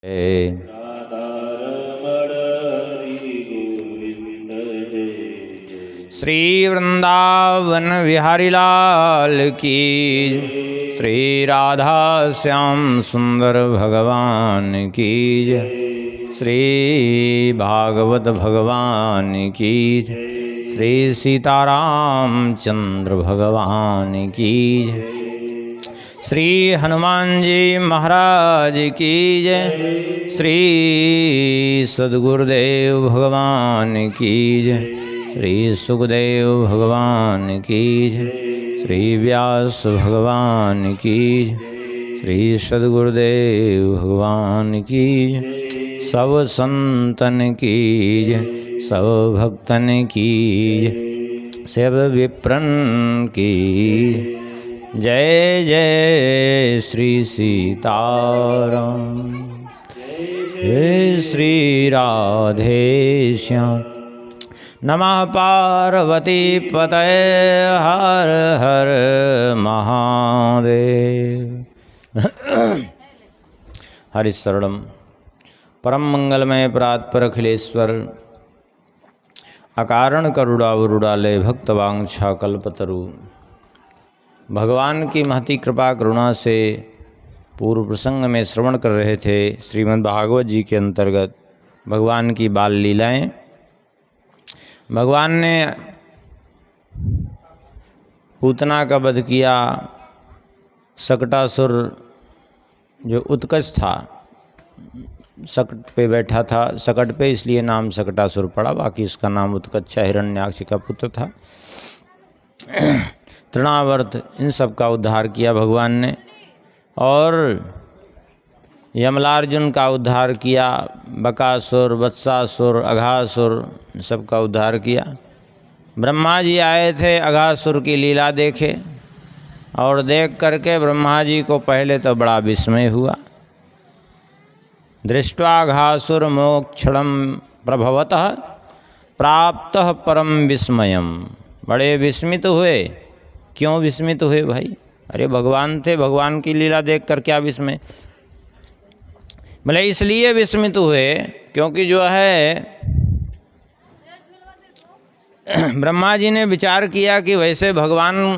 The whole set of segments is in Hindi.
श्री वृंदावन बिहारी लाल की, श्री राधा श्याम सुंदर भगवान की, श्री भागवत भगवान की, श्री सीताराम चंद्र भगवान की, श्री हनुमान जी महाराज की जय, श्री सद्गुरुदेव भगवान की जय, श्री सुखदेव भगवान की जय, श्री व्यास भगवान की जय, श्री सद्गुरुदेव भगवान की जय, सब संतन की जय, सब भक्तन की जय, सब विप्रन की जय। जय श्री सीताराम, जय श्री राधे श्याम। नमः पार्वती पतये, हर हर महादेव। हरिशरणम परम मंगलमय परात्पर अखिलेश्वर, अकारण करुणावरुणालय भक्तवांछा कल्पतरु। भगवान की महती कृपा करुणा से पूर्व प्रसंग में श्रवण कर रहे थे श्रीमद् भागवत जी के अंतर्गत भगवान की बाल लीलाएं। भगवान ने पूतना का वध किया। शकटासुर जो उत्कच था, शकट पे बैठा था, शकट पे इसलिए नाम शकटासुर पड़ा, बाकी इसका नाम उत्कच हिरण्याक्ष का पुत्र था। तृणावर्त इन सब का उद्धार किया भगवान ने, और यमलार्जुन का उद्धार किया, बकासुर, वत्सासुर, अघासुर सब का उद्धार किया। ब्रह्मा जी आए थे अघासुर की लीला देखे, और देख करके ब्रह्मा जी को पहले तो बड़ा विस्मय हुआ। दृष्ट्वा घासुर मोक्षणम प्रभवतः प्राप्तः परम विस्मयम। बड़े विस्मित हुए। क्यों विस्मित हुए भाई? अरे भगवान थे, भगवान की लीला देखकर क्या विस्मय? भले इसलिए विस्मित हुए क्योंकि जो है ब्रह्मा जी ने विचार किया कि वैसे भगवान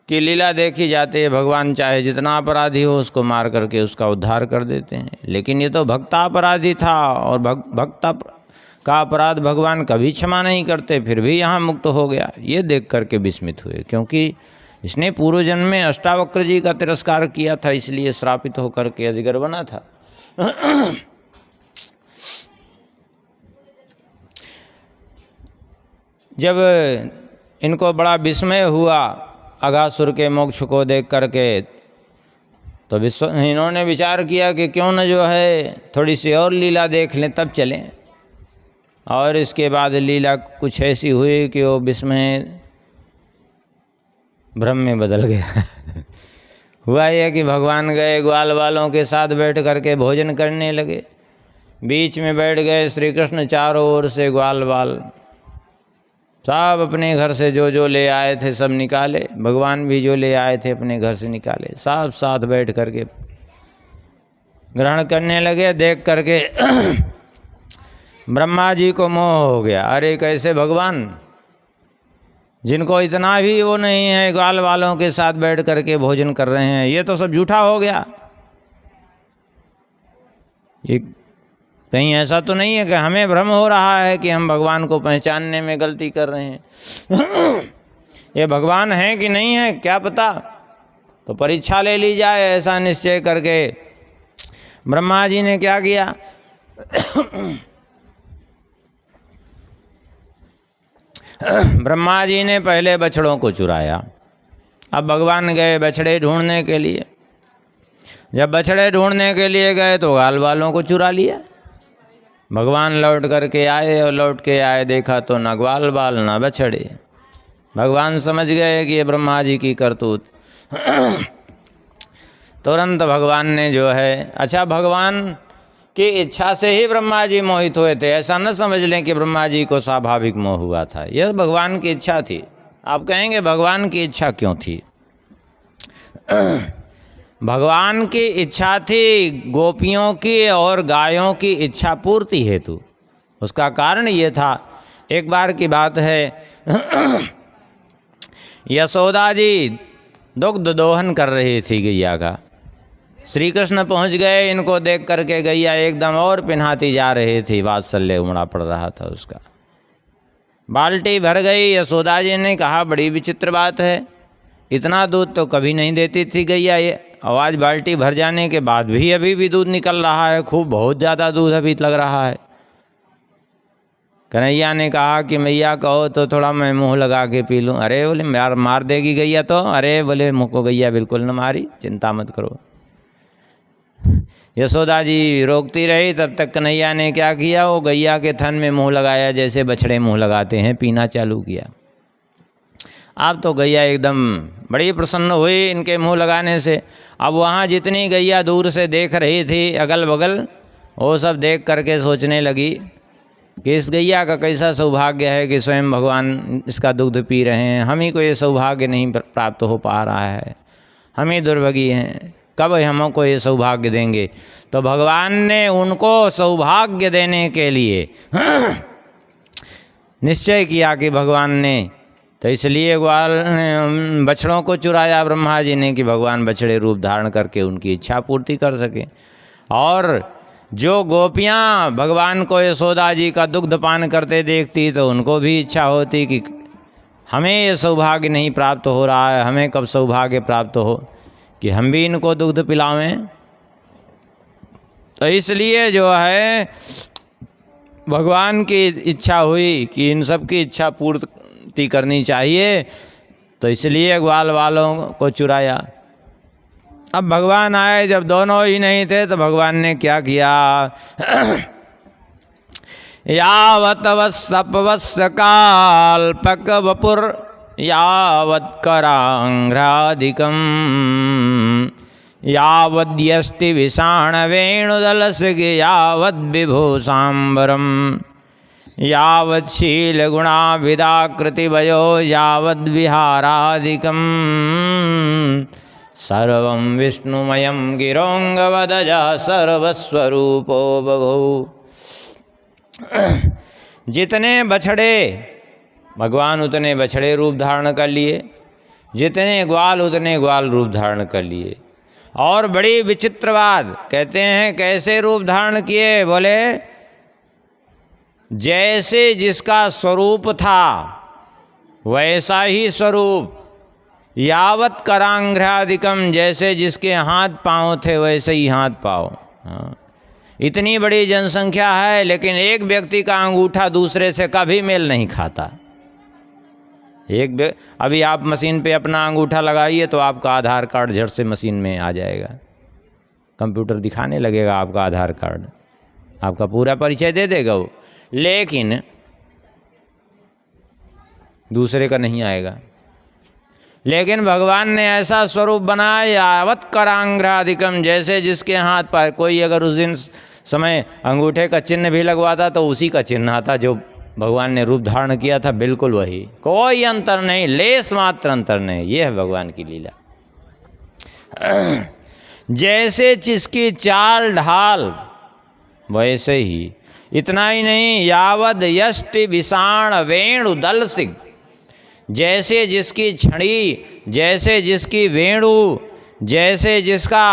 की लीला देखी जाती है, भगवान चाहे जितना अपराधी हो उसको मार करके उसका उद्धार कर देते हैं, लेकिन ये तो भक्ता अपराधी था, और भक्ता का अपराध भगवान कभी क्षमा नहीं करते, फिर भी यहाँ मुक्त हो गया। ये देख करके विस्मित हुए, क्योंकि इसने पूर्व जन्म में अष्टावक्र जी का तिरस्कार किया था, इसलिए श्रापित होकर के अजगर बना था। जब इनको बड़ा विस्मय हुआ अघासुर के मोक्ष को देख करके, तो इन्होंने विचार किया कि क्यों न जो है थोड़ी सी और लीला देख लें, तब चलें। और इसके बाद लीला कुछ ऐसी हुई कि वो विस्मय भ्रम में बदल गया। हुआ यह कि भगवान गए, ग्वाल वालों के साथ बैठ करके भोजन करने लगे। बीच में बैठ गए श्री कृष्ण, चारों ओर से ग्वाल वाल सब अपने घर से जो जो ले आए थे सब निकाले, भगवान भी जो ले आए थे अपने घर से निकाले, सब साथ बैठ करके ग्रहण करने लगे। देख करके ब्रह्मा जी को मोह हो गया। अरे कैसे भगवान, जिनको इतना भी वो नहीं है, ग्वाल वालों के साथ बैठ करके भोजन कर रहे हैं, ये तो सब झूठा हो गया। ये कहीं ऐसा तो नहीं है कि हमें भ्रम हो रहा है कि हम भगवान को पहचानने में गलती कर रहे हैं? ये भगवान है कि नहीं है क्या पता, तो परीक्षा ले ली जाए, ऐसा निश्चय करके ब्रह्मा जी ने क्या किया? ब्रह्मा जी ने पहले बछड़ों को चुराया। अब भगवान गए बछड़े ढूंढने के लिए। जब बछड़े ढूंढने के लिए गए तो गाल वालों को चुरा लिया। भगवान लौट करके आए, और लौट के आए देखा तो न ग्वाल बाल न बछड़े। भगवान समझ गए कि ये ब्रह्मा जी की करतूत। तुरंत भगवान ने जो है, अच्छा भगवान की इच्छा से ही ब्रह्मा जी मोहित हुए थे, ऐसा न समझ लें कि ब्रह्मा जी को स्वाभाविक मोह हुआ था। यह भगवान की इच्छा थी। आप कहेंगे भगवान की इच्छा क्यों थी? भगवान की इच्छा थी गोपियों की और गायों की इच्छा पूर्ति हेतु। उसका कारण ये था, एक बार की बात है, यशोदा जी दुग्ध दोहन कर रही थी गैया का। श्री कृष्ण पहुँच गए, इनको देख करके गैया एकदम और पिन्हाती जा रही थी, वात्सल्य उमड़ा पड़ रहा था उसका। बाल्टी भर गई। यशोदा जी ने कहा बड़ी विचित्र बात है, इतना दूध तो कभी नहीं देती थी गैया, ये आवाज़ बाल्टी भर जाने के बाद भी अभी भी दूध निकल रहा है, खूब बहुत ज़्यादा दूध अभी लग रहा है। कन्हैया ने कहा कि मैया कहो तो थोड़ा मैं मुंह लगा के पी लूँ। अरे बोले मार देगी गैया तो। अरे बोले मुँह को गैया बिल्कुल न मारी, चिंता मत करो। यशोदा जी रोकती रही, तब तक कन्हैया ने क्या किया, वो गैया के थन में मुंह लगाया जैसे बछड़े मुंह लगाते हैं, पीना चालू किया। अब तो गैया एकदम बड़ी प्रसन्न हुई इनके मुंह लगाने से। अब वहाँ जितनी गैया दूर से देख रही थी अगल बगल, वो सब देख करके सोचने लगी कि इस गैया का कैसा सौभाग्य है कि स्वयं भगवान इसका दुग्ध पी रहे हैं, हम ही को ये सौभाग्य नहीं प्राप्त हो पा रहा है, हम ही दुर्भागी हैं, कब हमको ये सौभाग्य देंगे। तो भगवान ने उनको सौभाग्य देने के लिए निश्चय किया कि भगवान ने, तो इसलिए ग्वाल बछड़ों को चुराया ब्रह्मा जी ने कि भगवान बछड़े रूप धारण करके उनकी इच्छा पूर्ति कर सके। और जो गोपियाँ भगवान को यशोदा जी का दुग्ध पान करते देखती तो उनको भी इच्छा होती कि हमें ये सौभाग्य नहीं प्राप्त हो रहा है, हमें कब सौभाग्य प्राप्त हो कि हम भी इनको दुग्ध पिलावें। तो इसलिए जो है भगवान की इच्छा हुई कि इन सब की इच्छा पूर्ति करनी चाहिए, तो इसलिए ग्वाल वालों को चुराया। अब भगवान आए, जब दोनों ही नहीं थे तो भगवान ने क्या किया, यावत वत्सपवत्स काल्पक वपुर यावत् करांघ्राधिकम यावद्यष्टि विषाण वेणुदलस्य यावद् विभूषाम्बरम यावत् शील गुणा विदाकृतिवयो यावद् विहारादिकम सर्वं विष्णुमयं गिरोंगवदजा सर्वस्वरूपो बभू। जितने बछड़े भगवान उतने बछड़े रूप धारण कर लिए, जितने ग्वाल उतने ग्वाल रूप धारण कर लिए। और बड़ी विचित्र बात कहते हैं, कैसे रूप धारण किए, बोले जैसे जिसका स्वरूप था वैसा ही स्वरूप, यावत करांघ्रादिकम, जैसे जिसके हाथ पांव थे वैसे ही हाथ पांव। हाँ, इतनी बड़ी जनसंख्या है लेकिन एक व्यक्ति का अंगूठा दूसरे से कभी मेल नहीं खाता। अभी आप मशीन पे अपना अंगूठा लगाइए तो आपका आधार कार्ड झट से मशीन में आ जाएगा, कंप्यूटर दिखाने लगेगा आपका आधार कार्ड, आपका पूरा परिचय दे देगा वो, लेकिन दूसरे का नहीं आएगा। लेकिन भगवान ने ऐसा स्वरूप बनाया, यावत करांघ्रादिकम, जैसे जिसके हाथ पाए। कोई अगर उस दिन समय अंगूठे का चिन्ह भी लगवाता तो उसी का चिन्ह आता जो भगवान ने रूप धारण किया था, बिल्कुल वही, कोई अंतर नहीं, लेस मात्र अंतर नहीं। ये है भगवान की लीला। जैसे जिसकी चाल ढाल वैसे ही। इतना ही नहीं, यावद यष्टि विषाण वेणु दलसिक, जैसे जिसकी छड़ी, जैसे जिसकी वेणु, जैसे जिसका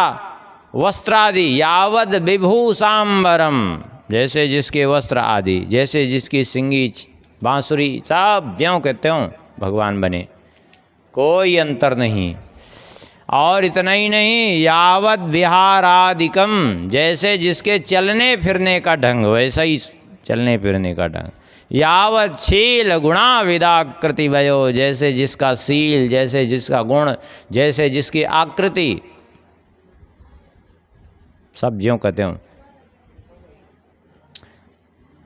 वस्त्रादि, यावद विभूषाम्बरम, जैसे जिसके वस्त्र आदि, जैसे जिसकी सिंगी बांसुरी, सब ज्यों के त्यों भगवान बने, कोई अंतर नहीं। और इतना ही नहीं, यावद विहारादिकम, जैसे जिसके चलने फिरने का ढंग वैसा ही चलने फिरने का ढंग। यावत शील गुणा विदाकृति वयो, जैसे जिसका शील, जैसे जिसका गुण, जैसे जिसकी आकृति, सब ज्यों कहते हो।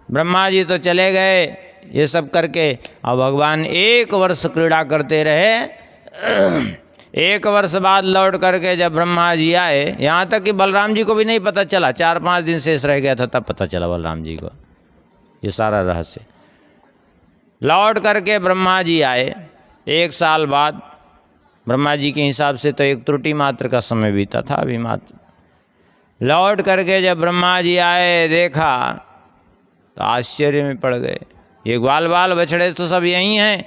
ब्रह्मा जी तो चले गए ये सब करके, अब भगवान 1 वर्ष क्रीड़ा करते रहे। 1 वर्ष बाद लौट करके जब ब्रह्मा जी आए, यहाँ तक कि बलराम जी को भी नहीं पता चला, 4-5 दिन शेष रह गया था तब पता चला बलराम जी को ये सारा रहस्य। लौट करके ब्रह्मा जी आए 1 साल बाद, ब्रह्मा जी के हिसाब से तो एक त्रुटि मात्र का समय बीता था अभी मात्र। लौट करके जब ब्रह्मा जी आए देखा तो आश्चर्य में पड़ गए, ये ग्वाल बाल बछड़े तो सब यहीं हैं,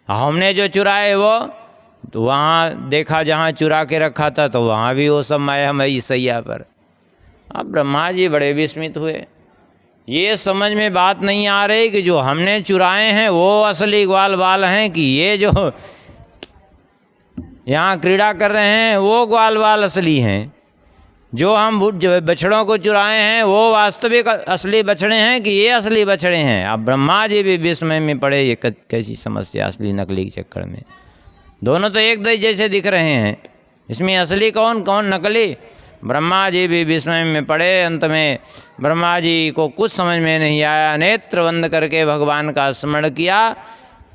हमने जो चुराए वो तो वहाँ देखा जहाँ चुरा के रखा था तो वहाँ भी वो सब मायामयी सैया पर। अब ब्रह्मा जी बड़े विस्मित हुए, ये समझ में बात नहीं आ रही कि जो हमने चुराए हैं वो असली ग्वाल बाल हैं कि ये जो यहाँ क्रीड़ा कर रहे हैं वो ग्वाल बाल असली हैं, जो हम बछड़ों को चुराए हैं वो वास्तविक असली बछड़े हैं कि ये असली बछड़े हैं। अब ब्रह्मा जी भी विस्मय में पड़े, ये कैसी समस्या, असली नकली के चक्कर में दोनों तो एक जैसे दिख रहे हैं, इसमें असली कौन कौन नकली। ब्रह्मा जी भी विस्मय में पड़े। अंत में ब्रह्मा जी को कुछ समझ में नहीं आया, नेत्र बंद करके भगवान का स्मरण किया।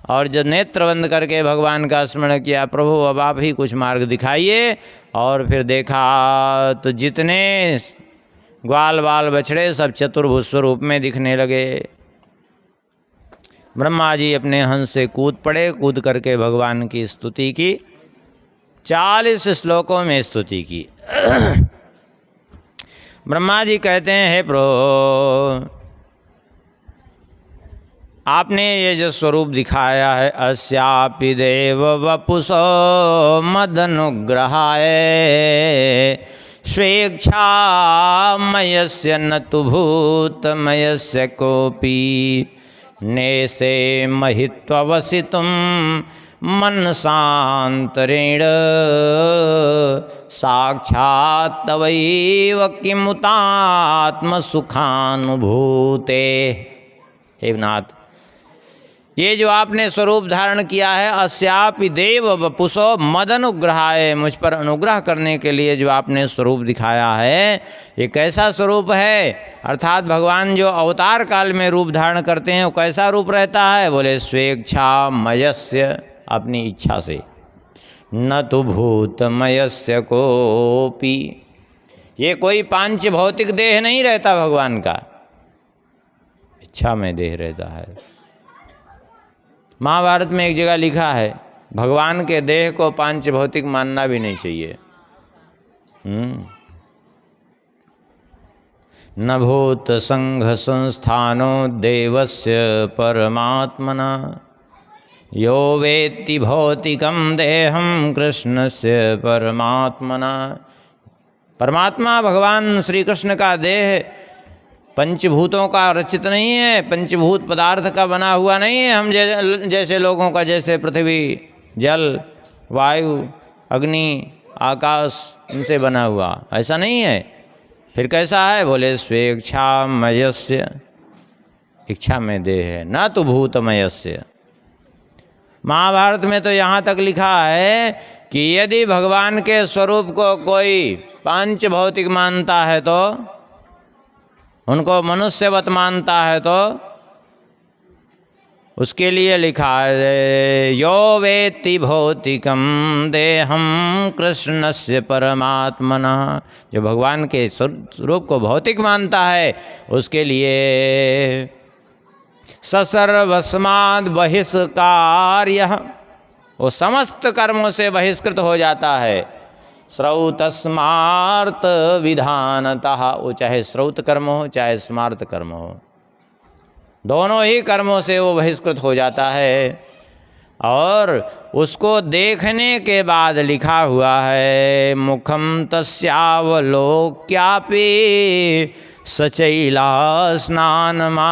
और जब नेत्र बंद करके भगवान का स्मरण किया, प्रभु अब आप ही कुछ मार्ग दिखाइए, और फिर देखा तो जितने ग्वाल बाल बछड़े सब चतुर्भुज स्वरूप में दिखने लगे। ब्रह्मा जी अपने हंस से कूद पड़े, कूद करके भगवान की स्तुति की, 40 श्लोकों में स्तुति की। ब्रह्मा जी कहते हैं, हे प्रभु आपने ये जो स्वरूप दिखाया है, अस्यापि देव वपुषो मदनुग्रहाय स्वेच्छामयस्य न तु भूतमयस्य कोपि नेसे महित्ववसितुं मनसान्तरेण साक्षात् तवैव किमुतात्मसुखानुभूते। हे नाथ, ये जो आपने स्वरूप धारण किया है, अस्यापि देव वपुषो मदनुग्रहाय, मुझ पर अनुग्रह करने के लिए जो आपने स्वरूप दिखाया है, ये कैसा स्वरूप है? अर्थात भगवान जो अवतार काल में रूप धारण करते हैं वो कैसा रूप रहता है? बोले स्वेच्छा मयस्य, अपनी इच्छा से, न तो भूतमयस्य कोपि, ये कोई पांच भौतिक देह नहीं रहता भगवान का, इच्छा में देह रहता है। महाभारत में एक जगह लिखा है, भगवान के देह को पांच भौतिक मानना भी नहीं चाहिए। न भूत संघ संस्थानो देवस्य परमात्मना यो वेत्ति भौतिकम देहम कृष्णस्य परमात्मना। परमात्मा भगवान श्री कृष्ण का देह पंचभूतों का रचित नहीं है, पंचभूत पदार्थ का बना हुआ नहीं है। हम जैसे लोगों का, जैसे पृथ्वी, जल, वायु, अग्नि, आकाश, इनसे बना हुआ, ऐसा नहीं है। फिर कैसा है? बोले स्वेच्छा मयस्य, इच्छा में देह है, न तो भूतमयस्य। महाभारत में तो यहाँ तक लिखा है कि यदि भगवान के स्वरूप को कोई पांच भौतिक मानता है, तो उनको मनुष्यवत मानता है, तो उसके लिए लिखा है यो वेत्ति भौतिकम देहम कृष्णस्य परमात्मना। जो भगवान के स्वरूप को भौतिक मानता है उसके लिए ससर्वस्माद् बहिष्कार्य, वो समस्त कर्मों से बहिष्कृत हो जाता है। श्रौत स्मार्त विधानतः, वो चाहे श्रौत कर्म हो चाहे स्मार्त कर्म हो, दोनों ही कर्मों से वो बहिष्कृत हो जाता है। और उसको देखने के बाद लिखा हुआ है मुखम तस्यावलोक्यापि सचैला स्नानमाचरेत्।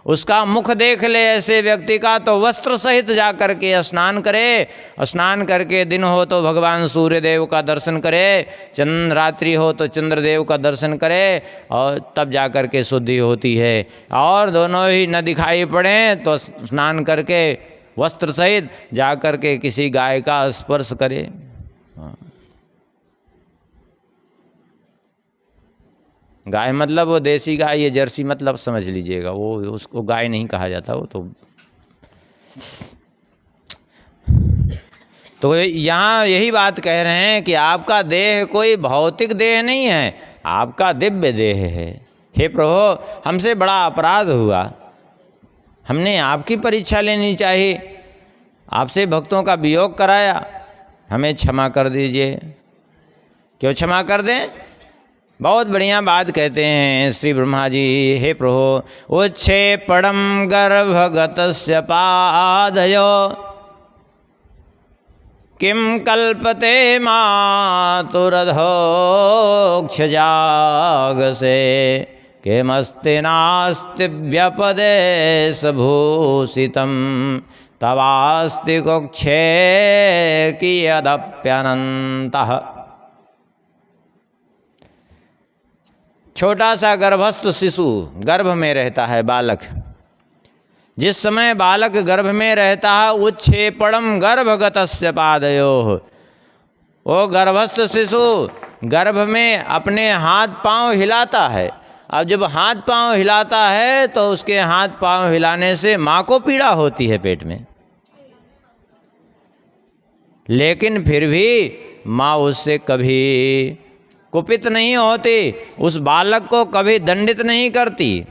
उसका मुख देख ले ऐसे व्यक्ति का तो वस्त्र सहित जा करके स्नान करे। स्नान करके दिन हो तो भगवान सूर्य देव का दर्शन करे, चंद्र रात्रि हो तो चंद्रदेव का दर्शन करे, और तब जा करके शुद्धि होती है। और दोनों ही न दिखाई पड़े तो स्नान करके वस्त्र सहित जा करके किसी गाय का स्पर्श करे। गाय मतलब वो देसी गाय, ये जर्सी मतलब समझ लीजिएगा, वो उसको गाय नहीं कहा जाता। वो तो यहाँ यही बात कह रहे हैं कि आपका देह कोई भौतिक देह नहीं है, आपका दिव्य देह है। हे प्रभु, हमसे बड़ा अपराध हुआ, हमने आपकी परीक्षा लेनी चाहिए। आपसे भक्तों का वियोग कराया, हमें क्षमा कर दीजिए। क्यों क्षमा कर दें? बहुत बढ़िया बात कहते हैं श्री ब्रह्मा जी, हे प्रभु उच्छेपणम गर्भगतस्य पादयो किम कल्पते मातुरधोक्षजागसे किमस्ति नास्ति व्यपदेशभूषितं तवास्ति कुक्षे कियदप्यनन्तः। छोटा सा गर्भस्थ शिशु गर्भ में रहता है, बालक, जिस समय बालक गर्भ में रहता है, उच्छेपणम गर्भगतस्य पादयोः, वो गर्भस्थ शिशु गर्भ में अपने हाथ पांव हिलाता है। अब जब हाथ पांव हिलाता है तो उसके हाथ पांव हिलाने से माँ को पीड़ा होती है पेट में, लेकिन फिर भी माँ उससे कभी कुपित नहीं होती, उस बालक को कभी दंडित नहीं करती।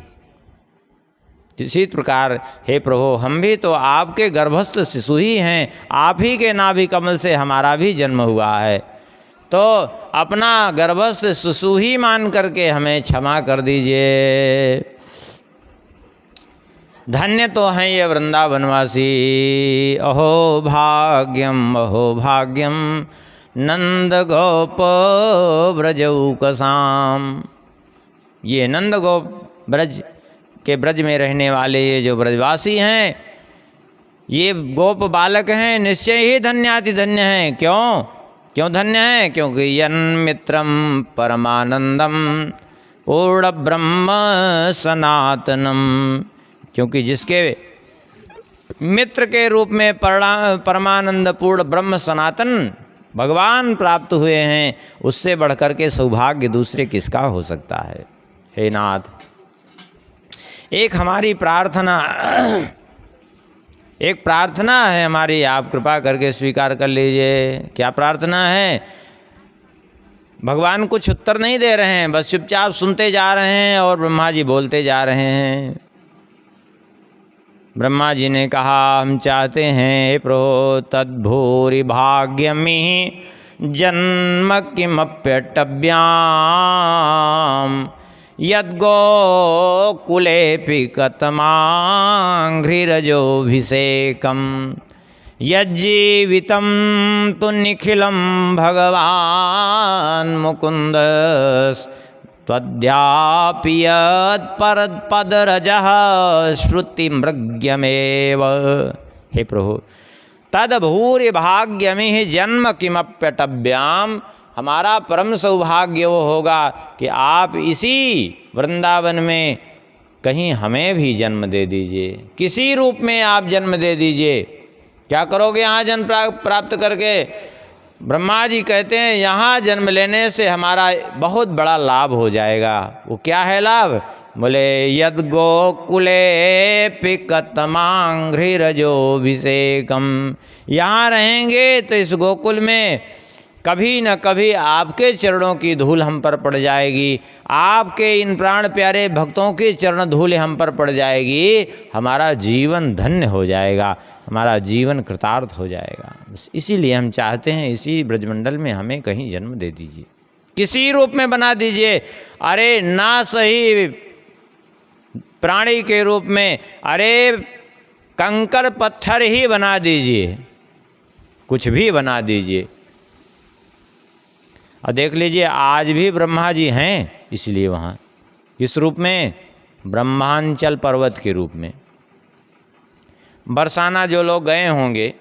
इसी प्रकार हे प्रभु, हम भी तो आपके गर्भस्थ शिशु ही हैं, आप ही के नाभि कमल से हमारा भी जन्म हुआ है, तो अपना गर्भस्थ शिशु ही मान करके हमें क्षमा कर दीजिए। धन्य तो हैं ये वृंदावनवासी, अहो भाग्यम नंद गोप ब्रजौकसाम। ये नंद गोप ब्रज के ब्रज में रहने वाले ये जो ब्रजवासी हैं, ये गोप बालक हैं, निश्चय ही धन्याति धन्य हैं। क्यों धन्य हैं? क्योंकि यन्मित्रम परमानंदम पूर्ण ब्रह्म सनातनम, क्योंकि जिसके मित्र के रूप में परमानंद पूर्ण ब्रह्म सनातन भगवान प्राप्त हुए हैं, उससे बढ़कर के सौभाग्य दूसरे किसका हो सकता है। हे नाथ, एक हमारी प्रार्थना है हमारी, आप कृपा करके स्वीकार कर लीजिए। क्या प्रार्थना है? भगवान कुछ उत्तर नहीं दे रहे हैं, बस चुपचाप सुनते जा रहे हैं और ब्रह्मा जी बोलते जा रहे हैं। ब्रह्मा जी ने कहा, हम चाहते हैं हे प्रभु तद्भूरि भाग्यमि जन्म किमप्यटव्याम यद्गोकुलेऽपि कतमाङ्घ्रिरजोऽभिषेकं यज्जीवितं तु निखिलं भगवान् मुकुन्द त्वद्यापि यत्परपदरजः श्रुतिमृग्यमेव। हे प्रभु, तद्भूरि भाग्यमिहि जन्म किमप्यटव्याम, हमारा परम सौभाग्य वो होगा कि आप इसी वृंदावन में कहीं हमें भी जन्म दे दीजिए, किसी रूप में आप जन्म दे दीजिए। क्या करोगे यहाँ जन्म प्राप्त करके? ब्रह्मा जी कहते हैं यहाँ जन्म लेने से हमारा बहुत बड़ा लाभ हो जाएगा। वो क्या है लाभ? बोले यद गोकुले पिकतमांघ्रिरजोभिषेकम, यहाँ रहेंगे तो इस गोकुल में कभी न कभी आपके चरणों की धूल हम पर पड़ जाएगी, आपके इन प्राण प्यारे भक्तों की चरण धूल हम पर पड़ जाएगी, हमारा जीवन धन्य हो जाएगा, हमारा जीवन कृतार्थ हो जाएगा। इसीलिए हम चाहते हैं इसी ब्रजमंडल में हमें कहीं जन्म दे दीजिए, किसी रूप में बना दीजिए। अरे ना सही प्राणी के रूप में, अरे कंकड़ पत्थर ही बना दीजिए, कुछ भी बना दीजिए। और देख लीजिए आज भी ब्रह्मा जी हैं, इसलिए वहाँ किस रूप में? ब्रह्मांचल पर्वत के रूप में। बरसाना जो लोग गए होंगे,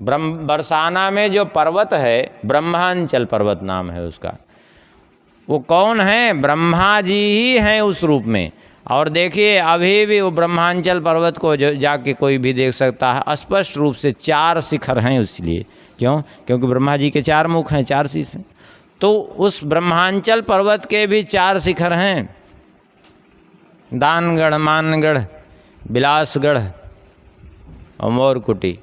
बरसाना में जो पर्वत है ब्रह्मांचल पर्वत नाम है उसका, वो कौन है? ब्रह्मा जी ही हैं उस रूप में। और देखिए अभी भी वो ब्रह्मांचल पर्वत को जाके कोई भी देख सकता है, स्पष्ट रूप से 4 शिखर हैं इसलिए। क्यों? क्योंकि ब्रह्मा जी के 4 मुख हैं, 4 शीश हैं, तो उस ब्रह्मांचल पर्वत के भी 4 शिखर हैं, दानगढ़, मानगढ़, बिलासगढ़ और मोरकुटी।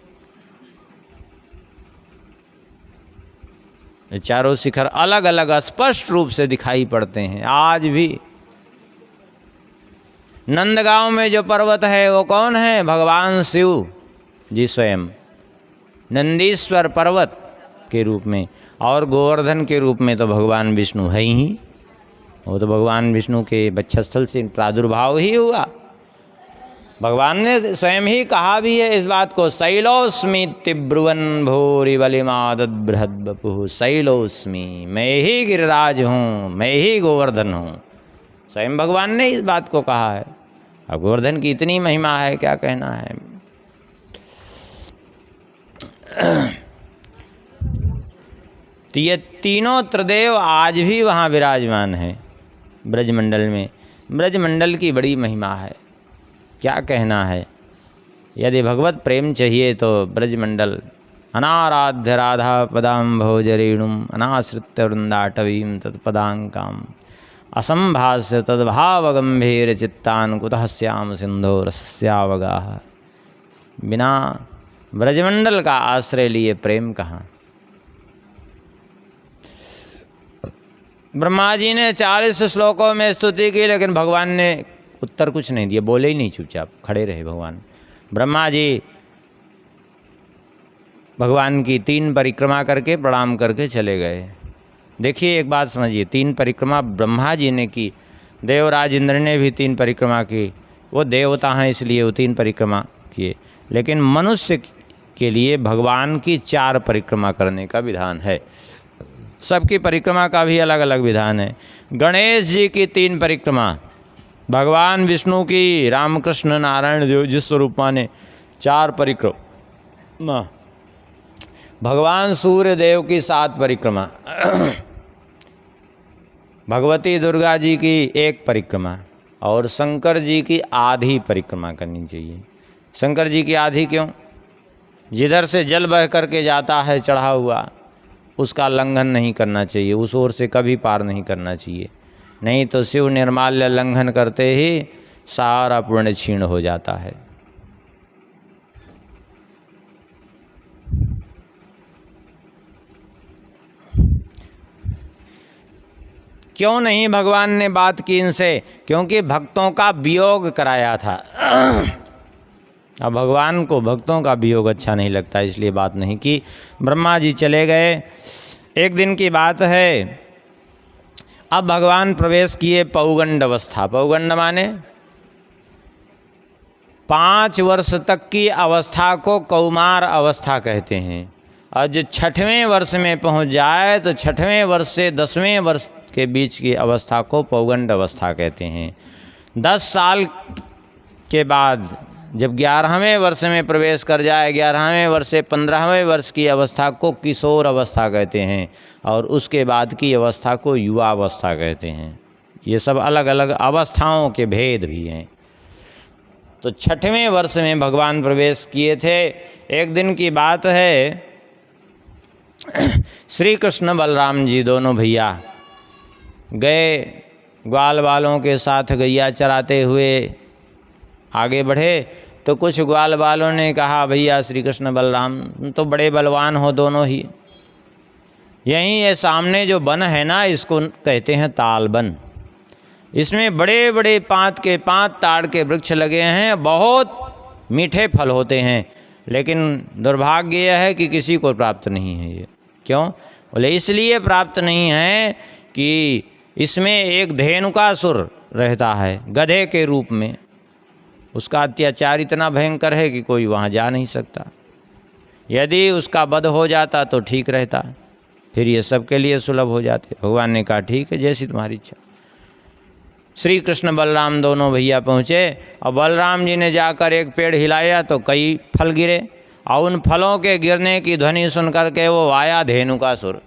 चारों शिखर अलग अलग स्पष्ट रूप से दिखाई पड़ते हैं आज भी। नंदगांव में जो पर्वत है वो कौन है? भगवान शिव जी स्वयं नंदीश्वर पर्वत के रूप में, और गोवर्धन के रूप में तो भगवान विष्णु है ही। वो तो भगवान विष्णु के वक्षस्थल से प्रादुर्भाव ही हुआ। भगवान ने स्वयं ही कहा भी है इस बात को, शैलोस्मि तिब्रुवन भूरि बलिमादद बृहद बपुः। शैलोस्मि, मैं ही गिरिराज हूँ, मैं ही गोवर्धन हूँ। स्वयं भगवान ने इस बात को कहा है। अब गोवर्धन की इतनी महिमा है, क्या कहना है। तो ये तीनों त्रिदेव आज भी वहाँ विराजमान है ब्रजमंडल में। ब्रजमंडल की बड़ी महिमा है, क्या कहना है। यदि भगवत प्रेम चाहिए तो ब्रजमंडल अनाराध्य राधा पदाम्भोजरेणुम अनाश्रित्य वृंदाटवीं तत्पदांकाम असंभाष्य तद्भावगंभीर चित्तान कुतः श्याम सिंधो रसस्यावगाह। बिना ब्रजमंडल का आश्रय लिए प्रेम कहाँ। ब्रह्मा जी ने 40 श्लोकों में स्तुति की, लेकिन भगवान ने उत्तर कुछ नहीं दिया, बोले ही नहीं, चुपचाप खड़े रहे भगवान। ब्रह्मा जी भगवान की 3 परिक्रमा करके प्रणाम करके चले गए। देखिए एक बात समझिए, 3 परिक्रमा ब्रह्मा जी ने की, देवराज इंद्र ने भी 3 परिक्रमा की। वो देवता हैं इसलिए वो 3 परिक्रमा किए, लेकिन मनुष्य के लिए भगवान की 4 परिक्रमा करने का विधान है। सबकी परिक्रमा का भी अलग अलग विधान है। गणेश जी की 3 परिक्रमा, भगवान विष्णु की, रामकृष्ण नारायण देव जिस स्वरूप माने 4 परिक्रमा, भगवान सूर्य देव की 7 परिक्रमा, भगवती दुर्गा जी की 1 परिक्रमा, और शंकर जी की आधी परिक्रमा करनी चाहिए। शंकर जी की आधी क्यों? जिधर से जल बह करके जाता है चढ़ा हुआ, उसका लंघन नहीं करना चाहिए, उस ओर से कभी पार नहीं करना चाहिए, नहीं तो शिव निर्माल्य लंघन करते ही सारा पुण्य क्षीण हो जाता है। क्यों नहीं भगवान ने बात की इनसे? क्योंकि भक्तों का वियोग कराया था। अब भगवान को भक्तों का वियोग अच्छा नहीं लगता, इसलिए बात नहीं की। ब्रह्मा जी चले गए। एक दिन की बात है, अब भगवान प्रवेश किए पौगंड अवस्था। पौगंड माने 5 वर्ष तक की अवस्था को कौमार अवस्था कहते हैं, और जो 6वें वर्ष में पहुंच जाए तो 6वें वर्ष से 10वें वर्ष के बीच की अवस्था को पौगंड अवस्था कहते हैं। 10 साल के बाद जब 11वें वर्ष में प्रवेश कर जाए, 11वें वर्ष से 15वें वर्ष की अवस्था को किशोर अवस्था कहते हैं, और उसके बाद की अवस्था को युवा अवस्था कहते हैं। ये सब अलग अलग अवस्थाओं के भेद भी हैं। तो 6वें वर्ष में भगवान प्रवेश किए थे। एक दिन की बात है, श्री कृष्ण बलराम जी दोनों भैया गए, ग्वाल बालों के साथ गैया चराते हुए आगे बढ़े, तो कुछ ग्वाल बालों ने कहा, भैया श्री कृष्ण बलराम तुम तो बड़े बलवान हो दोनों ही, यहीं ये सामने जो वन है ना, इसको कहते हैं ताल वन। इसमें बड़े बड़े 5 के 5 ताड़ के वृक्ष लगे हैं, बहुत मीठे फल होते हैं, लेकिन दुर्भाग्य यह है कि किसी को प्राप्त नहीं है ये। क्यों? बोले इसलिए प्राप्त नहीं है कि इसमें एक धेनुकासुर रहता है गधे के रूप में। उसका अत्याचार इतना भयंकर है कि कोई वहाँ जा नहीं सकता। यदि उसका वध हो जाता तो ठीक रहता, फिर ये सबके लिए सुलभ हो जाते। भगवान ने कहा ठीक है, जैसी तुम्हारी इच्छा। श्री कृष्ण बलराम दोनों भैया पहुँचे, और बलराम जी ने जाकर एक पेड़ हिलाया तो कई फल गिरे, और उन फलों के गिरने की ध्वनि सुन करके वो आया धेनुकासुर,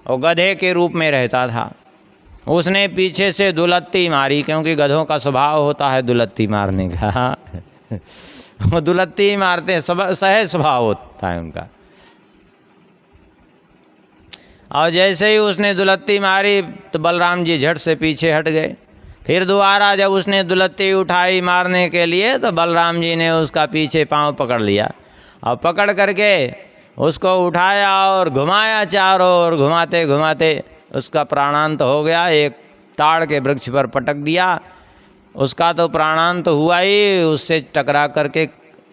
और गधे के रूप में रहता था। उसने पीछे से दुलत्ती मारी, क्योंकि गधों का स्वभाव होता है दुलत्ती मारने का। वो दुलत्ती मारते हैं, सहज स्वभाव होता है उनका। और जैसे ही उसने दुलत्ती मारी तो बलराम जी झट से पीछे हट गए। फिर दोबारा जब उसने दुलत्ती उठाई मारने के लिए तो बलराम जी ने उसका पीछे पांव पकड़ लिया, और पकड़ करके उसको उठाया और घुमाया चारों ओर। घुमाते घुमाते उसका प्राणांत हो गया। एक ताड़ के वृक्ष पर पटक दिया, उसका तो प्राणांत हुआ ही, उससे टकरा करके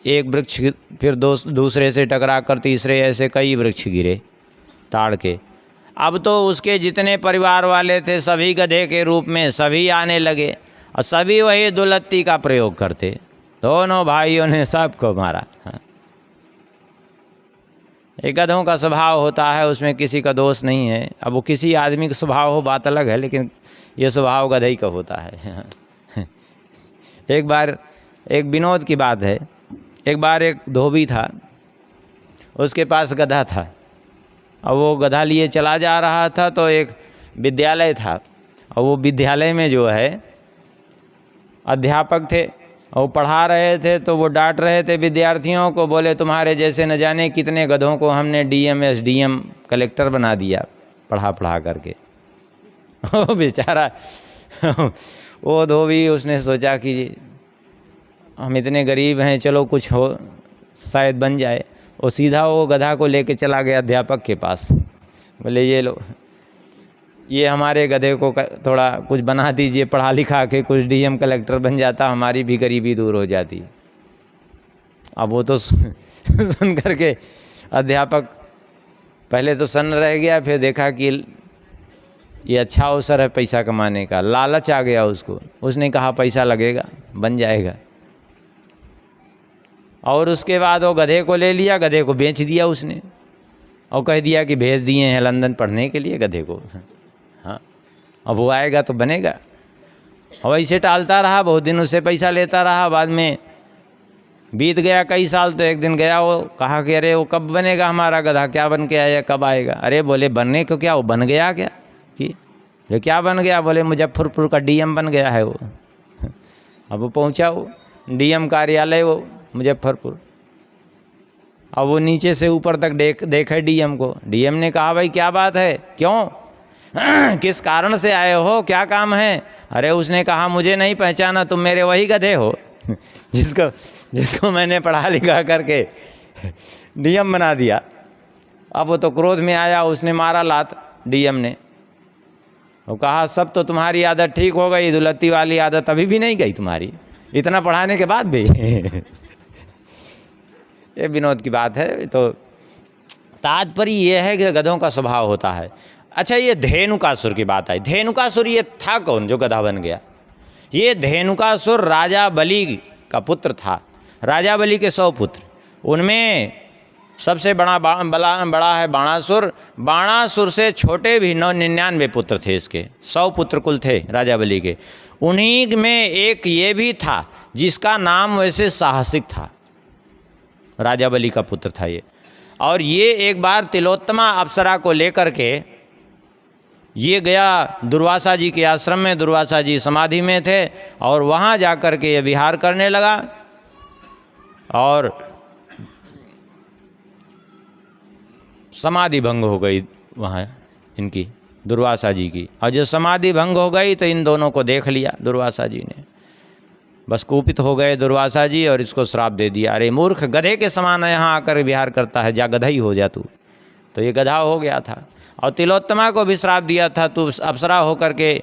एक वृक्ष, फिर दूसरे से टकरा कर तीसरे, ऐसे कई वृक्ष गिरे ताड़ के। अब तो उसके जितने परिवार वाले थे सभी गधे के रूप में सभी आने लगे और सभी वही दुलत्ती का प्रयोग करते। दोनों भाइयों ने सबको मारा। एक गधों का स्वभाव होता है, उसमें किसी का दोष नहीं है। अब वो किसी आदमी का स्वभाव हो बात अलग है, लेकिन ये स्वभाव गधे का होता है। एक बार एक विनोद की बात है, एक बार एक धोबी था, उसके पास गधा था। अब वो गधा लिए चला जा रहा था तो एक विद्यालय था, और वो विद्यालय में जो है अध्यापक थे और वो पढ़ा रहे थे। तो वो डांट रहे थे विद्यार्थियों को, बोले तुम्हारे जैसे न जाने कितने गधों को हमने डीएम एसडीएम कलेक्टर बना दिया पढ़ा करके। वो बेचारा वो धोबी, उसने सोचा कि हम इतने गरीब हैं, चलो कुछ हो शायद बन जाए। वो सीधा वो गधा को लेके चला गया अध्यापक के पास, बोले ये लो, ये हमारे गधे को थोड़ा कुछ बना दीजिए, पढ़ा लिखा के कुछ डीएम कलेक्टर बन जाता, हमारी भी गरीबी दूर हो जाती। अब वो तो सुन करके अध्यापक पहले तो सन्न रह गया, फिर देखा कि ये अच्छा अवसर है पैसा कमाने का, लालच आ गया उसको। उसने कहा पैसा लगेगा, बन जाएगा। और उसके बाद वो गधे को ले लिया, गधे को बेच दिया उसने, और कह दिया कि भेज दिए हैं लंदन पढ़ने के लिए गधे को। हाँ, अब वो आएगा तो बनेगा। और ऐसे टालता रहा, बहुत दिन उससे पैसा लेता रहा। बाद में बीत गया कई साल, तो एक दिन गया, वो कहा कि अरे वो कब बनेगा हमारा गधा, क्या बन के आया, कब आएगा? अरे बोले बनने को क्या, वो बन गया क्या? कि ये क्या बन गया? बोले मुजफ्फरपुर का डीएम बन गया है वो। अब वो पहुँचा, वो डीएम कार्यालय वो मुजफ्फरपुर। अब वो नीचे से ऊपर तक देखे डीएम को। डीएम ने कहा भाई क्या बात है, क्यों, किस कारण से आए हो, क्या काम है? अरे उसने कहा मुझे नहीं पहचाना, तुम मेरे वही गधे हो जिसको मैंने पढ़ा लिखा करके डीएम बना दिया। अब वो तो क्रोध में आया, उसने मारा लात डीएम ने। वो कहा सब तो तुम्हारी आदत ठीक हो गई, दुलत्ती वाली आदत अभी भी नहीं गई तुम्हारी, इतना पढ़ाने के बाद भी। ये विनोद की बात है। तो तात्पर्य ये है कि गधों का स्वभाव होता है। अच्छा, ये धेनुकासुर की बात आई। धेनुकासुर ये था कौन जो गधा बन गया? ये धेनुकासुर राजा बलि का पुत्र था। राजा बलि के 100 पुत्र, उनमें सबसे बड़ा है बाणासुर। बाणासुर से छोटे भी 99 पुत्र थे इसके। 100 पुत्र कुल थे राजा बलि के। उन्हीं में एक ये भी था जिसका नाम वैसे साहसिक था, राजा बलि का पुत्र था ये। और ये एक बार तिलोत्तमा अप्सरा को लेकर के ये गया दुर्वासा जी के आश्रम में। दुर्वासा जी समाधि में थे और वहाँ जा कर के ये विहार करने लगा। और समाधि भंग हो गई वहाँ इनकी, दुर्वासा जी की। और जब समाधि भंग हो गई तो इन दोनों को देख लिया दुर्वासा जी ने। बस कुपित हो गए दुर्वासा जी और इसको श्राप दे दिया, अरे मूर्ख, गधे के समान यहाँ आकर विहार करता है, जा गधा ही हो जा तू। तो ये गधा हो गया था। और तिलोत्तमा को भी श्राप दिया था, तू अप्सरा होकर के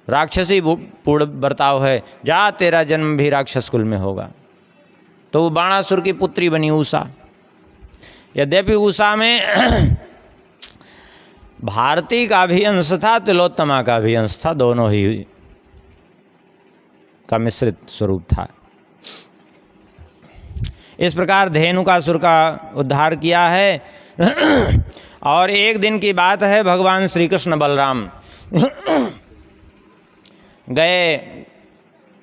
राक्षसी पूर्ण बर्ताव है, जा तेरा जन्म भी राक्षस कुल में होगा। तो वो बाणासुर की पुत्री बनी उषा। यद्यपि उषा में भारती का भी अंश था, तिलोत्तमा का भी अंश था, दोनों ही का मिश्रित स्वरूप था। इस प्रकार धेनुकासुर का उद्धार किया है। और एक दिन की बात है, भगवान श्री कृष्ण बलराम गए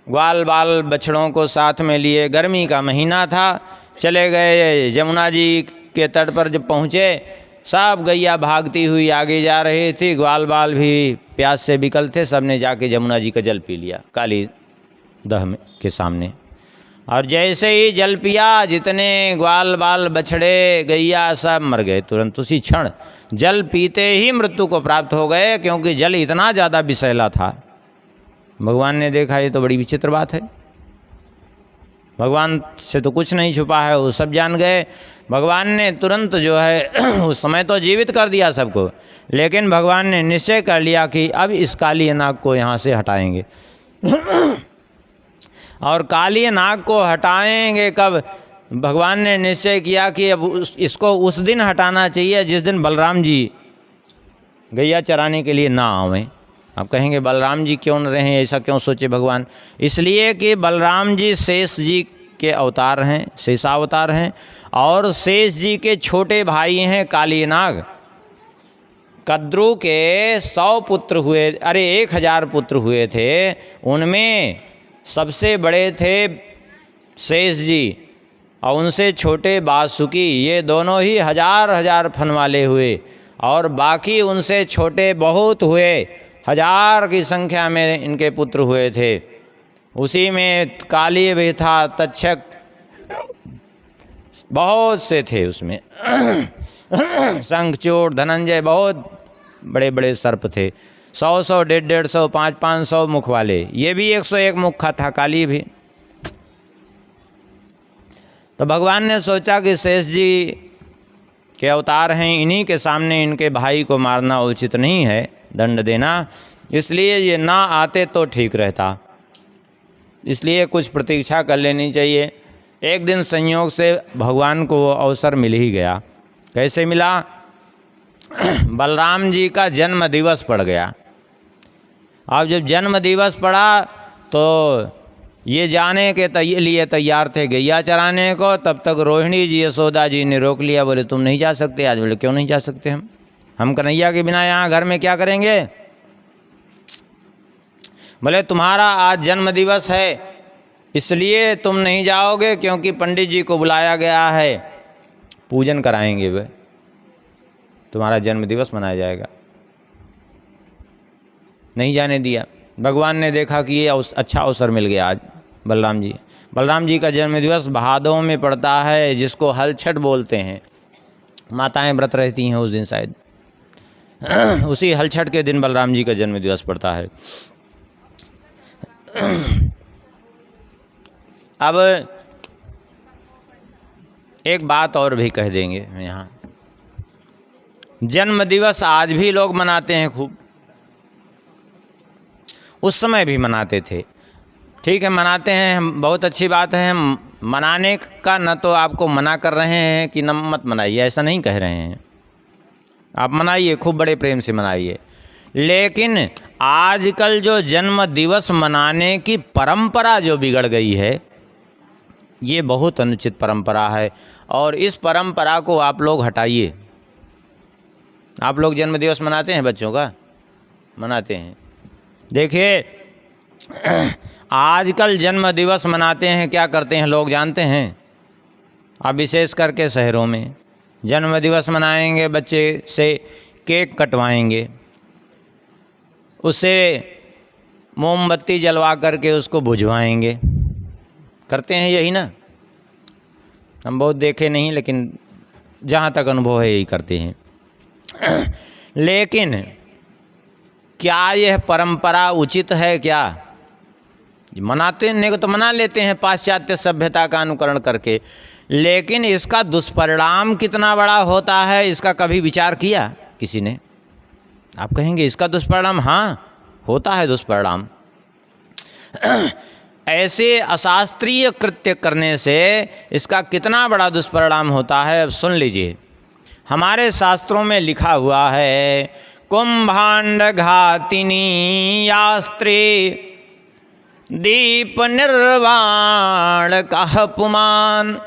ग्वाल बाल बछड़ों को साथ में लिए, गर्मी का महीना था, चले गए यमुना जी के तट पर। जब पहुँचे, सब गैया भागती हुई आगे जा रही थी, ग्वाल बाल भी प्यास से विकल थे, सब ने जाके यमुना जी का जल पी लिया काली दह के सामने। और जैसे ही जल पिया, जितने ग्वाल बाल बछड़े गैया सब मर गए तुरंत उसी क्षण। जल पीते ही मृत्यु को प्राप्त हो गए, क्योंकि जल इतना ज़्यादा विषैला था। भगवान ने देखा ये तो बड़ी विचित्र बात है, भगवान से तो कुछ नहीं छुपा है, वो सब जान गए। भगवान ने तुरंत जो है उस समय तो जीवित कर दिया सबको, लेकिन भगवान ने निश्चय कर लिया कि अब इस काली नाग को यहाँ से हटाएंगे। और काली नाग को हटाएंगे कब? भगवान ने निश्चय किया कि अब इसको उस दिन हटाना चाहिए जिस दिन बलराम जी गैया चराने के लिए ना आवें। आप कहेंगे बलराम जी क्यों न रहें, ऐसा क्यों सोचे भगवान? इसलिए कि बलराम जी शेष जी के अवतार हैं, शेषावतार हैं, और शेष जी के छोटे भाई हैं काली नाग। कद्रू के 100 पुत्र हुए, 1000 पुत्र हुए थे, उनमें सबसे बड़े थे शेष जी और उनसे छोटे वासुकी। ये दोनों ही 1000 फन वाले हुए, और बाकी उनसे छोटे बहुत हुए, 1000 की संख्या में इनके पुत्र हुए थे। उसी में काली भी था, तक्षक, बहुत से थे उसमें। शंखचूड़, धनंजय, बहुत बड़े बड़े सर्प थे, 100 150 500 मुख वाले। ये भी 101 मुख का था काली भी। तो भगवान ने सोचा कि शेष जी के अवतार हैं, इन्हीं के सामने इनके भाई को मारना उचित नहीं है, दंड देना, इसलिए ये ना आते तो ठीक रहता, इसलिए कुछ प्रतीक्षा कर लेनी चाहिए। एक दिन संयोग से भगवान को वो अवसर मिल ही गया। कैसे मिला? बलराम जी का जन्म दिवस पड़ गया। अब जब जन्म दिवस पड़ा तो ये जाने के लिए तैयार थे गैया चराने को, तब तक रोहिणी जी, यशोदा जी ने रोक लिया। बोले तुम नहीं जा सकते आज। बोले क्यों नहीं जा सकते? हम कन्हैया के बिना यहाँ घर में क्या करेंगे? बोले तुम्हारा आज जन्म दिवस है, इसलिए तुम नहीं जाओगे, क्योंकि पंडित जी को बुलाया गया है, पूजन कराएंगे, वे तुम्हारा जन्म दिवस मनाया जाएगा। नहीं जाने दिया। भगवान ने देखा कि ये अच्छा अवसर मिल गया आज बलराम जी का जन्म दिवस भादों में पड़ता है, जिसको हलछठ बोलते हैं। माताएं व्रत रहती हैं उस दिन शायद। उसी हलछठ के दिन बलराम जी का जन्म दिवस पड़ता है। अब एक बात और भी कह देंगे यहाँ। जन्म दिवस आज भी लोग मनाते हैं खूब, उस समय भी मनाते थे। ठीक है, मनाते हैं, बहुत अच्छी बात है। हम मनाने का न तो आपको मना कर रहे हैं कि न मत मनाइए, ऐसा नहीं कह रहे हैं। आप मनाइए, खूब बड़े प्रेम से मनाइए, लेकिन आजकल जो जन्म दिवस मनाने की परंपरा जो बिगड़ गई है, ये बहुत अनुचित परंपरा है, और इस परंपरा को आप लोग हटाइए। आप लोग जन्म दिवस मनाते हैं बच्चों का? मनाते हैं। देखिए, आजकल जन्म दिवस मनाते हैं, क्या करते हैं लोग जानते हैं? अब विशेष करके शहरों में जन्म दिवस मनाएंगे, बच्चे से केक कटवाएंगे, उससे मोमबत्ती जलवा करके उसको बुझवाएंगे। करते हैं यही ना? हम बहुत देखे नहीं, लेकिन जहाँ तक अनुभव है यही करते हैं। लेकिन क्या यह परंपरा उचित है? क्या मनाते हैं को तो मना लेते हैं पाश्चात्य सभ्यता का अनुकरण करके, लेकिन इसका दुष्परिणाम कितना बड़ा होता है, इसका कभी विचार किया किसी ने? आप कहेंगे इसका दुष्परिणाम, हाँ होता है दुष्परिणाम। ऐसे अशास्त्रीय कृत्य करने से इसका कितना बड़ा दुष्परिणाम होता है, अब सुन लीजिए। हमारे शास्त्रों में लिखा हुआ है, कुंभांड घातिनी या स्त्री दीप निर्वाण कह पुमान,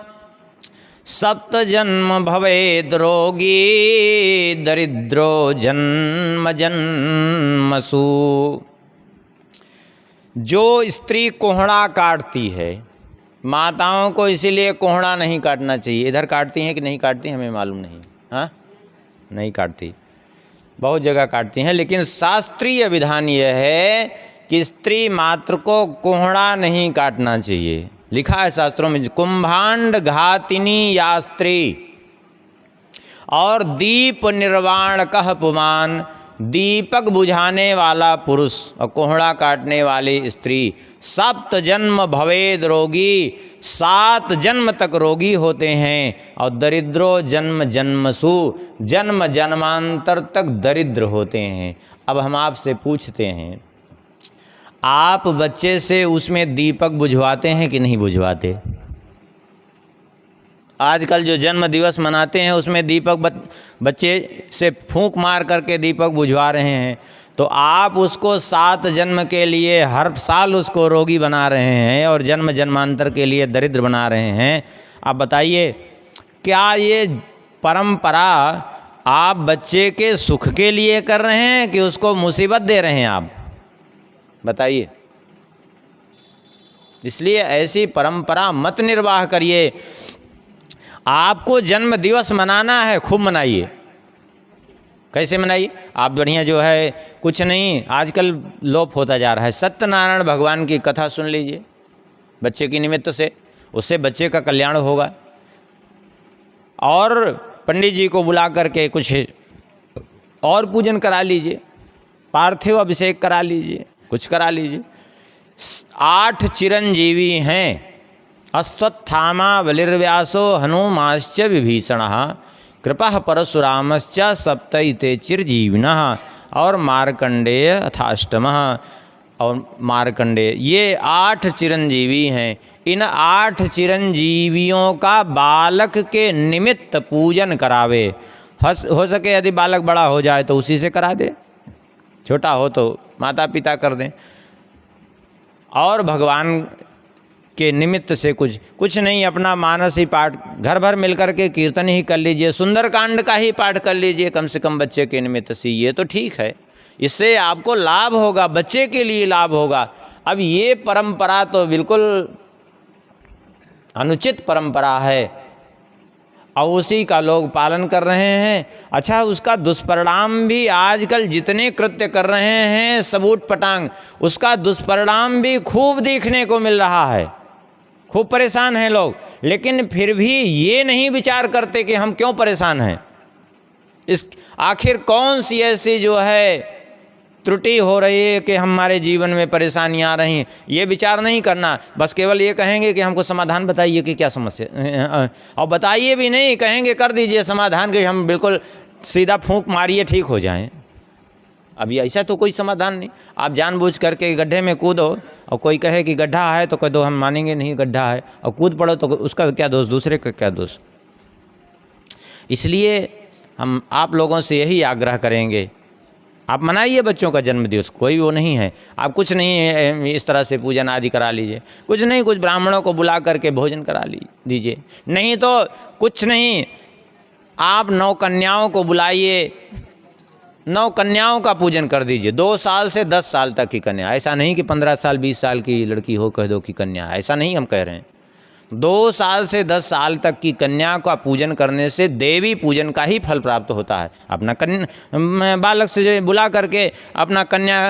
सप्त जन्म भवेद रोगी दरिद्रो जन्म जन्मसु। जो स्त्री कोहड़ा काटती है, माताओं को इसीलिए कोहड़ा नहीं काटना चाहिए। इधर काटती हैं कि नहीं काटती हमें मालूम नहीं, हाँ नहीं काटती, बहुत जगह काटती हैं, लेकिन शास्त्रीय विधान यह है कि स्त्री मात्र को कोहड़ा नहीं काटना चाहिए। लिखा है शास्त्रों में, कुंभांड घातिनी या स्त्री, और दीप निर्वाण कह पुमान, दीपक बुझाने वाला पुरुष और कोहड़ा काटने वाली स्त्री, सप्त जन्म भवेद रोगी, 7 जन्म तक रोगी होते हैं, और दरिद्रो जन्म जन्मसु, जन्म जन्मांतर तक दरिद्र होते हैं। अब हम आपसे पूछते हैं, आप बच्चे से उसमें दीपक बुझवाते हैं कि नहीं बुझवाते? आजकल जो जन्म दिवस मनाते हैं उसमें दीपक बच्चे से फूंक मार करके दीपक बुझवा रहे हैं। तो आप उसको 7 जन्म के लिए हर साल उसको रोगी बना रहे हैं और जन्म जन्मांतर के लिए दरिद्र बना रहे हैं। आप बताइए, क्या ये परंपरा आप बच्चे के सुख के लिए कर रहे हैं कि उसको मुसीबत दे रहे हैं आप? बताइए। इसलिए ऐसी परंपरा मत निर्वाह करिए। आपको जन्म दिवस मनाना है, खूब मनाइए। कैसे मनाइए? आप बढ़िया जो है कुछ नहीं, आजकल लोप होता जा रहा है, सत्यनारायण भगवान की कथा सुन लीजिए बच्चे की निमित्त से, उससे बच्चे का कल्याण होगा। और पंडित जी को बुला करके कुछ और पूजन करा लीजिए, पार्थिव अभिषेक करा लीजिए, कुछ करा लीजिए। 8 चिरंजीवी हैं, अश्वत्थामा बलिर्व्यासो हनुमाश्च विभीषणः कृपः परशुरामश्च सप्तैते चिरजीविनः और मार्कंडेय अथाष्टमः। और मार्कंडेय, ये 8 चिरंजीवी हैं। इन 8 चिरंजीवियों का बालक के निमित्त पूजन करावे। हो सके यदि बालक बड़ा हो जाए तो उसी से करा दे, छोटा हो तो माता पिता कर दें। और भगवान के निमित्त से कुछ नहीं, अपना मानस ही पाठ घर भर मिलकर के कीर्तन ही कर लीजिए, सुंदरकांड का ही पाठ कर लीजिए कम से कम बच्चे के निमित्त से, ये तो ठीक है। इससे आपको लाभ होगा, बच्चे के लिए लाभ होगा। अब ये परंपरा तो बिल्कुल अनुचित परंपरा है और उसी का लोग पालन कर रहे हैं। अच्छा, उसका दुष्परिणाम भी आजकल जितने कृत्य कर रहे हैं सबूत पटांग, उसका दुष्परिणाम भी खूब देखने को मिल रहा है। खूब परेशान हैं लोग, लेकिन फिर भी ये नहीं विचार करते कि हम क्यों परेशान हैं। इस आखिर कौन सी ऐसी जो है त्रुटि हो रही है कि हमारे जीवन में परेशानियां आ रही हैं, ये विचार नहीं करना। बस केवल ये कहेंगे कि हमको समाधान बताइए कि क्या समस्या, और बताइए भी नहीं, कहेंगे कर दीजिए समाधान कि हम बिल्कुल सीधा फूंक मारिए ठीक हो जाएं। अभी ऐसा तो कोई समाधान नहीं। आप जानबूझ करके गड्ढे में कूदो और कोई कहे कि गड्ढा है तो कह दो हम मानेंगे नहीं गड्ढा है, और कूद पड़ो तो उसका क्या दोष, दूसरे का क्या दोष। इसलिए हम आप लोगों से यही आग्रह करेंगे, आप मनाइए बच्चों का जन्म दिवस, कोई वो नहीं है। आप कुछ नहीं इस तरह से पूजन आदि करा लीजिए, कुछ नहीं, कुछ ब्राह्मणों को बुला करके भोजन करा दीजिए, नहीं तो कुछ नहीं, आप 9 कन्याओं को बुलाइए, 9 कन्याओं का पूजन कर दीजिए। 2 साल से 10 साल तक की कन्या, ऐसा नहीं कि 15 साल 20 साल की लड़की हो कह दो कि कन्या, ऐसा नहीं हम कह रहे हैं। 2 साल से 10 साल तक की कन्या का पूजन करने से देवी पूजन का ही फल प्राप्त होता है। अपना बालक से जो बुला करके अपना कन्या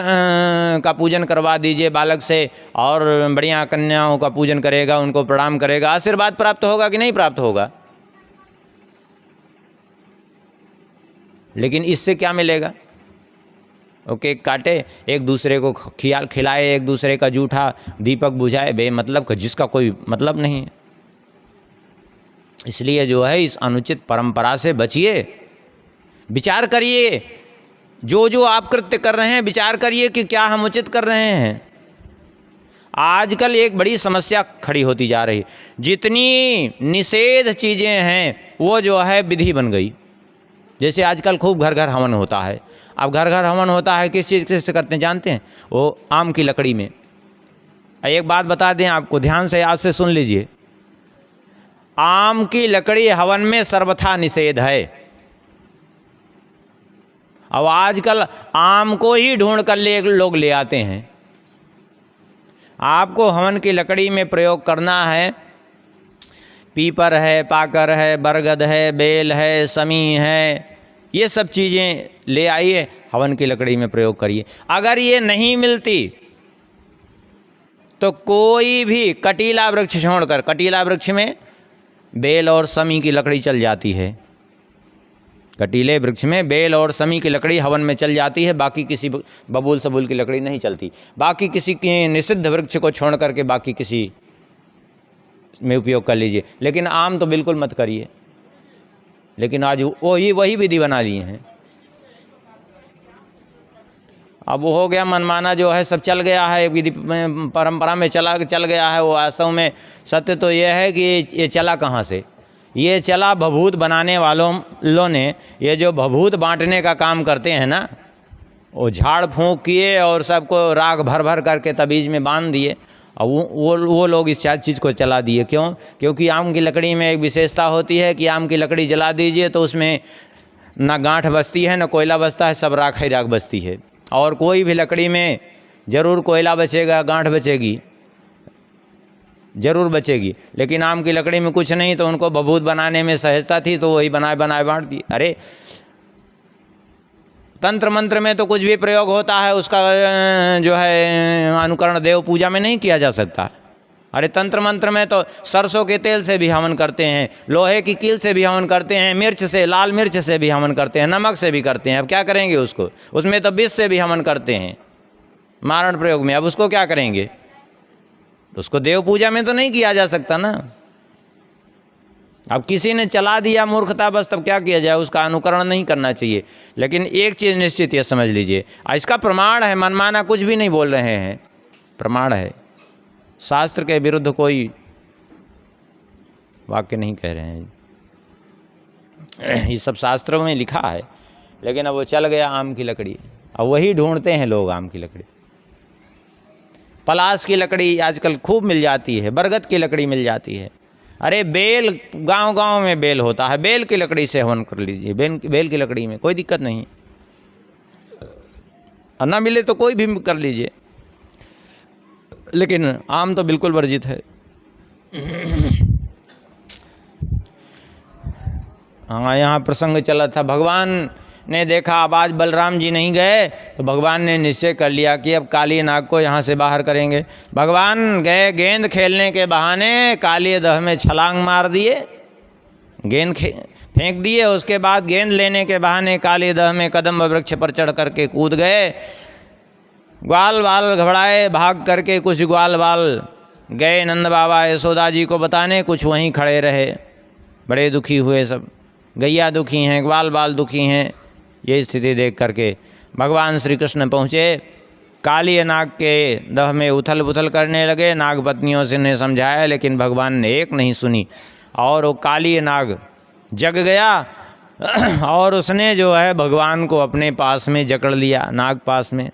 का पूजन करवा दीजिए बालक से, और बढ़िया कन्याओं का पूजन करेगा, उनको प्रणाम करेगा, आशीर्वाद प्राप्त होगा कि नहीं प्राप्त होगा। लेकिन इससे क्या मिलेगा? वो केक काटे, एक दूसरे को खिलाए, एक दूसरे का जूठा दीपक बुझाए, बेमतलब का, जिसका कोई मतलब नहीं है। इसलिए जो है इस अनुचित परंपरा से बचिए। विचार करिए, जो आप कृत्य कर रहे हैं विचार करिए कि क्या हम उचित कर रहे हैं। आजकल एक बड़ी समस्या खड़ी होती जा रही, जितनी निषेध चीज़ें हैं वो जो है विधि बन गई। जैसे आजकल खूब घर घर हवन होता है। अब घर घर हवन होता है किस चीज़ से करते हैं जानते हैं? वो आम की लकड़ी में। एक बात बता दें आपको, ध्यान से आज से सुन लीजिए, आम की लकड़ी हवन में सर्वथा निषेध है। अब आजकल आम को ही ढूंढ कर लोग ले आते हैं। आपको हवन की लकड़ी में प्रयोग करना है, पीपर है, पाकर है, बरगद है, बेल है, समी है, ये सब चीज़ें ले आइए, हवन की लकड़ी में प्रयोग करिए। अगर ये नहीं मिलती तो कोई भी कटीला वृक्ष छोड़कर, कटीला वृक्ष में बेल और समी की लकड़ी चल जाती है, कटीले वृक्ष में बेल और समी की लकड़ी हवन में चल जाती है, बाकी किसी बबूल सबूल की लकड़ी नहीं चलती। बाकी किसी निषिद्ध वृक्ष को छोड़ करके बाकी किसी में उपयोग कर लीजिए, लेकिन आम तो बिल्कुल मत करिए। लेकिन आज वही विधि बना लिए हैं। अब वो हो गया मनमाना जो है सब चल गया है, विधि परंपरा में चल गया है। वो वास्तव में सत्य तो ये है कि ये चला कहाँ से, ये चला भभूत बनाने वालों ने। ये जो भभूत बांटने का काम करते हैं ना, वो झाड़ फूंक किए और सबको राख भर भर करके तबीज में बांध दिए, और वो लोग इस चीज़ को चला दिए। क्यों? क्योंकि आम की लकड़ी में एक विशेषता होती है कि आम की लकड़ी जला दीजिए तो उसमें ना गांठ बचती है, ना कोयला बचता है, सब राख ही राख बचती है। और कोई भी लकड़ी में ज़रूर कोयला बचेगा, गांठ बचेगी, ज़रूर बचेगी, लेकिन आम की लकड़ी में कुछ नहीं। तो उनको भभूत बनाने में सहजता थी तो वही बनाए बनाए बांट दी। अरे तंत्र मंत्र में तो कुछ भी प्रयोग होता है, उसका जो है अनुकरण देव पूजा में नहीं किया जा सकता। अरे तंत्र मंत्र में तो सरसों के तेल से भी हवन करते हैं, लोहे की कील से भी हवन करते हैं, मिर्च से, लाल मिर्च से भी हवन करते हैं, नमक से भी करते हैं। अब क्या करेंगे उसको? उसमें तो विष से भी हवन करते हैं मारण प्रयोग में। अब उसको क्या करेंगे? उसको देव पूजा में तो नहीं किया जा सकता ना। अब किसी ने चला दिया मूर्खता बस, तब क्या किया जाए? उसका अनुकरण नहीं करना चाहिए। लेकिन एक चीज़ निश्चित ये समझ लीजिए, इसका प्रमाण है, मनमाना कुछ भी नहीं बोल रहे हैं, प्रमाण है। शास्त्र के विरुद्ध कोई वाक्य नहीं कह रहे हैं, ये सब शास्त्रों में लिखा है। लेकिन अब वो चल गया आम की लकड़ी, अब वही ढूंढते हैं लोग आम की लकड़ी। पलाश की लकड़ी आजकल खूब मिल जाती है, बरगद की लकड़ी मिल जाती है। अरे बेल, गांव-गांव में बेल होता है, बेल की लकड़ी से हवन कर लीजिए, बेल की लकड़ी में कोई दिक्कत नहीं। और ना मिले तो कोई भी कर लीजिए, लेकिन आम तो बिल्कुल वर्जित है। हाँ, यहाँ प्रसंग चला था, भगवान ने देखा अब आज बलराम जी नहीं गए, तो भगवान ने निश्चय कर लिया कि अब काली नाग को यहाँ से बाहर करेंगे। भगवान गए गेंद खेलने के बहाने, काली दह में छलांग मार दिए, गेंद फेंक दिए। उसके बाद गेंद लेने के बहाने काली दह में कदम्ब वृक्ष पर चढ़ करके कूद गए। ग्वाल बाल घबराए, भाग करके कुछ ग्वाल बाल गए नंद बाबा यशोदा जी को बताने, कुछ वहीं खड़े रहे, बड़े दुखी हुए सब। गैया दुखी हैं, ग्वाल बाल दुखी हैं। ये स्थिति देख करके भगवान श्री कृष्ण पहुँचे, काली नाग के दह में उथल पुथल करने लगे। नाग पत्नियों से ने समझाया, लेकिन भगवान ने एक नहीं सुनी, और वो काली नाग जग गया और उसने जो है भगवान को अपने पास में जकड़ लिया, नाग पास में।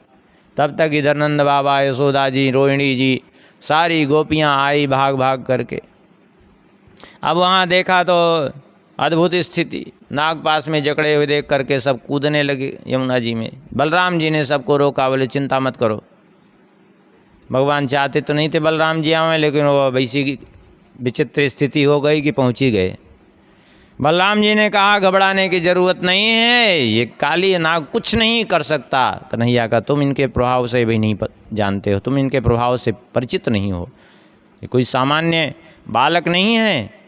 तब तक इधर नंद बाबा, यशोदा जी, रोहिणी जी, सारी गोपियाँ आई भाग भाग करके। अब वहाँ देखा तो अद्भुत स्थिति, नाग पास में जकड़े हुए देख करके सब कूदने लगे यमुना जी में। बलराम जी ने सबको रोका, बोले चिंता मत करो। भगवान चाहते तो नहीं थे बलराम जी आवें, लेकिन वो वैसी विचित्र स्थिति हो गई कि पहुँच ही गए। बलराम जी ने कहा घबराने की ज़रूरत नहीं है, ये काली नाग कुछ नहीं कर सकता। कन्हैया का तुम इनके प्रभाव से भी नहीं जानते हो, तुम इनके प्रभाव से परिचित नहीं हो, ये कोई सामान्य बालक नहीं है।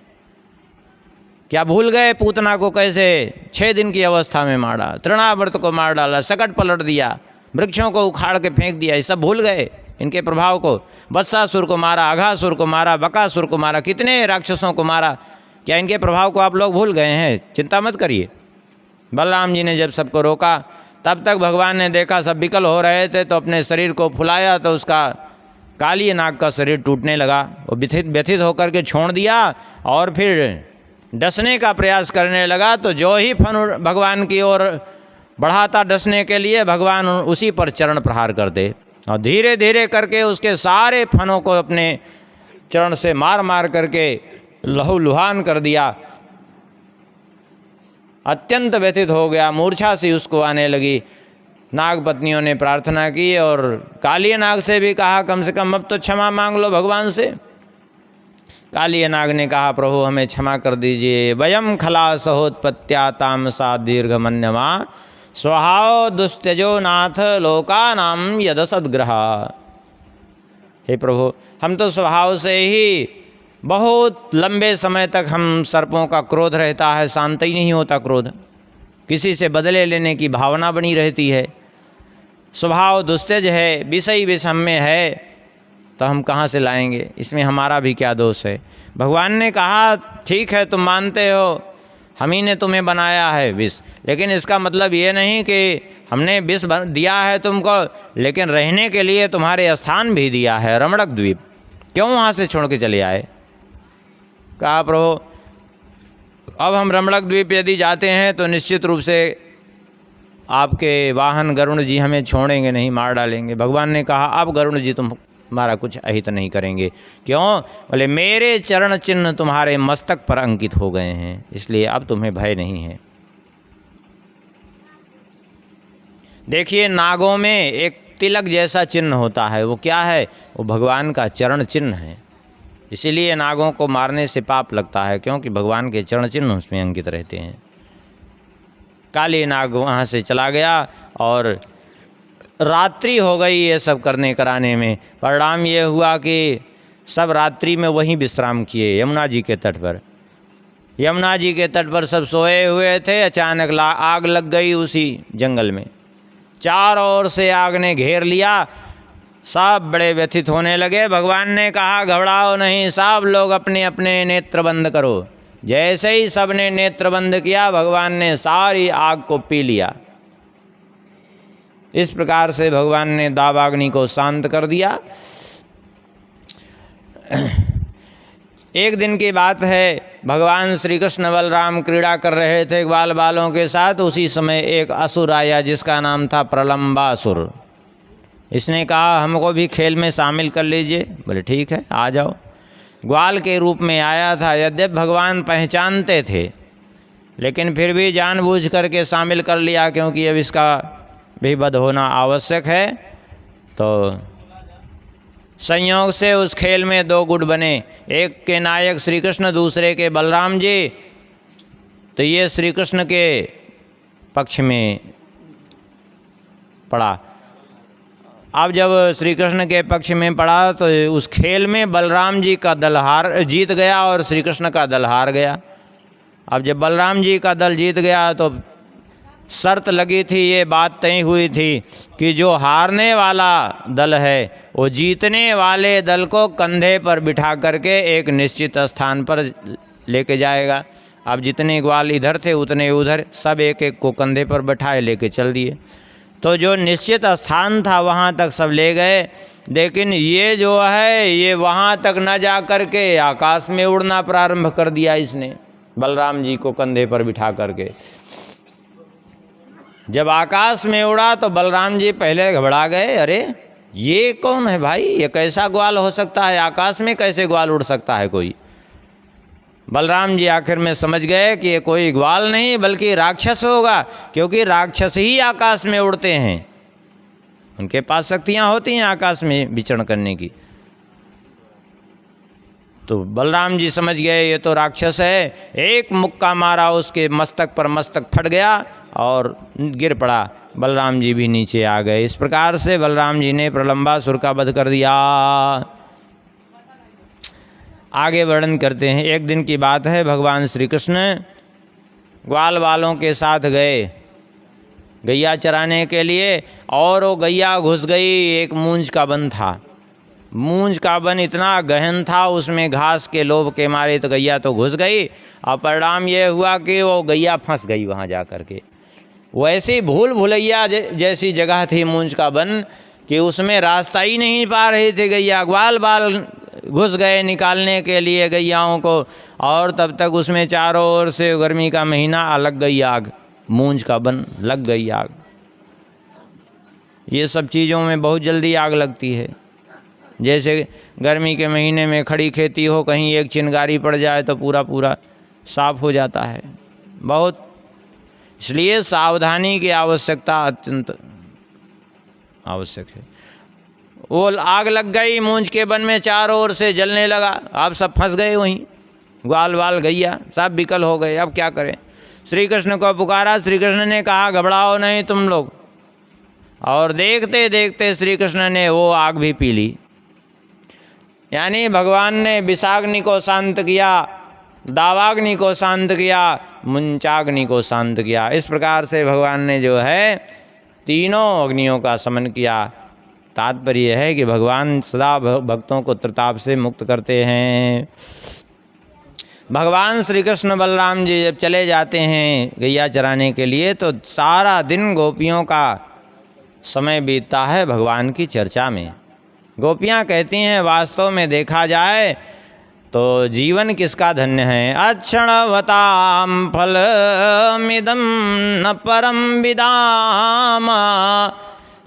क्या भूल गए पूतना को कैसे 6 दिन की अवस्था में मारा, तृणावर्त को मार डाला, सकट पलट दिया, वृक्षों को उखाड़ के फेंक दिया, ये सब भूल गए इनके प्रभाव को। वत्सासुर को मारा, अघासुर को मारा, बकासुर को मारा, कितने राक्षसों को मारा, क्या इनके प्रभाव को आप लोग भूल गए हैं? चिंता मत करिए। बलराम जी ने जब सबको रोका, तब तक भगवान ने देखा सब विकल हो रहे थे, तो अपने शरीर को फुलाया, तो उसका काली नाग का शरीर टूटने लगा। वो व्यथित होकर के छोड़ दिया और फिर डसने का प्रयास करने लगा। तो जो ही फन भगवान की ओर बढ़ाता डसने के लिए, भगवान उसी पर चरण प्रहार कर दे, और धीरे धीरे करके उसके सारे फनों को अपने चरण से मार मार करके लहूलुहान कर दिया। अत्यंत व्यथित हो गया, मूर्छा सी उसको आने लगी। नाग पत्नियों ने प्रार्थना की और काली नाग से भी कहा कम से कम अब तो क्षमा मांग लो भगवान से। काली नाग ने कहा प्रभु हमें क्षमा कर दीजिए। वयम खला सहोत्पत्त्या तामसा दीर्घमन्यमा स्वभाव दुस्त्यजो नाथ लोकानाम यद सद्ग्रह। हे प्रभु, हम तो स्वभाव से ही बहुत लंबे समय तक हम सर्पों का क्रोध रहता है, शांत ही नहीं होता क्रोध, किसी से बदले लेने की भावना बनी रहती है, स्वभाव दुस्तेज है, विषय विषम में है, तो हम कहाँ से लाएंगे? इसमें हमारा भी क्या दोष है? भगवान ने कहा ठीक है तुम मानते हो, हम ही ने तुम्हें बनाया है विष। लेकिन इसका मतलब ये नहीं कि हमने विष दिया है तुमको, लेकिन रहने के लिए तुम्हारे स्थान भी दिया है, रमणक द्वीप, क्यों वहाँ से छोड़ के चले आए? कहा प्रभु अब हम रमणक द्वीप यदि जाते हैं तो निश्चित रूप से आपके वाहन गरुड़ जी हमें छोड़ेंगे नहीं, मार डालेंगे। भगवान ने कहा अब गरुड़ जी तुम्हारा कुछ अहित नहीं करेंगे। क्यों? बोले मेरे चरण चिन्ह तुम्हारे मस्तक पर अंकित हो गए हैं, इसलिए अब तुम्हें भय नहीं है। देखिए नागों में एक तिलक जैसा चिन्ह होता है, वो क्या है? वो भगवान का चरण चिन्ह है। इसीलिए नागों को मारने से पाप लगता है, क्योंकि भगवान के चरण चिन्ह उसमें अंकित रहते हैं। काली नाग वहाँ से चला गया और रात्रि हो गई ये सब करने कराने में। परिणाम ये हुआ कि सब रात्रि में वहीं विश्राम किए यमुना जी के तट पर। यमुना जी के तट पर सब सोए हुए थे, अचानक आग लग गई उसी जंगल में। चारों ओर से आग ने घेर लिया, सब बड़े व्यथित होने लगे। भगवान ने कहा घबराओ नहीं, सब लोग अपने अपने नेत्र बंद करो। जैसे ही सबने नेत्र बंद किया, भगवान ने सारी आग को पी लिया। इस प्रकार से भगवान ने दावाग्नि को शांत कर दिया। एक दिन की बात है, भगवान श्री कृष्ण बलराम क्रीड़ा कर रहे थे ग्वाल बालों के साथ। उसी समय एक असुर आया जिसका नाम था प्रलंबासुर। इसने कहा हमको भी खेल में शामिल कर लीजिए। बोले ठीक है आ जाओ। ग्वाल के रूप में आया था, यद्यपि भगवान पहचानते थे, लेकिन फिर भी जानबूझ करके शामिल कर लिया, क्योंकि अब इसका भी वध होना आवश्यक है। तो संयोग से उस खेल में दो गुट बने, एक के नायक श्री कृष्ण, दूसरे के बलराम जी। तो ये श्री कृष्ण के पक्ष में पड़ा। अब जब श्री कृष्ण के पक्ष में पड़ा तो उस खेल में बलराम जी का दल जीत गया और श्री कृष्ण का दल हार गया। अब जब बलराम जी का दल जीत गया तो शर्त लगी थी, ये बात तय हुई थी कि जो हारने वाला दल है वो जीतने वाले दल को कंधे पर बिठा करके एक निश्चित स्थान पर लेके जाएगा। अब जितने ग्वाल इधर थे उतने उधर, सब एक एक को कंधे पर बैठाए लेके चल दिए। तो जो निश्चित स्थान था वहाँ तक सब ले गए, लेकिन ये जो है ये वहाँ तक न जा कर के आकाश में उड़ना प्रारंभ कर दिया इसने, बलराम जी को कंधे पर बिठा करके। जब आकाश में उड़ा तो बलराम जी पहले घबरा गए, अरे ये कौन है भाई, ये कैसा ग्वाल हो सकता है, आकाश में कैसे ग्वाल उड़ सकता है कोई। बलराम जी आखिर में समझ गए कि ये कोई ग्वाल नहीं बल्कि राक्षस होगा, क्योंकि राक्षस ही आकाश में उड़ते हैं, उनके पास शक्तियाँ होती हैं आकाश में विचरण करने की। तो बलराम जी समझ गए ये तो राक्षस है। एक मुक्का मारा, उसके मस्तक पर मस्तक फट गया और गिर पड़ा। बलराम जी भी नीचे आ गए। इस प्रकार से बलराम जी ने प्रलंबासुर का वध कर दिया। आगे वर्णन करते हैं। एक दिन की बात है, भगवान श्री कृष्ण ग्वाल वालों के साथ गए गैया चराने के लिए, और वो गैया घुस गई। एक मूंज का वन था। मूंज का वन इतना गहन था, उसमें घास के लोभ के मारे तो गैया तो घुस गई, और परिणाम ये हुआ कि वो गैया फंस गई वहाँ जा कर के। वैसी भूल भुलैया जैसी जगह थी मूंज का वन कि उसमें रास्ता ही नहीं पा रही थी गैया। ग्वाल बाल घुस गए निकालने के लिए गैयाओं को, और तब तक उसमें चारों ओर से गर्मी का महीना लग गई आग, मूंज का वन लग गई आग। ये सब चीज़ों में बहुत जल्दी आग लगती है। जैसे गर्मी के महीने में खड़ी खेती हो, कहीं एक चिंगारी पड़ जाए तो पूरा पूरा साफ हो जाता है। बहुत इसलिए सावधानी की आवश्यकता अत्यंत आवश्यक है। वो आग लग गई मूंज के वन में, चारों ओर से जलने लगा। अब सब फंस गए वहीं, ग्वाल वाल गैया सब विकल हो गए। अब क्या करें? श्री कृष्ण को पुकारा। श्री कृष्ण ने कहा घबराओ नहीं तुम लोग, और देखते देखते श्री कृष्ण ने वो आग भी पी ली। यानी भगवान ने विषाग्नि को शांत किया, दावाग्नि को शांत किया, मुंचाग्नि को शांत किया। इस प्रकार से भगवान ने जो है तीनों अग्नियों का शमन किया। तात्पर्य है कि भगवान सदा भक्तों को त्रिताप से मुक्त करते हैं। भगवान श्री कृष्ण बलराम जी जब चले जाते हैं गैया चराने के लिए तो सारा दिन गोपियों का समय बीतता है भगवान की चर्चा में। गोपियाँ कहती हैं वास्तव में देखा जाए तो जीवन किसका धन्य है। अक्षणवतां फलमिदं न परम विदाम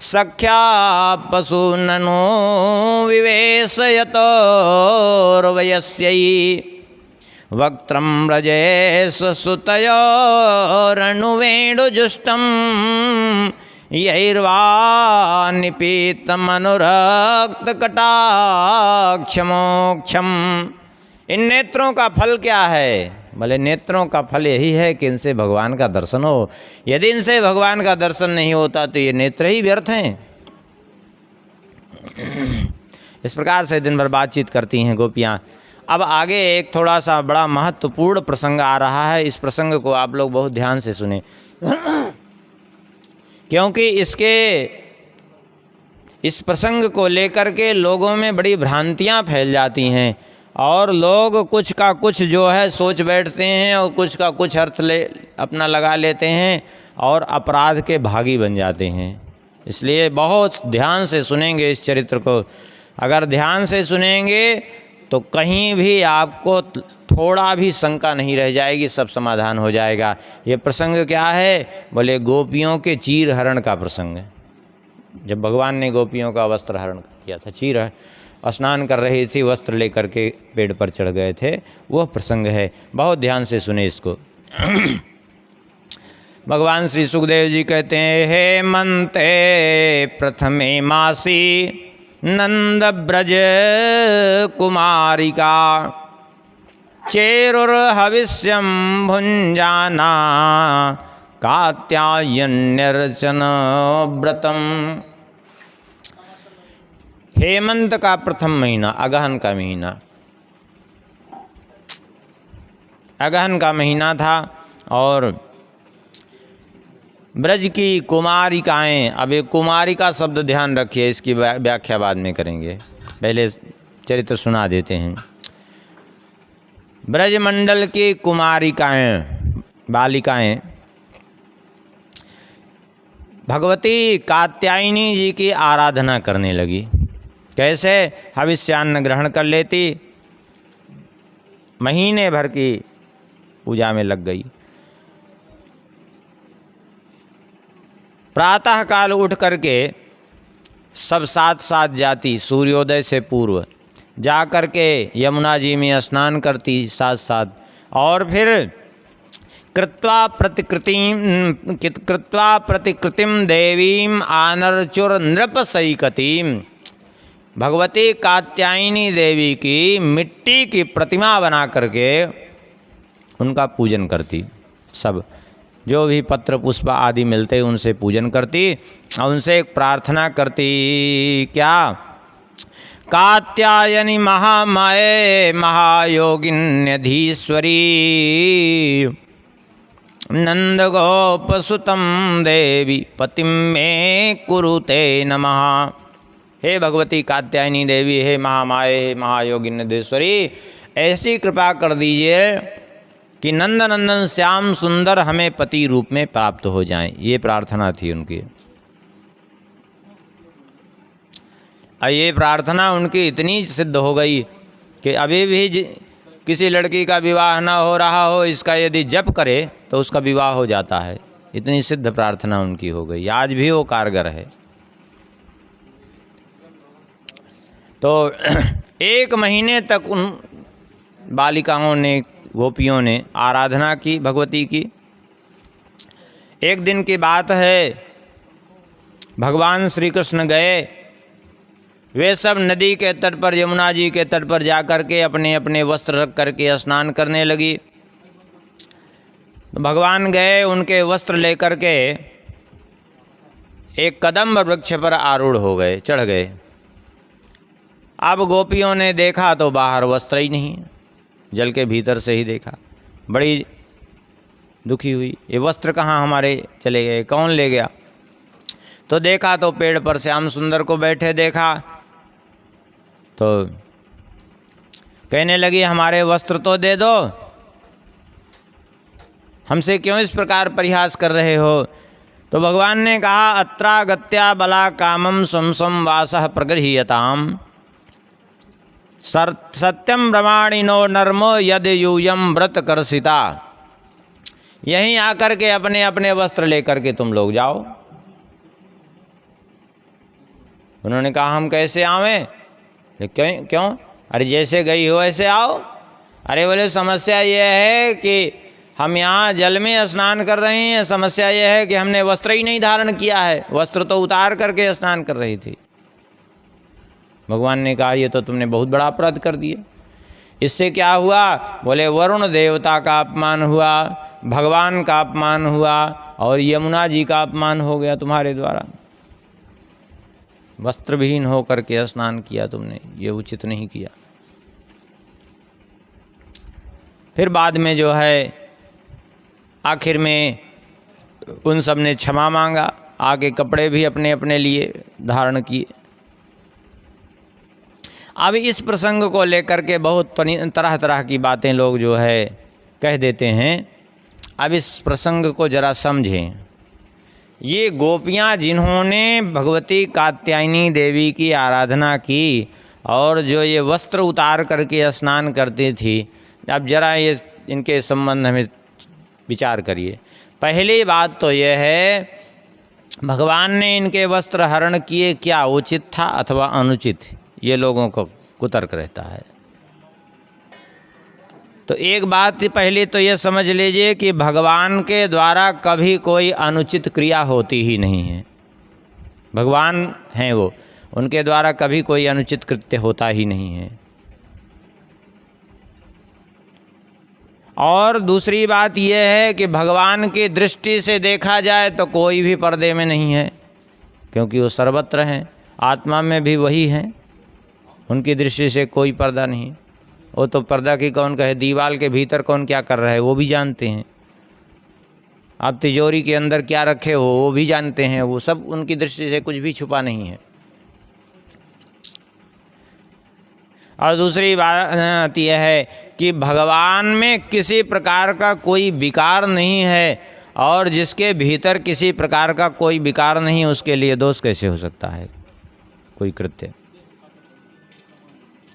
सख्या पशुननो विवेशयतोर्वयस्यै वक्त्रं व्रजेशसुतयोरनुवेणुजुष्टं यैर्वा निपीतमनुरक्तकटाक्षमोक्षम। इन नेत्रों का फल क्या है? भले नेत्रों का फल यही है कि इनसे भगवान का दर्शन हो। यदि इनसे भगवान का दर्शन नहीं होता तो ये नेत्र ही व्यर्थ हैं। इस प्रकार से दिन भर बातचीत करती हैं गोपियाँ। अब आगे एक थोड़ा सा बड़ा महत्वपूर्ण प्रसंग आ रहा है। इस प्रसंग को आप लोग बहुत ध्यान से सुने क्योंकि इस प्रसंग को लेकर के लोगों में बड़ी भ्रांतियाँ फैल जाती हैं और लोग कुछ का कुछ जो है सोच बैठते हैं और कुछ का कुछ अर्थ अपना लगा लेते हैं और अपराध के भागी बन जाते हैं। इसलिए बहुत ध्यान से सुनेंगे इस चरित्र को। अगर ध्यान से सुनेंगे तो कहीं भी आपको थोड़ा भी शंका नहीं रह जाएगी, सब समाधान हो जाएगा। ये प्रसंग क्या है? बोले गोपियों के चीर हरण का प्रसंग है। जब भगवान ने गोपियों का वस्त्र हरण किया था, चीर स्नान कर रही थी, वस्त्र लेकर के पेड़ पर चढ़ गए थे, वह प्रसंग है। बहुत ध्यान से सुने इसको। भगवान श्री सुखदेव जी कहते हैं, हेमंते प्रथमे मासी नंद ब्रज कुमारिका चेरुर्हविष्यं भुंजाना कात्यायन्यर्चन व्रतम। हेमंत का प्रथम महीना, अगहन का महीना, अगहन का महीना था और ब्रज की कुमारिकाएं। अब ये कुमारिका शब्द ध्यान रखिए, इसकी व्याख्या बाद में करेंगे, पहले चरित्र सुना देते हैं। ब्रजमंडल की कुमारिकाएं, बालिकाएं भगवती कात्यायनी जी की आराधना करने लगी। कैसे? हविष्यान्न ग्रहण कर लेती, महीने भर की पूजा में लग गई। प्रातः काल उठ करके सब साथ साथ जाती, सूर्योदय से पूर्व जा कर के यमुना जी में स्नान करती साथ साथ, और फिर कृत्वा प्रतिकृतिम देवीम आनरचुर नृपसैकतीम। भगवती कात्यायनी देवी की मिट्टी की प्रतिमा बना करके उनका पूजन करती। सब जो भी पत्र पुष्प आदि मिलते उनसे पूजन करती और उनसे एक प्रार्थना करती। क्या? कात्यायनी महामाये महायोगिन्यधीश्वरी नंद गोपसुतम देवी पतिम में कुरुते नमः। हे भगवती कात्यायनी देवी, हे महामाये, हे महायोगिन्यधीश्वरी, ऐसी कृपा कर दीजिए कि नंद नंदन श्याम सुंदर हमें पति रूप में प्राप्त हो जाएं। ये प्रार्थना थी उनकी। और ये प्रार्थना उनकी इतनी सिद्ध हो गई कि अभी भी किसी लड़की का विवाह ना हो रहा हो, इसका यदि जप करे तो उसका विवाह हो जाता है। इतनी सिद्ध प्रार्थना उनकी हो गई, आज भी वो कारगर है। तो एक महीने तक उन बालिकाओं ने, गोपियों ने आराधना की भगवती की। एक दिन की बात है, भगवान श्री कृष्ण गए, वे सब नदी के तट पर, यमुना जी के तट पर जाकर के अपने अपने वस्त्र रख करके स्नान करने लगी। भगवान गए, उनके वस्त्र लेकर के एक कदम्ब वृक्ष पर आरूढ़ हो गए, चढ़ गए। अब गोपियों ने देखा तो बाहर वस्त्र ही नहीं, जल के भीतर से ही देखा। बड़ी दुखी हुई, ये वस्त्र कहाँ हमारे चले गए, कौन ले गया? तो देखा तो पेड़ पर श्याम सुंदर को बैठे देखा, तो कहने लगी हमारे वस्त्र तो दे दो। हमसे क्यों इस प्रकार परिहास कर रहे हो? तो भगवान ने कहा, अत्रागत्या बला कामम स्वम वासः प्रगृह्यताम सत्यम ब्रह्माणिनो नर्मो यद यूयम व्रत करसिता। यहीं आकर के अपने अपने वस्त्र लेकर के तुम लोग जाओ। उन्होंने कहा, हम कैसे आवें? क्यों? अरे जैसे गई हो ऐसे आओ। अरे बोले, समस्या यह है कि हम यहाँ जल में स्नान कर रहे हैं, समस्या यह है कि हमने वस्त्र ही नहीं धारण किया है, वस्त्र तो उतार करके स्नान कर रही थी। भगवान ने कहा, ये तो तुमने बहुत बड़ा अपराध कर दिया। इससे क्या हुआ? बोले, वरुण देवता का अपमान हुआ, भगवान का अपमान हुआ और यमुना जी का अपमान हो गया तुम्हारे द्वारा। वस्त्रविहीन होकर के स्नान किया तुमने, ये उचित नहीं किया। फिर बाद में जो है आखिर में उन सब ने क्षमा मांगा, आगे कपड़े भी अपने अपने लिए धारण किए। अब इस प्रसंग को लेकर के बहुत तरह तरह की बातें लोग जो है कह देते हैं। अब इस प्रसंग को जरा समझें। ये गोपियाँ जिन्होंने भगवती कात्यायनी देवी की आराधना की और जो ये वस्त्र उतार करके स्नान करती थी, अब जरा ये इनके संबंध में विचार करिए। पहली बात तो यह है, भगवान ने इनके वस्त्र हरण किए, क्या उचित था अथवा अनुचित, ये लोगों को कुतर्क रहता है। तो एक बात पहले तो ये समझ लीजिए कि भगवान के द्वारा कभी कोई अनुचित क्रिया होती ही नहीं है। भगवान हैं वो, उनके द्वारा कभी कोई अनुचित कृत्य होता ही नहीं है। और दूसरी बात यह है कि भगवान की दृष्टि से देखा जाए तो कोई भी पर्दे में नहीं है, क्योंकि वो सर्वत्र हैं, आत्मा में भी वही हैं। उनकी दृष्टि से कोई पर्दा नहीं। वो तो पर्दा की कौन कहे, दीवार के भीतर कौन क्या कर रहा है वो भी जानते हैं। आप तिजोरी के अंदर क्या रखे हो वो भी जानते हैं। वो सब उनकी दृष्टि से कुछ भी छुपा नहीं है। और दूसरी बात यह है कि भगवान में किसी प्रकार का कोई विकार नहीं है, और जिसके भीतर किसी प्रकार का कोई विकार नहीं, उसके लिए दोष कैसे हो सकता है कोई कृत्य,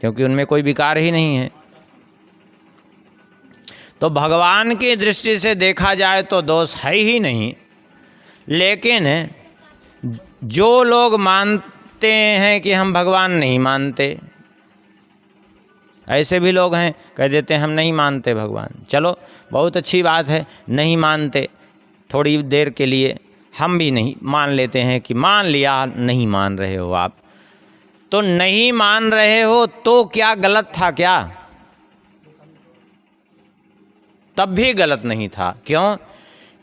क्योंकि उनमें कोई विकार ही नहीं है। तो भगवान की दृष्टि से देखा जाए तो दोष है ही नहीं। लेकिन जो लोग मानते हैं कि हम भगवान नहीं मानते, ऐसे भी लोग हैं, कह देते हैं हम नहीं मानते भगवान। चलो बहुत अच्छी बात है, नहीं मानते, थोड़ी देर के लिए हम भी नहीं मान लेते हैं कि मान लिया नहीं मान रहे हो आप। तो नहीं मान रहे हो तो क्या गलत था क्या? तब भी गलत नहीं था। क्यों?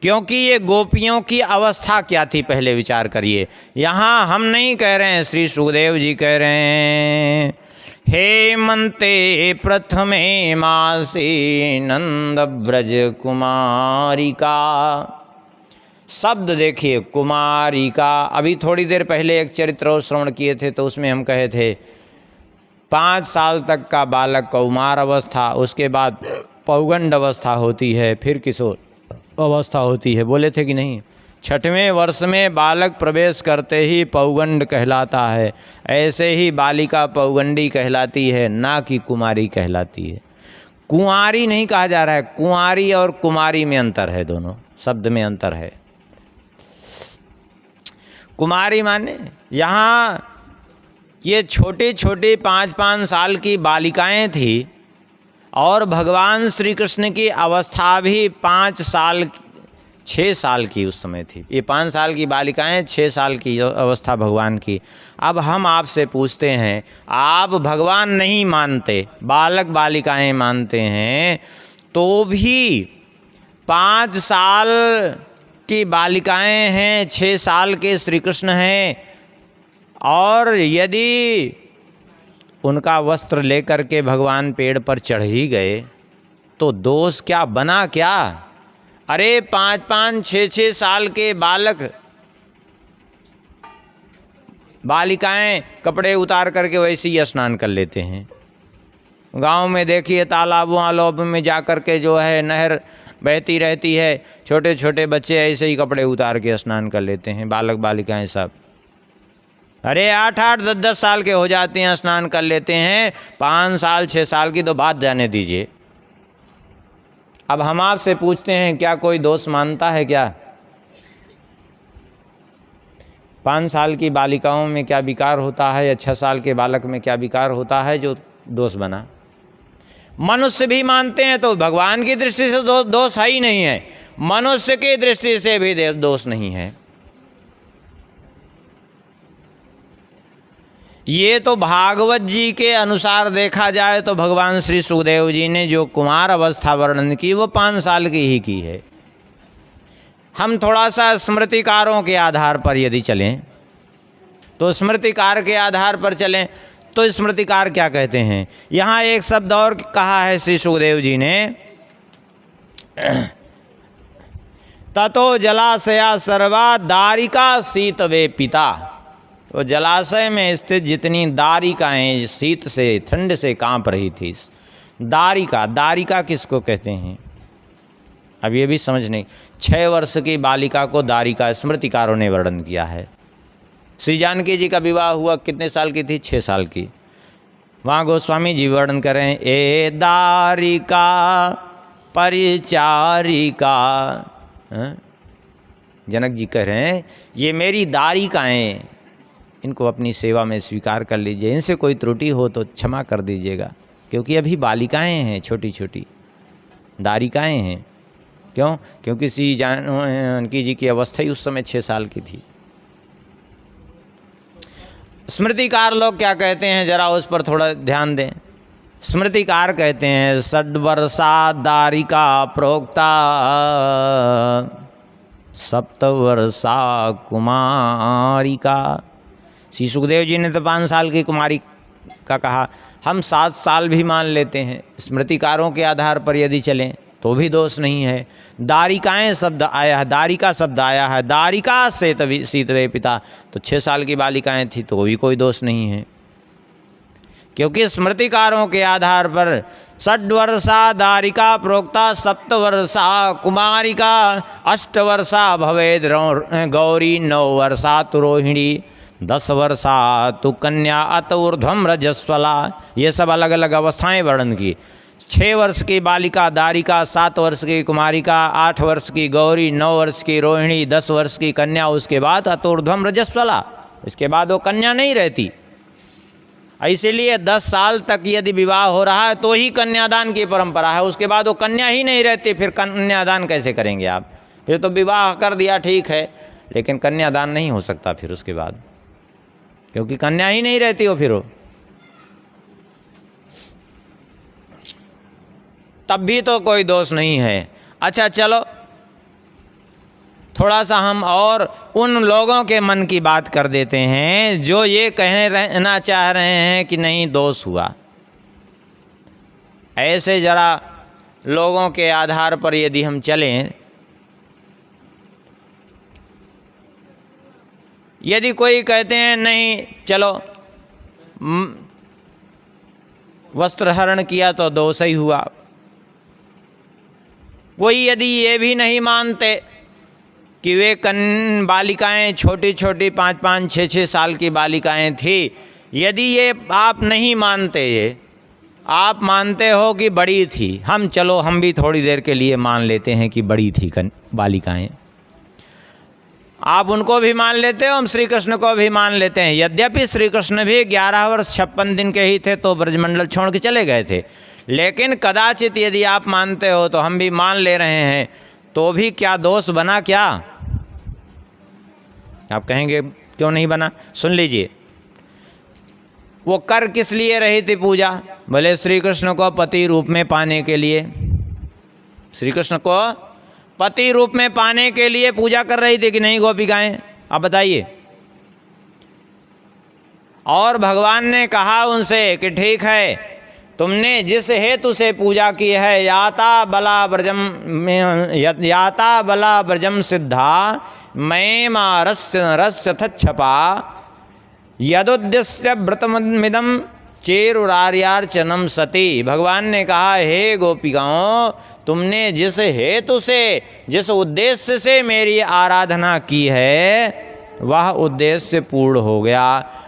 क्योंकि ये गोपियों की अवस्था क्या थी, पहले विचार करिए। यहाँ हम नहीं कह रहे हैं, श्री सुखदेव जी कह रहे हैं, हेमंते प्रथमे मासी नंद ब्रज कुमारिका। शब्द देखिए, कुमारिका। अभी थोड़ी देर पहले एक चरित्र और श्रवण किए थे, तो उसमें हम कहे थे 5 साल तक का बालक कौमार अवस्था, उसके बाद पौगंड अवस्था होती है, फिर किशोर अवस्था होती है। बोले थे कि नहीं? 6वें वर्ष में बालक प्रवेश करते ही पौगंड कहलाता है। ऐसे ही बालिका पौगंडी कहलाती है, ना कि कुमारी कहलाती है। कुंवारी नहीं कहा जा रहा है, कुंवारी और कुमारी में अंतर है, दोनों शब्द में अंतर है। कुमारी माने यहाँ ये छोटी छोटी 5-5 साल की बालिकाएं थी, और भगवान श्री कृष्ण की अवस्था भी 6 साल की उस समय थी। ये 5 साल की बालिकाएं, 6 साल की अवस्था भगवान की। अब हम आपसे पूछते हैं, आप भगवान नहीं मानते, बालक बालिकाएं मानते हैं, तो भी 5 साल की बालिकाएं हैं, 6 साल के श्री कृष्ण हैं, और यदि उनका वस्त्र लेकर के भगवान पेड़ पर चढ़ ही गए तो दोष क्या बना क्या? अरे 5-5, 6-6 साल के बालक बालिकाएं कपड़े उतार करके वैसे ही स्नान कर लेते हैं। गांव में देखिए तालाबों आलोब में जा कर के जो है नहर बहती रहती है। छोटे छोटे बच्चे ऐसे ही कपड़े उतार के स्नान कर लेते हैं, बालक बालिकाएं सब। अरे 8-8 10-10 साल के हो जाते हैं, स्नान कर लेते हैं। 5 साल 6 साल की तो बात जाने दीजिए। अब हम आपसे पूछते हैं, क्या कोई दोष मानता है क्या? 5 साल की बालिकाओं में क्या विकार होता है या 6 साल के बालक में क्या विकार होता है जो दोष बना? मनुष्य भी मानते हैं, तो भगवान की दृष्टि से दोष है ही नहीं है, मनुष्य की दृष्टि से भी दोष नहीं है। ये तो भागवत जी के अनुसार देखा जाए तो भगवान श्री सुखदेव जी ने जो कुमार अवस्था वर्णन की वो 5 साल की ही की है। हम थोड़ा सा स्मृतिकारों के आधार पर यदि चलें तो स्मृतिकार के आधार पर चलें तो स्मृतिकार क्या कहते हैं? यहाँ एक शब्द और कहा है श्री सुखदेव जी ने, ततो जलाशया सर्वा दारिका शीतवे पिता। वो जलाशय में स्थित जितनी दारिकाएँ शीत से ठंड से कांप रही थी। दारिका किसको कहते हैं? अब ये भी समझ नहीं। 6 वर्ष की बालिका को दारिका स्मृतिकारों ने वर्णन किया है। श्री जानकी जी का विवाह हुआ कितने साल की थी? 6 साल की। वहाँ गोस्वामी जी वर्णन करें, ए दारिका परिचारिका। जनक जी कह रहे हैं ये मेरी दारिकाएँ, इनको अपनी सेवा में स्वीकार कर लीजिए, इनसे कोई त्रुटि हो तो क्षमा कर दीजिएगा, क्योंकि अभी बालिकाएँ हैं, छोटी छोटी दारिकाएँ हैं। क्यों? क्योंकि श्री जानकी जी की अवस्था ही उस समय 6 साल की थी। स्मृतिकार लोग क्या कहते हैं, जरा उस पर थोड़ा ध्यान दें। स्मृतिकार कहते हैं, षड्वर्षा दारिका प्रोक्ता सप्तवर्षा कुमारिका। श्री सुखदेव जी ने तो 5 साल की कुमारी का कहा, हम 7 साल भी मान लेते हैं। स्मृतिकारों के आधार पर यदि चलें तो भी दोष नहीं है। दारिकाएँ शब्द आया है, दारिका शब्द आया है, दारिका से तभी शीतवे पिता, तो 6 साल की बालिकाएँ थी तो भी कोई दोष नहीं है, क्योंकि स्मृतिकारों के आधार पर षड्वर्षा दारिका प्रोक्ता सप्तवर्षा कुमारिका 8 वर्षा भवेद गौरी 9 वर्षा तु रोहिणी 10 वर्षा तु कन्या अत ऊर्ध्वम रजस्वला। ये सब अलग अलग अवस्थाएं वर्णन की। 6 वर्ष की बालिका दारिका, 7 वर्ष की कुमारिका, 8 वर्ष की गौरी, 9 वर्ष की रोहिणी, 10 वर्ष की कन्या, उसके बाद अतोर्ध्वम रजस्वला, इसके बाद वो कन्या नहीं रहती। इसीलिए 10 साल तक यदि विवाह हो रहा है तो ही कन्यादान की परंपरा है, उसके बाद वो कन्या ही नहीं रहती, फिर कन्यादान कैसे करेंगे आप? फिर तो विवाह कर दिया ठीक है, लेकिन कन्यादान नहीं हो सकता फिर उसके बाद, क्योंकि कन्या ही नहीं रहती हो फिर वो। तब भी तो कोई दोष नहीं है। अच्छा चलो, थोड़ा सा हम और उन लोगों के मन की बात कर देते हैं जो ये कहना चाह रहे हैं कि नहीं दोष हुआ। ऐसे जरा लोगों के आधार पर यदि हम चलें, यदि कोई कहते हैं नहीं चलो वस्त्रहरण किया तो दोष ही हुआ, कोई यदि ये भी नहीं मानते कि वे बालिकाएं छोटी छोटी 5-5 6-6 साल की बालिकाएं थी, यदि ये आप नहीं मानते, ये आप मानते हो कि बड़ी थी, हम भी थोड़ी देर के लिए मान लेते हैं कि बड़ी थी बालिकाएं, आप उनको भी मान लेते हो, हम श्री कृष्ण को भी मान लेते हैं। यद्यपि श्री कृष्ण भी 11 वर्ष 56 दिन के ही थे तो ब्रजमंडल छोड़ के चले गए थे, लेकिन कदाचित यदि आप मानते हो तो हम भी मान ले रहे हैं, तो भी क्या दोष बना? क्या आप कहेंगे क्यों नहीं बना? सुन लीजिए, वो कर किस लिए रही थी पूजा? भले श्री कृष्ण को पति रूप में पाने के लिए, श्री कृष्ण को पति रूप में पाने के लिए पूजा कर रही थी कि नहीं गोपिकाएं? आप बताइए। और भगवान ने कहा उनसे कि ठीक है, तुमने जिस हेतु से पूजा की है, याता बला ब्रजम सिद्धा मयेमा रस्य तच्छपा यदुद्देश्य व्रतमिदं चेरुरार्यार्चनम सती, भगवान ने कहा हे गोपिकाओं, तुमने जिस हेतु से, जिस उद्देश्य से मेरी आराधना की है वह उद्देश्य पूर्ण हो गया।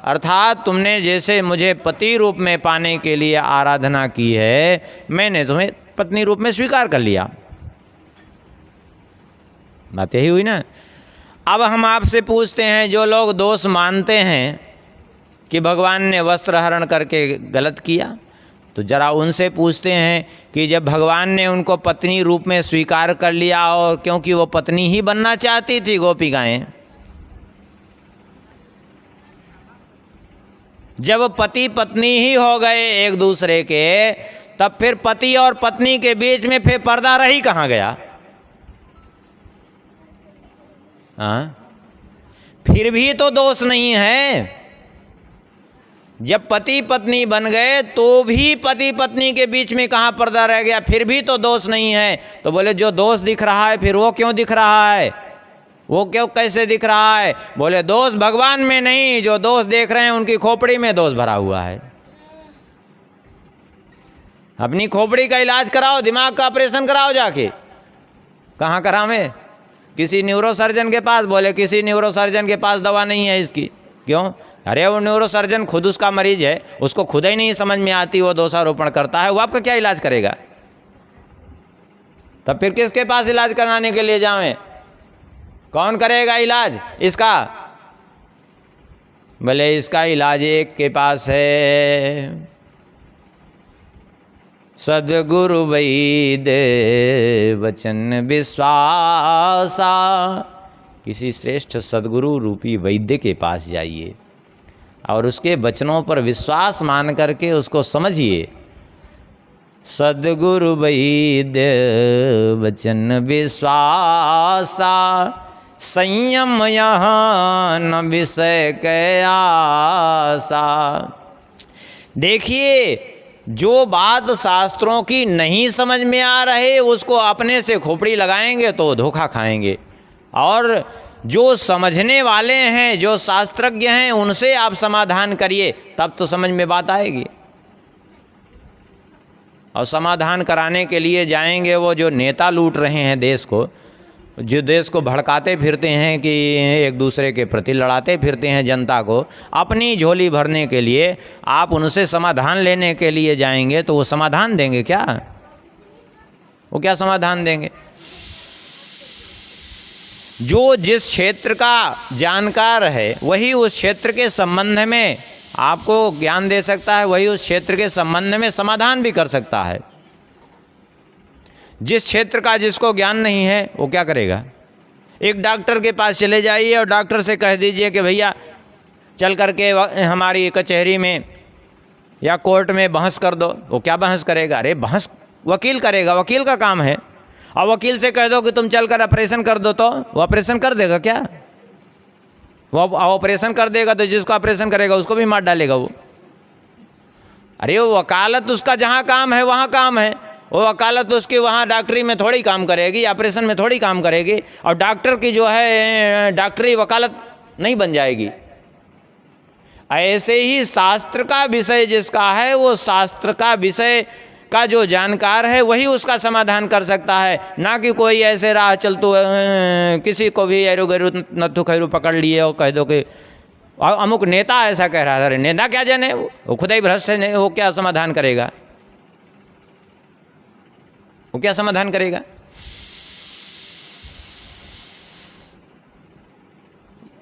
अर्थात तुमने जैसे मुझे पति रूप में पाने के लिए आराधना की है, मैंने तुम्हें पत्नी रूप में स्वीकार कर लिया। बात यही हुई ना। अब हम आपसे पूछते हैं, जो लोग दोष मानते हैं कि भगवान ने वस्त्र हरण करके गलत किया, तो जरा उनसे पूछते हैं कि जब भगवान ने उनको पत्नी रूप में स्वीकार कर लिया, और क्योंकि वो पत्नी ही बनना चाहती थी गोपिकाएं, जब पति पत्नी ही हो गए एक दूसरे के, तब फिर पति और पत्नी के बीच में फिर पर्दा रही कहाँ गया? हाँ, फिर भी तो दोष नहीं है। जब पति पत्नी बन गए तो भी पति पत्नी के बीच में कहाँ पर्दा रह गया? फिर भी तो दोष नहीं है। तो बोले जो दोष दिख रहा है फिर वो क्यों दिख रहा है? वो क्यों, कैसे दिख रहा है? बोले दोष भगवान में नहीं, जो दोष देख रहे हैं उनकी खोपड़ी में दोष भरा हुआ है। अपनी खोपड़ी का इलाज कराओ, दिमाग का ऑपरेशन कराओ जाके। कहाँ करावें? किसी न्यूरोसर्जन के पास। बोले किसी न्यूरोसर्जन के पास दवा नहीं है इसकी। क्यों? अरे वो न्यूरोसर्जन खुद उसका मरीज है, उसको खुद ही नहीं समझ में आती, वो दोषारोपण करता है, वो आपका क्या इलाज करेगा? तब फिर किसके पास इलाज कराने के लिए जावें? कौन करेगा इलाज इसका? भले इसका इलाज एक के पास है, सद्गुरु वैद्य वचन विश्वासा। किसी श्रेष्ठ सद्गुरु रूपी वैद्य के पास जाइए और उसके वचनों पर विश्वास मान करके उसको समझिए। सद्गुरु वैद्य वचन विश्वासा, संयम यहाँ न विषय कयासा। देखिए, जो बात शास्त्रों की नहीं समझ में आ रहे उसको अपने से खोपड़ी लगाएंगे तो धोखा खाएंगे, और जो समझने वाले हैं, जो शास्त्रज्ञ हैं, उनसे आप समाधान करिए, तब तो समझ में बात आएगी। और समाधान कराने के लिए जाएंगे वो जो नेता लूट रहे हैं देश को, जो देश को भड़काते फिरते हैं कि एक दूसरे के प्रति लड़ाते फिरते हैं जनता को अपनी झोली भरने के लिए, आप उनसे समाधान लेने के लिए जाएंगे तो वो समाधान देंगे क्या? वो क्या समाधान देंगे? जो जिस क्षेत्र का जानकार है वही उस क्षेत्र के संबंध में आपको ज्ञान दे सकता है, वही उस क्षेत्र के संबंध में समाधान भी कर सकता है। जिस क्षेत्र का जिसको ज्ञान नहीं है वो क्या करेगा? एक डॉक्टर के पास चले जाइए और डॉक्टर से कह दीजिए कि भैया चल करके हमारी कचहरी में या कोर्ट में बहस कर दो। वो क्या बहस करेगा? अरे बहस वकील करेगा, वकील का काम है। और वकील से कह दो कि तुम चल कर ऑपरेशन कर दो, तो वो ऑपरेशन कर देगा क्या? वो ऑपरेशन कर देगा तो जिसको ऑपरेशन करेगा उसको भी मार डालेगा वो। अरे वो वकालत उसका जहाँ काम है वहाँ काम है, वो वकालत उसकी वहाँ डॉक्टरी में थोड़ी काम करेगी, ऑपरेशन में थोड़ी काम करेगी। और डॉक्टर की जो है डॉक्टरी वकालत नहीं बन जाएगी। ऐसे ही शास्त्र का विषय जिसका है, वो शास्त्र का विषय का जो जानकार है वही उसका समाधान कर सकता है, ना कि कोई ऐसे राह चलतू किसी को भी एरू गरू नत्थु खैरू पकड़ लिए और कह दो कि अमुक नेता ऐसा कह रहा है। अरे नेता क्या जाने, वो खुद ही भ्रष्ट है, वो क्या समाधान करेगा? वो क्या समाधान करेगा?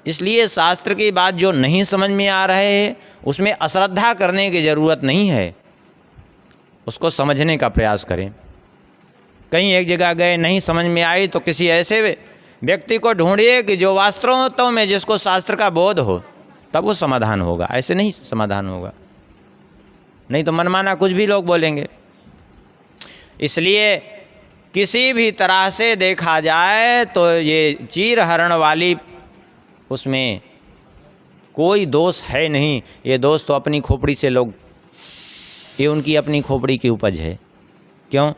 इसलिए शास्त्र की बात जो नहीं समझ में आ रहे हैं उसमें अश्रद्धा करने की ज़रूरत नहीं है, उसको समझने का प्रयास करें। कहीं एक जगह गए, नहीं समझ में आई तो किसी ऐसे व्यक्ति को ढूंढिए कि जो वास्तव में जिसको शास्त्र का बोध हो, तब वो समाधान होगा। ऐसे नहीं समाधान होगा, नहीं तो मनमाना कुछ भी लोग बोलेंगे। इसलिए किसी भी तरह से देखा जाए तो ये चीर हरण वाली उसमें कोई दोष है नहीं। ये दोष तो अपनी खोपड़ी से लोग, ये उनकी अपनी खोपड़ी की उपज है। क्यों?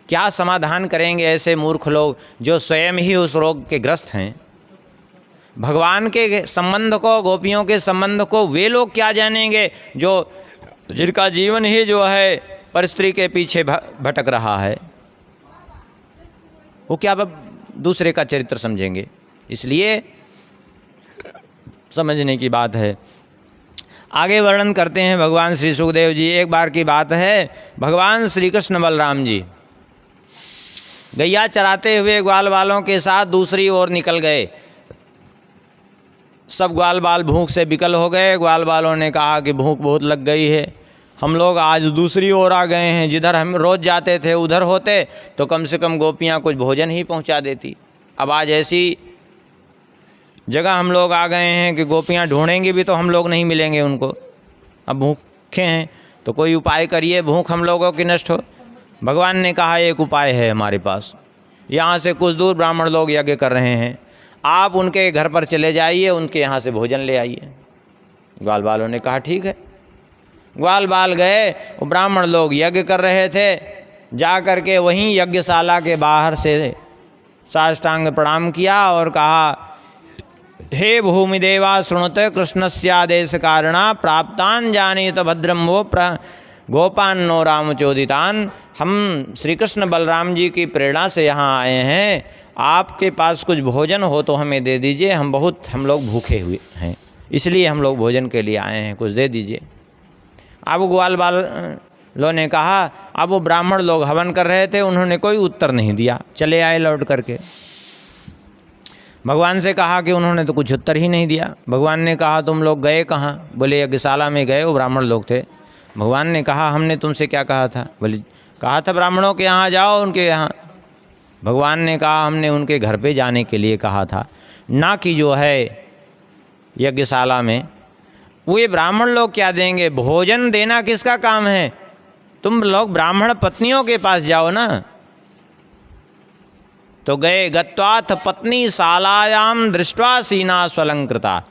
क्या समाधान करेंगे ऐसे मूर्ख लोग जो स्वयं ही उस रोग के ग्रस्त हैं? भगवान के संबंध को, गोपियों के संबंध को वे लोग क्या जानेंगे जो जिनका जीवन ही जो है परस्त्री के पीछे भटक रहा है, वो क्या दूसरे का चरित्र समझेंगे। इसलिए समझने की बात है। आगे वर्णन करते हैं भगवान श्री सुखदेव जी। एक बार की बात है, भगवान श्री कृष्ण बलराम जी गैया चराते हुए ग्वाल बालों के साथ दूसरी ओर निकल गए। सब ग्वाल बाल भूख से विकल हो गए। ग्वाल बालों ने कहा कि भूख बहुत लग गई है, हम लोग आज दूसरी ओर आ गए हैं। जिधर हम रोज़ जाते थे उधर होते तो कम से कम गोपियाँ कुछ भोजन ही पहुँचा देती। अब आज ऐसी जगह हम लोग आ गए हैं कि गोपियाँ ढूंढेंगी भी तो हम लोग नहीं मिलेंगे उनको। अब भूखे हैं तो कोई उपाय करिए, भूख हम लोगों की नष्ट हो। भगवान ने कहा एक उपाय है हमारे पास, यहाँ से कुछ दूर ब्राह्मण लोग यज्ञ कर रहे हैं, आप उनके घर पर चले जाइए, उनके यहाँ से भोजन ले आइए। ग्वाल बालों ने कहा ठीक है। ग्वाल बाल गए, वो ब्राह्मण लोग यज्ञ कर रहे थे। जा कर के वहीं यज्ञशाला के बाहर से साष्टांग प्रणाम किया और कहा, हे भूमिदेवा शृणुत कृष्णस्यादेश कारणा प्राप्तान जानीत भद्रम वो गोपान नो रामचोदितान। हम श्री कृष्ण बलराम जी की प्रेरणा से यहाँ आए हैं, आपके पास कुछ भोजन हो तो हमें दे दीजिए, हम लोग भूखे हुए हैं, इसलिए हम लोग भोजन के लिए आए हैं, कुछ दे दीजिए। अब ग्वाल बालों ने कहा, अब वो ब्राह्मण लोग हवन कर रहे थे, उन्होंने कोई उत्तर नहीं दिया, चले आए लौट करके। भगवान से कहा कि उन्होंने तो कुछ उत्तर ही नहीं दिया। भगवान ने कहा तुम लोग गए कहाँ? बोले यज्ञशाला में गए, वो ब्राह्मण लोग थे। भगवान ने कहा हमने तुमसे क्या कहा था? बोले कहा था ब्राह्मणों के यहाँ जाओ, उनके यहाँ। भगवान ने कहा हमने उनके घर पे जाने के लिए कहा था, ना कि जो है यज्ञशाला में। वो ये ब्राह्मण लोग क्या देंगे? भोजन देना किसका काम है? तुम लोग ब्राह्मण पत्नियों के पास जाओ ना। तो गए, गत्वाथ पत्नी शालायाम दृष्ट्वा सीना स्वलंकृता।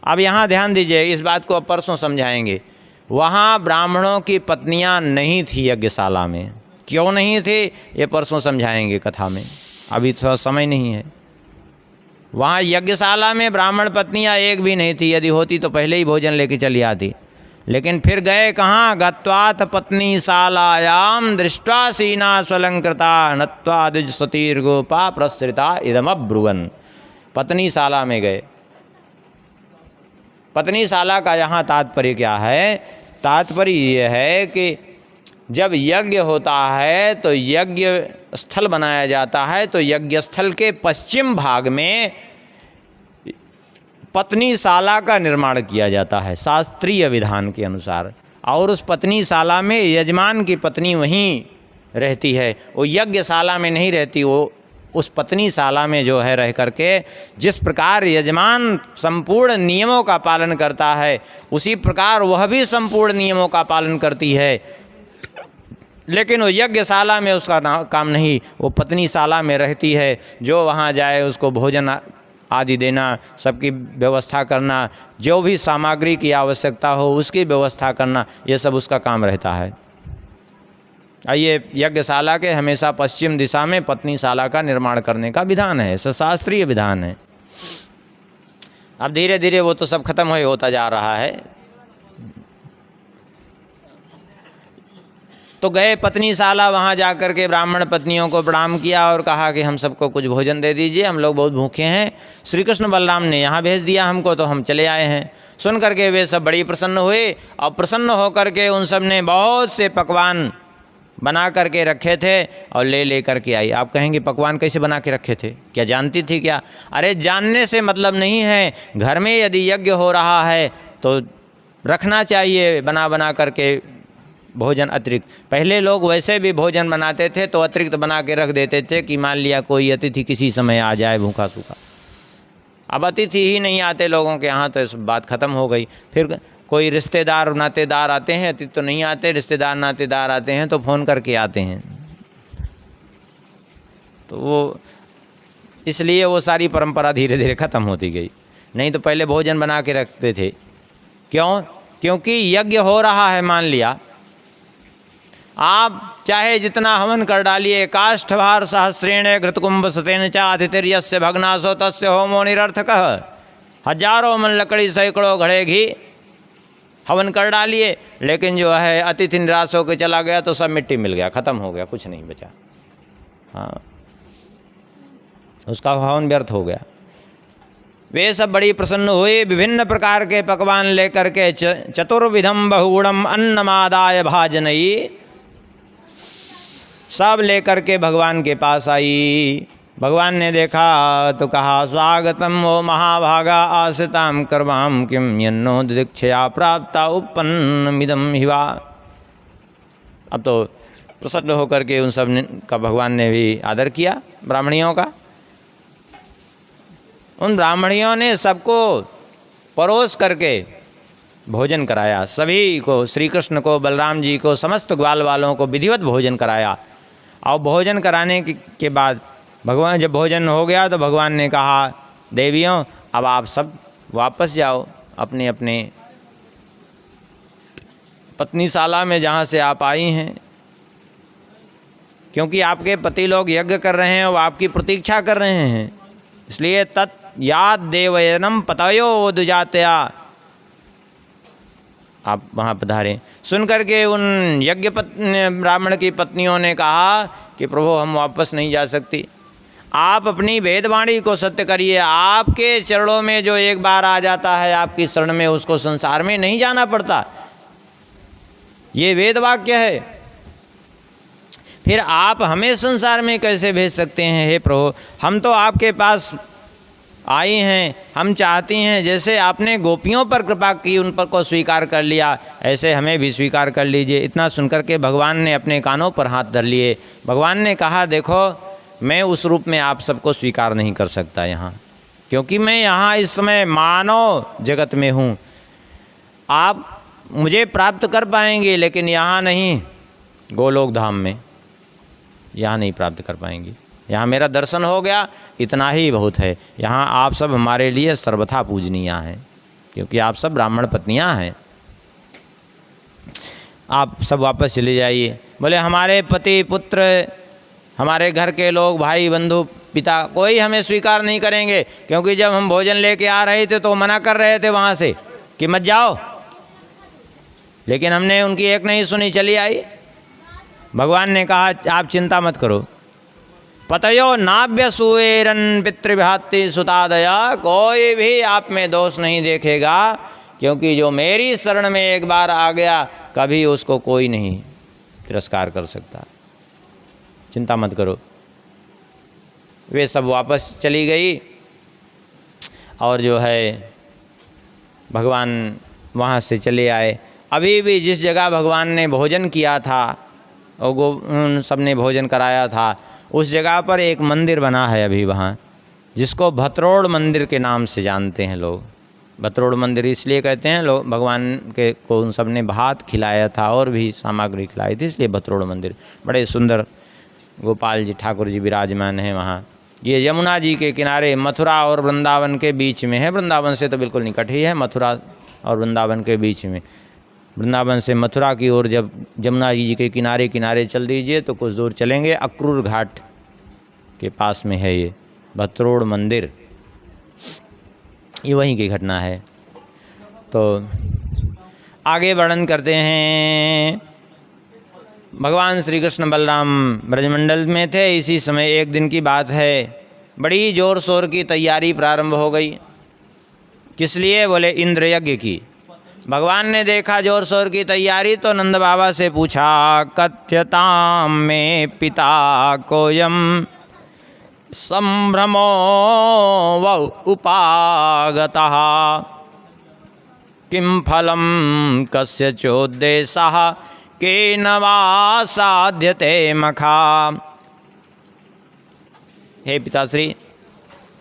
अब यहाँ ध्यान दीजिए, इस बात को अब परसों समझाएंगे। वहाँ ब्राह्मणों की पत्नियाँ नहीं थी यज्ञशाला में। क्यों नहीं थी ये परसों समझाएंगे कथा में, अभी थोड़ा समय नहीं है। वहाँ यज्ञशाला में ब्राह्मण पत्नियाँ एक भी नहीं थी, यदि होती तो पहले ही भोजन लेके चली आती। लेकिन फिर गए कहाँ? गत्वाथ पत्नी शालायाम दृष्ट्वा सीना स्वलंकृता नत्वा द्विज सतीर्गोपा प्रसृता इदमब्रुवन्। पत्नी शाला में गए। पत्नी शाला का यहाँ तात्पर्य क्या है? तात्पर्य ये है कि जब यज्ञ होता है तो यज्ञ स्थल बनाया जाता है, तो यज्ञ स्थल के पश्चिम भाग में पत्नी शाला का निर्माण किया जाता है शास्त्रीय विधान के अनुसार। और उस पत्नी शाला में यजमान की पत्नी वहीं रहती है, वो यज्ञशाला में नहीं रहती। वो उस पत्नी शाला में जो है रह करके जिस प्रकार यजमान संपूर्ण नियमों का पालन करता है, उसी प्रकार वह भी संपूर्ण नियमों का पालन करती है। लेकिन वो यज्ञशाला में उसका काम नहीं, वो पत्नी शाला में रहती है। जो वहाँ जाए उसको भोजन आदि देना, सबकी व्यवस्था करना, जो भी सामग्री की आवश्यकता हो उसकी व्यवस्था करना, ये सब उसका काम रहता है। आइए, यज्ञशाला के हमेशा पश्चिम दिशा में पत्नी शाला का निर्माण करने का विधान है, शास्त्रीय विधान है। अब धीरे धीरे वो तो सब खत्म होता जा रहा है। तो गए पत्नी शाला, वहाँ जा कर के ब्राह्मण पत्नियों को प्रणाम किया और कहा कि हम सबको कुछ भोजन दे दीजिए, हम लोग बहुत भूखे हैं। श्री कृष्ण बलराम ने यहाँ भेज दिया हमको, तो हम चले आए हैं। सुन करके वे सब बड़ी प्रसन्न हुए और प्रसन्न होकर के उन सब ने बहुत से पकवान बना करके रखे थे और ले करके आई। आप कहेंगे पकवान कैसे बना के रखे थे? क्या जानती थी क्या? अरे जानने से मतलब नहीं है। घर में यदि यज्ञ हो रहा है तो रखना चाहिए बना करके भोजन अतिरिक्त। पहले लोग वैसे भी भोजन बनाते थे तो अतिरिक्त बना के रख देते थे कि मान लिया कोई अतिथि किसी समय आ जाए भूखा सूखा। अब अतिथि ही नहीं आते लोगों के यहाँ, तो इस बात ख़त्म हो गई। फिर कोई रिश्तेदार नातेदार आते हैं, अतिथि तो नहीं आते, रिश्तेदार नातेदार आते हैं तो फ़ोन करके आते हैं। तो वो इसलिए वो सारी परंपरा धीरे धीरे ख़त्म होती गई। नहीं तो पहले भोजन बना के रखते थे। क्यों? क्योंकि यज्ञ हो रहा है। मान लिया आप चाहे जितना हवन कर डालिए, काष्ठभार सहस्रेण घृतकुंभ सतेन च अतिथिर्यस्य भग्नासो तस्य होमो निरर्थकः। हजारों मन लकड़ी, सैकड़ों घड़े घी, हवन कर डालिए, लेकिन जो है अतिथि निराश होकर चला गया तो सब मिट्टी मिल गया, ख़त्म हो गया, कुछ नहीं बचा। हाँ, उसका हवन व्यर्थ हो गया। वे सब बड़ी प्रसन्न हुए, विभिन्न प्रकार के पकवान लेकर के चतुर्विधम बहुगुणम अन्नमादाय भाजनई, सब लेकर के भगवान के पास आई। भगवान ने देखा तो कहा, स्वागतम वो महाभागा आसिताम कर्वाम किम यन्नो दीक्षया प्राप्ता उपन्नमिदम हिवा। अब तो प्रसन्न होकर के उन सब का भगवान ने भी आदर किया, ब्राह्मणियों का। उन ब्राह्मणियों ने सबको परोस करके भोजन कराया, सभी को, श्री कृष्ण को, बलराम जी को, समस्त ग्वाल वालों को विधिवत भोजन कराया। और भोजन कराने के बाद भगवान, जब भोजन हो गया तो भगवान ने कहा, देवियों अब आप सब वापस जाओ अपने अपने पत्नीशाला में जहाँ से आप आई हैं, क्योंकि आपके पति लोग यज्ञ कर रहे हैं, वो आपकी प्रतीक्षा कर रहे हैं। इसलिए तत् याद देवयनम पतयो दुजात्या, आप वहाँ पधारें। सुन करके उन यज्ञ ब्राह्मण की पत्नियों ने कहा कि प्रभु हम वापस नहीं जा सकती, आप अपनी वेदवाणी को सत्य करिए, आपके चरणों में जो एक बार आ जाता है आपकी शरण में, उसको संसार में नहीं जाना पड़ता, ये वेद वाक्य है। फिर आप हमें संसार में कैसे भेज सकते हैं? हे प्रभु, हम तो आपके पास आई हैं, हम चाहती हैं जैसे आपने गोपियों पर कृपा की, उन पर को स्वीकार कर लिया, ऐसे हमें भी स्वीकार कर लीजिए। इतना सुनकर के भगवान ने अपने कानों पर हाथ धर लिए। भगवान ने कहा, देखो मैं उस रूप में आप सबको स्वीकार नहीं कर सकता यहाँ, क्योंकि मैं यहाँ इस समय मानव जगत में हूँ। आप मुझे प्राप्त कर पाएंगे, लेकिन यहाँ नहीं, गोलोक धाम में यहाँ नहीं प्राप्त कर पाएंगे। यहाँ मेरा दर्शन हो गया, इतना ही बहुत है। यहाँ आप सब हमारे लिए सर्वथा पूजनीय हैं, क्योंकि आप सब ब्राह्मण पत्नियाँ हैं। आप सब वापस चले जाइए। बोले हमारे पति पुत्र, हमारे घर के लोग, भाई बंधु पिता, कोई हमें स्वीकार नहीं करेंगे, क्योंकि जब हम भोजन लेके आ रहे थे तो मना कर रहे थे वहाँ से कि मत जाओ, लेकिन हमने उनकी एक नहीं सुनी, चली आई। भगवान ने कहा, आप चिंता मत करो, पतयो नाभ्य सुएरन पितृभाति सुतादया, कोई भी आप में दोष नहीं देखेगा, क्योंकि जो मेरी शरण में एक बार आ गया कभी उसको कोई नहीं तिरस्कार कर सकता, चिंता मत करो। वे सब वापस चली गई और जो है भगवान वहाँ से चले आए। अभी भी जिस जगह भगवान ने भोजन किया था और सब ने भोजन कराया था, उस जगह पर एक मंदिर बना है अभी वहाँ, जिसको भत्रोड़ मंदिर के नाम से जानते हैं लोग। भत्रोड़ मंदिर इसलिए कहते हैं लोग, भगवान के को उन सब ने भात खिलाया था और भी सामग्री खिलाई थी, इसलिए भत्रोड़ मंदिर। बड़े सुंदर गोपाल जी ठाकुर जी विराजमान हैं वहाँ। ये यमुना जी के किनारे मथुरा और वृंदावन के बीच में है। वृंदावन से तो बिल्कुल निकट ही है, मथुरा और वृंदावन के बीच में। वृंदावन से मथुरा की ओर जब यमुना जी के किनारे किनारे चल दीजिए तो कुछ दूर चलेंगे, अक्रूर घाट के पास में है ये भत्रोड़ मंदिर। ये वहीं की घटना है। तो आगे वर्णन करते हैं। भगवान श्री कृष्ण बलराम ब्रजमंडल में थे। इसी समय एक दिन की बात है, बड़ी ज़ोर शोर की तैयारी प्रारंभ हो गई। किस लिए? बोले इंद्र यज्ञ की। भगवान ने देखा जोर शोर की तैयारी तो नंद बाबा से पूछा, कथ्यताम में पिता कोयम संभ्रमो व उपागतः किम फलम कस्य चोद्देशः केन वा साध्यते मखा। हे पिताश्री,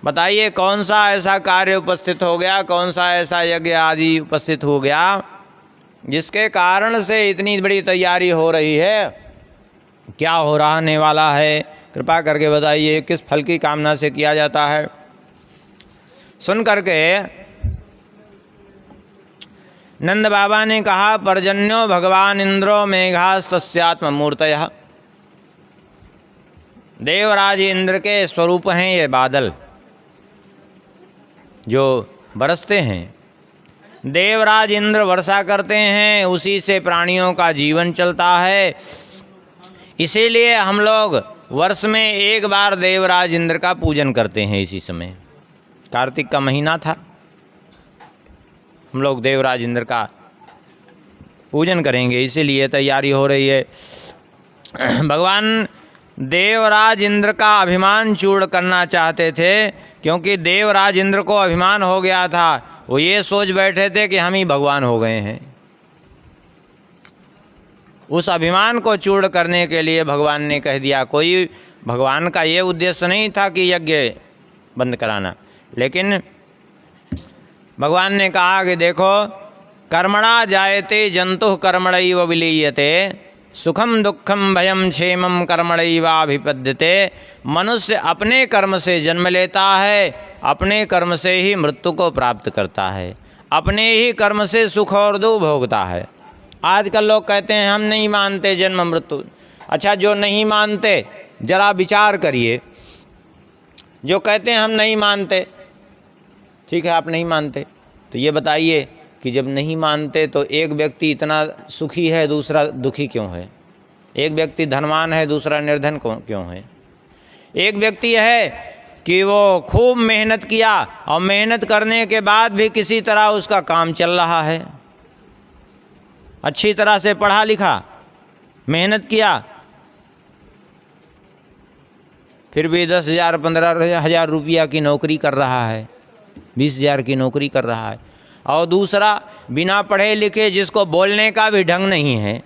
बताइए कौन सा ऐसा कार्य उपस्थित हो गया, कौन सा ऐसा यज्ञ आदि उपस्थित हो गया जिसके कारण से इतनी बड़ी तैयारी हो रही है? क्या हो रहने वाला है? कृपा करके बताइए, किस फल की कामना से किया जाता है? सुन करके नंद बाबा ने कहा, पर्जन्यो भगवान इंद्रो मेघास्तस्यात्म मूर्तयः। देवराज इंद्र के स्वरूप हैं ये बादल जो बरसते हैं। देवराज इंद्र वर्षा करते हैं, उसी से प्राणियों का जीवन चलता है। इसीलिए हम लोग वर्ष में एक बार देवराज इंद्र का पूजन करते हैं। इसी समय कार्तिक का महीना था, हम लोग देवराज इंद्र का पूजन करेंगे, इसीलिए तैयारी हो रही है। भगवान देवराज इंद्र का अभिमान चूर्ण करना चाहते थे, क्योंकि देवराज इंद्र को अभिमान हो गया था। वो ये सोच बैठे थे कि हम ही भगवान हो गए हैं। उस अभिमान को चूर्ण करने के लिए भगवान ने कह दिया। कोई भगवान का ये उद्देश्य नहीं था कि यज्ञ बंद कराना, लेकिन भगवान ने कहा कि देखो, कर्मणा जायते जंतु कर्मणैव विलीयते, सुखम दुखम भयम क्षेमम कर्मणैवाभिपद्यते। मनुष्य अपने कर्म से जन्म लेता है, अपने कर्म से ही मृत्यु को प्राप्त करता है, अपने ही कर्म से सुख और दुख भोगता है। आजकल लोग कहते हैं हम नहीं मानते जन्म मृत्यु। अच्छा, जो नहीं मानते जरा विचार करिए। जो कहते हैं हम नहीं मानते, ठीक है आप नहीं मानते, तो ये बताइए कि जब नहीं मानते तो एक व्यक्ति इतना सुखी है, दूसरा दुखी क्यों है? एक व्यक्ति धनवान है, दूसरा निर्धन क्यों है? एक व्यक्ति है कि वो खूब मेहनत किया और मेहनत करने के बाद भी किसी तरह उसका काम चल रहा है, अच्छी तरह से पढ़ा लिखा, मेहनत किया, फिर भी 10,000 15,000 रुपया की नौकरी कर रहा है, 20,000 की नौकरी कर रहा है। और दूसरा बिना पढ़े लिखे, जिसको बोलने का भी ढंग नहीं है,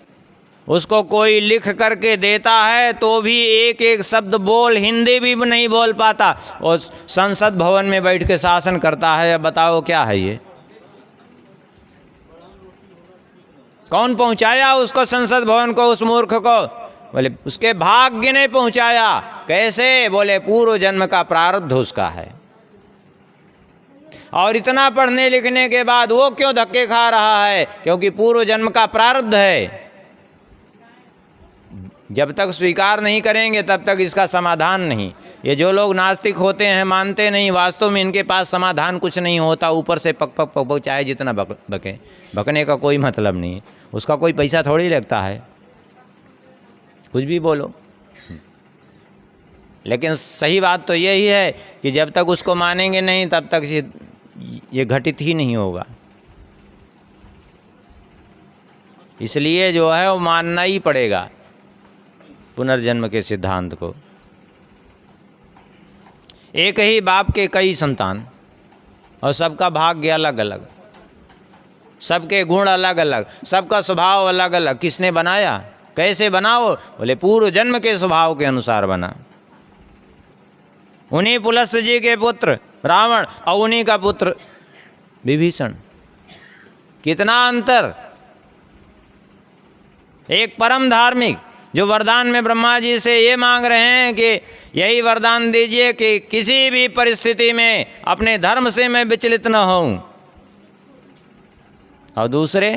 उसको कोई लिख करके देता है तो भी एक एक शब्द बोल, हिंदी भी नहीं बोल पाता, और संसद भवन में बैठ के शासन करता है। अब बताओ क्या है ये? कौन पहुंचाया उसको संसद भवन को, उस मूर्ख को? बोले उसके भाग्य ने पहुंचाया। कैसे? बोले पूर्व जन्म का प्रारब्ध उसका है। और इतना पढ़ने लिखने के बाद वो क्यों धक्के खा रहा है? क्योंकि पूर्व जन्म का प्रारब्ध है। जब तक स्वीकार नहीं करेंगे तब तक इसका समाधान नहीं। ये जो लोग नास्तिक होते हैं, मानते नहीं, वास्तव में इनके पास समाधान कुछ नहीं होता। ऊपर से पक पक पक पक चाहे जितना बके, बकने का कोई मतलब नहीं, उसका कोई पैसा थोड़ी लगता है, कुछ भी बोलो। लेकिन सही बात तो यही है कि जब तक उसको मानेंगे नहीं तब तक ये घटित ही नहीं होगा। इसलिए जो है वो मानना ही पड़ेगा पुनर्जन्म के सिद्धांत को। एक ही बाप के कई संतान और सबका भाग्य अलग अलग, सबके गुण अलग अलग, सबका स्वभाव अलग अलग। किसने बनाया? कैसे बनाओ? बोले पूर्व जन्म के स्वभाव के अनुसार बना। उन्हीं पुलस्त्य जी के पुत्र रावण और उन्हीं का पुत्र विभीषण, कितना अंतर। एक परम धार्मिक जो वरदान में ब्रह्मा जी से ये मांग रहे हैं कि यही वरदान दीजिए कि किसी भी परिस्थिति में अपने धर्म से मैं विचलित न होऊं, और दूसरे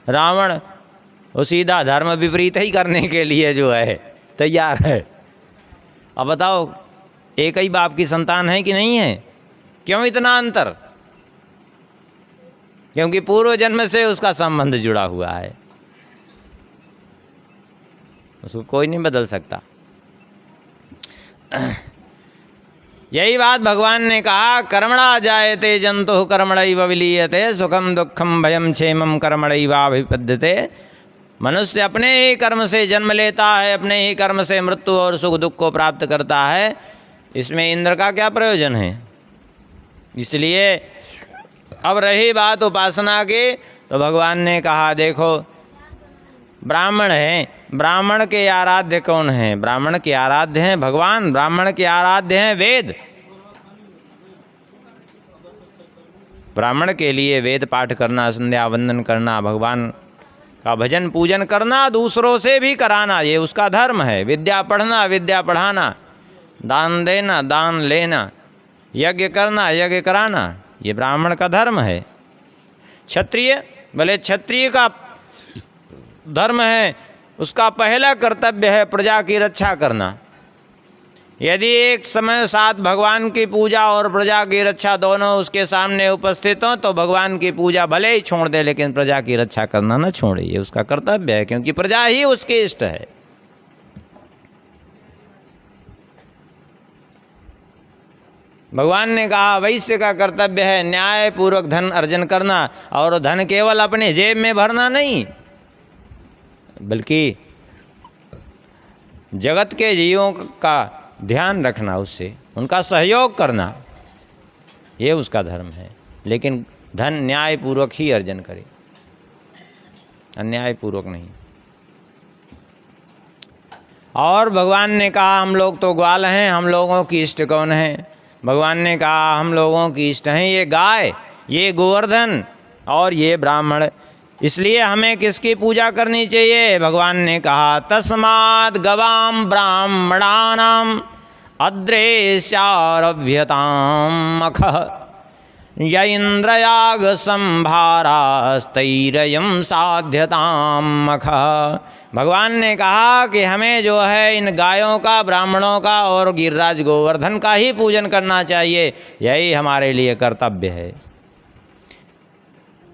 रावण वो सीधा धर्म विपरीत ही करने के लिए जो है तैयार है। अब बताओ, एक ही बाप की संतान है कि नहीं है? क्यों इतना अंतर? क्योंकि पूर्व जन्म से उसका संबंध जुड़ा हुआ है, उसको कोई नहीं बदल सकता। यही बात भगवान ने कहा, कर्मणा जायते जंतु कर्मणैव विलीयते, सुखम दुखम भयम क्षेमम कर्मणैवाभिपद्यते। मनुष्य अपने ही कर्म से जन्म लेता है, अपने ही कर्म से मृत्यु और सुख दुख को प्राप्त करता है। इसमें इंद्र का क्या प्रयोजन है? इसलिए अब रही बात उपासना की, तो भगवान ने कहा देखो, ब्राह्मण हैं, ब्राह्मण के आराध्य कौन है? ब्राह्मण के आराध्य हैं भगवान, ब्राह्मण के आराध्य हैं वेद। ब्राह्मण के लिए वेद पाठ करना, संध्या वंदन करना, भगवान का भजन पूजन करना, दूसरों से भी कराना, ये उसका धर्म है। विद्या पढ़ना, विद्या पढ़ाना, दान देना, दान लेना, यज्ञ करना, यज्ञ कराना, ये ब्राह्मण का धर्म है। क्षत्रिय, भले क्षत्रिय का धर्म है, उसका पहला कर्तव्य है प्रजा की रक्षा करना। यदि एक समय साथ भगवान की पूजा और प्रजा की रक्षा दोनों उसके सामने उपस्थित हों तो भगवान की पूजा भले ही छोड़ दे, लेकिन प्रजा की रक्षा करना न छोड़े, ये उसका कर्तव्य है, क्योंकि प्रजा ही उसके इष्ट है। भगवान ने कहा वैश्य का कर्तव्य है न्याय पूर्वक धन अर्जन करना, और धन केवल अपने जेब में भरना नहीं, बल्कि जगत के जीवों का ध्यान रखना, उससे उनका सहयोग करना, ये उसका धर्म है। लेकिन धन न्यायपूर्वक ही अर्जन करे, अन्यायपूर्वक नहीं। और भगवान ने कहा हम लोग तो ग्वाल हैं, हम लोगों की इष्ट कौन है? भगवान ने कहा हम लोगों की इष्ट हैं ये गाय, ये गोवर्धन और ये ब्राह्मण। इसलिए हमें किसकी पूजा करनी चाहिए? भगवान ने कहा तस्माद् गवाम ब्राह्मणानाम अद्रेश्यारभ्यताम मखः य इंद्रयाग संभारास्तैरयं साध्यताम मखः। भगवान ने कहा कि हमें जो है इन गायों का, ब्राह्मणों का और गिरिराज गोवर्धन का ही पूजन करना चाहिए, यही हमारे लिए कर्तव्य है,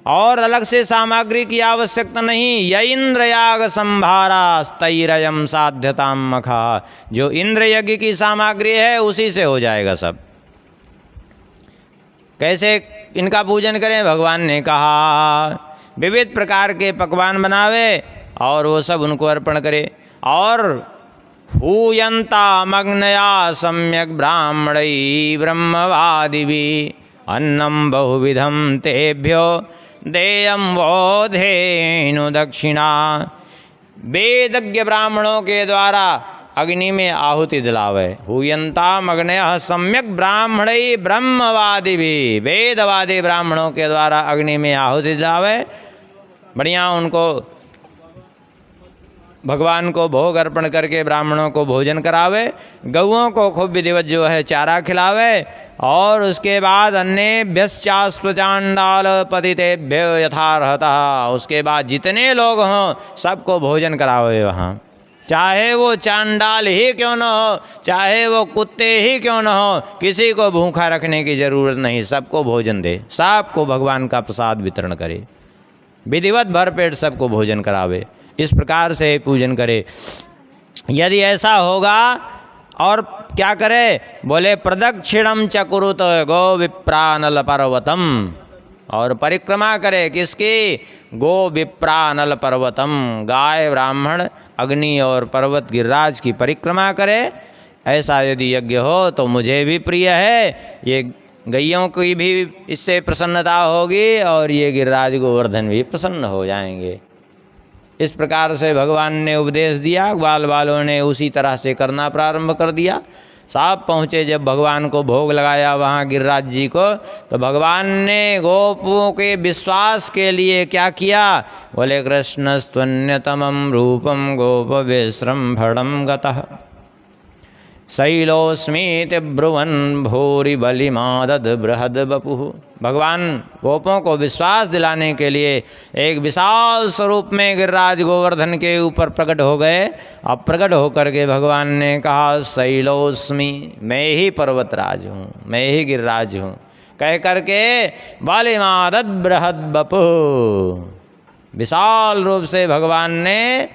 और अलग से सामग्री की आवश्यकता नहीं। य इंद्रयाग संभारास्तैरयं साध्यताम मखः, जो इंद्र यज्ञ की सामग्री है उसी से हो जाएगा सब। कैसे इनका पूजन करें? भगवान ने कहा विविध प्रकार के पकवान बनावे और वो सब उनको अर्पण करे। और हूयन्तामग्नया सम्यक् ब्राह्मणैः ब्रह्मवादिभिः अन्नं बहुविधं तेभ्यो देयं वो धेनु दक्षिणा। वेदज्ञ ब्राह्मणों के द्वारा अग्नि में आहुति दिलावे। हूयन्ताम अग्नयः सम्यक् ब्राह्मणैः ब्रह्मवादिभिः, वेदवादी ब्राह्मणों के द्वारा अग्नि में आहुति दिलावे, बढ़िया उनको भगवान को भोग अर्पण करके ब्राह्मणों को भोजन करावे, गौओं को खूब विधिवत जो है चारा खिलावे, और उसके बाद अन्येभ्यश्चास्त्व चांडाल पतितेभ्यो यथार्हतः, उसके बाद जितने लोग हों सबको भोजन करावे वहाँ, चाहे वो चांडाल ही क्यों न हो, चाहे वो कुत्ते ही क्यों न हो, किसी को भूखा रखने की जरूरत नहीं, सबको भोजन दे, सबको भगवान का प्रसाद वितरण करे, विधिवत भरपेट सबको भोजन करावे, इस प्रकार से पूजन करे। यदि ऐसा होगा और क्या करे? बोले प्रदक्षिणम च कुरुत गो विप्रानल पर्वतम, और परिक्रमा करे किसकी? गो विप्रानल पर्वतम, गाय ब्राह्मण अग्नि और पर्वत गिरिराज की परिक्रमा करे। ऐसा यदि यज्ञ हो तो मुझे भी प्रिय है, ये गैयों की भी इससे प्रसन्नता होगी और ये गिरिराज गोवर्धन भी प्रसन्न हो जाएंगे। इस प्रकार से भगवान ने उपदेश दिया, ग्वाल वालों ने उसी तरह से करना प्रारंभ कर दिया। साहब पहुँचे जब भगवान को भोग लगाया वहाँ गिरिराज जी को, तो भगवान ने गोपों के विश्वास के लिए क्या किया? बोले कृष्णस्त्वन्यतमं रूपम गोप विश्रम्भणं गतः शैलोस्मीति ब्रुवन् भूरि बलिमादद बृहद बपुः। भगवान गोपों को विश्वास दिलाने के लिए एक विशाल स्वरूप में गिरिराज गोवर्धन के ऊपर प्रकट हो गए। अब प्रकट होकर के भगवान ने कहा शैलोस्मि, मैं ही पर्वतराज हूँ, मैं ही गिरिराज हूँ, कह करके बलिमादद बृहद बपुः, विशाल रूप से भगवान ने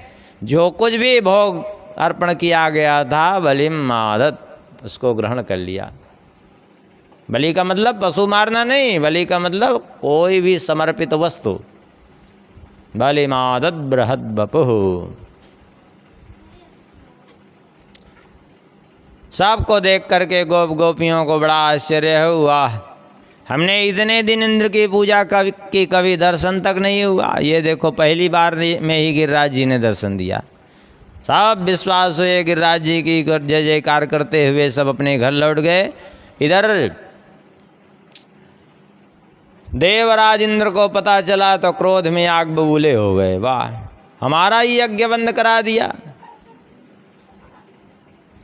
जो कुछ भी भोग अर्पण किया गया था बलिम आदत, उसको ग्रहण कर लिया। बलि का मतलब पशु मारना नहीं, बलि का मतलब कोई भी समर्पित वस्तु। बलिम आदत बृहद बपुः। सबको देख करके गोप गोपियों को बड़ा आश्चर्य हुआ, हमने इतने दिन इंद्र की पूजा की कभी दर्शन तक नहीं हुआ, ये देखो पहली बार में ही गिरिराज जी ने दर्शन दिया। सब विश्वास हुए गिरिराज जी की जय जयकार करते हुए सब अपने घर लौट गए। इधर देवराज इंद्र को पता चला तो क्रोध में आग बबूले हो गए, वाह हमारा ही यज्ञ बंद करा दिया।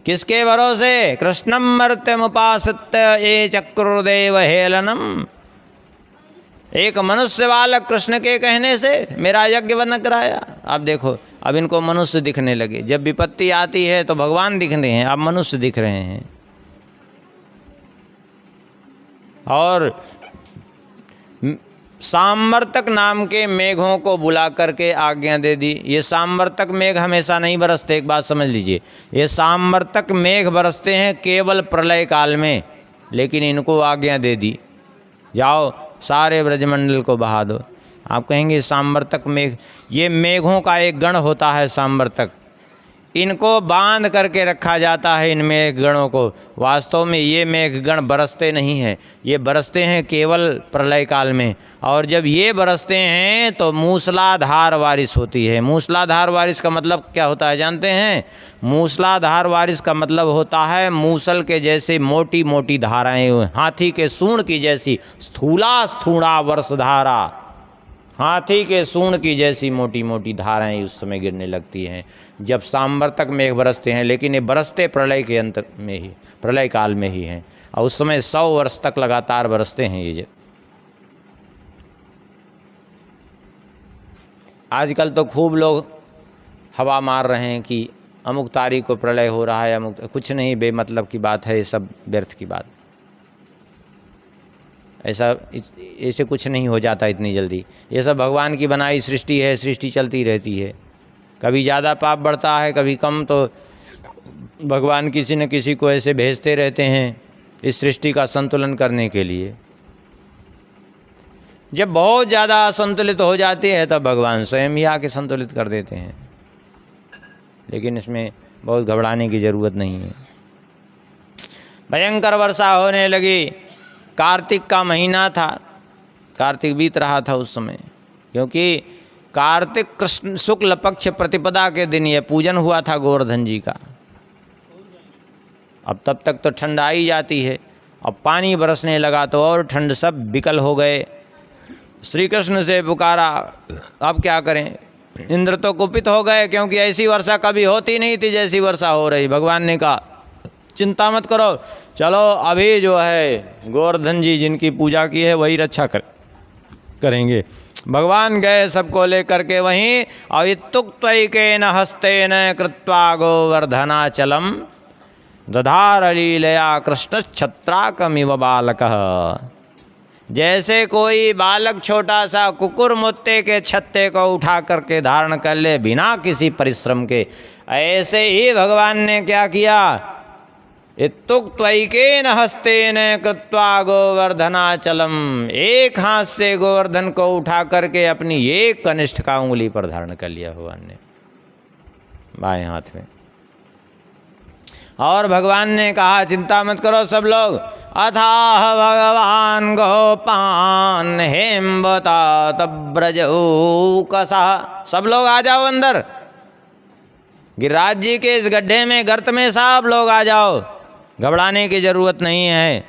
किसके भरोसे? कृष्णम मर्त्यमुपासित्य ये चक्रुर्देव हेलनम, एक मनुष्य बालक कृष्ण के कहने से मेरा यज्ञ बंद कराया। अब देखो, अब इनको मनुष्य दिखने लगे। जब विपत्ति आती है तो भगवान दिखते हैं, अब मनुष्य दिख रहे हैं। और सांवर्तक नाम के मेघों को बुला करके आज्ञा दे दी। ये सांवर्तक मेघ हमेशा नहीं बरसते, एक बात समझ लीजिए। ये सांवर्तक मेघ बरसते हैं केवल प्रलय काल में, लेकिन इनको आज्ञा दे दी, जाओ सारे ब्रजमंडल को बहा दो। आप कहेंगे सांवर्तक मेघ, ये मेघों का एक गण होता है सांवर्तक, इनको बांध करके रखा जाता है इन मेघ गणों को। वास्तव में ये मेघ गण बरसते नहीं हैं, ये बरसते हैं केवल प्रलय काल में। और जब ये बरसते हैं तो मूसलाधार बारिश होती है। मूसलाधार बारिश का मतलब क्या होता है जानते हैं? मूसलाधार बारिश का मतलब होता है मूसल के जैसे मोटी मोटी धाराएं, हाथी के सूंड की जैसी स्थूला स्थूणा वर्षधारा, हाथी के सूंड की जैसी मोटी मोटी धाराएं उस समय गिरने लगती हैं जब सांवर्तक मेघ बरसते हैं। लेकिन ये बरसते प्रलय के अंत में ही, प्रलय काल में ही हैं, और उस समय 100 वर्ष तक लगातार बरसते हैं ये। आजकल तो खूब लोग हवा मार रहे हैं कि अमुक तारीख को प्रलय हो रहा है, अमुक, कुछ नहीं, बेमतलब की बात है, ये सब व्यर्थ की बात। ऐसे कुछ नहीं हो जाता इतनी जल्दी। ये सब भगवान की बनाई सृष्टि है, सृष्टि चलती रहती है। कभी ज़्यादा पाप बढ़ता है, कभी कम, तो भगवान किसी न किसी को ऐसे भेजते रहते हैं इस सृष्टि का संतुलन करने के लिए। जब बहुत ज़्यादा असंतुलित हो जाती है तब भगवान स्वयं ही आके संतुलित कर देते हैं। लेकिन इसमें बहुत घबराने की ज़रूरत नहीं है। भयंकर वर्षा होने लगी। कार्तिक का महीना था, कार्तिक बीत रहा था उस समय, क्योंकि कार्तिक कृष्ण शुक्ल पक्ष प्रतिपदा के दिन ये पूजन हुआ था गोवर्धन जी का। अब तब तक तो ठंड आई जाती है, अब पानी बरसने लगा तो और ठंड, सब विकल हो गए। श्री कृष्ण से पुकारा, अब क्या करें? इंद्र तो कुपित हो गए, क्योंकि ऐसी वर्षा कभी होती नहीं थी जैसी वर्षा हो रही। भगवान ने कहा चिंता मत करो, चलो अभी जो है गोवर्धन जी जिनकी पूजा की है वही रक्षा करेंगे। भगवान गए सबको लेकर के वहीं, और इत्युक्तैकेन हस्तेन कृत्वा गोवर्धनाचलम दधार लीलया कृष्णच्छत्राकमिव बालकः। जैसे कोई बालक छोटा सा कुकुर मुत्ते के छत्ते को उठा करके धारण कर ले बिना किसी परिश्रम के, ऐसे ही भगवान ने क्या किया? इत्युक्तैकेन हस्तेन कृत्वा गोवर्धनाचलम, एक हाथ से गोवर्धन को उठा करके अपनी एक कनिष्ठ का उंगली पर धारण कर लिया भगवान ने, बाएं हाथ में। और भगवान ने कहा चिंता मत करो सब लोग, अथाह भगवान गोपान हेमवता तब्रजौकसा, सब लोग आ जाओ अंदर, गिरिराज जी के इस गड्ढे में, गर्त में सब लोग आ जाओ, घबराने की ज़रूरत नहीं है।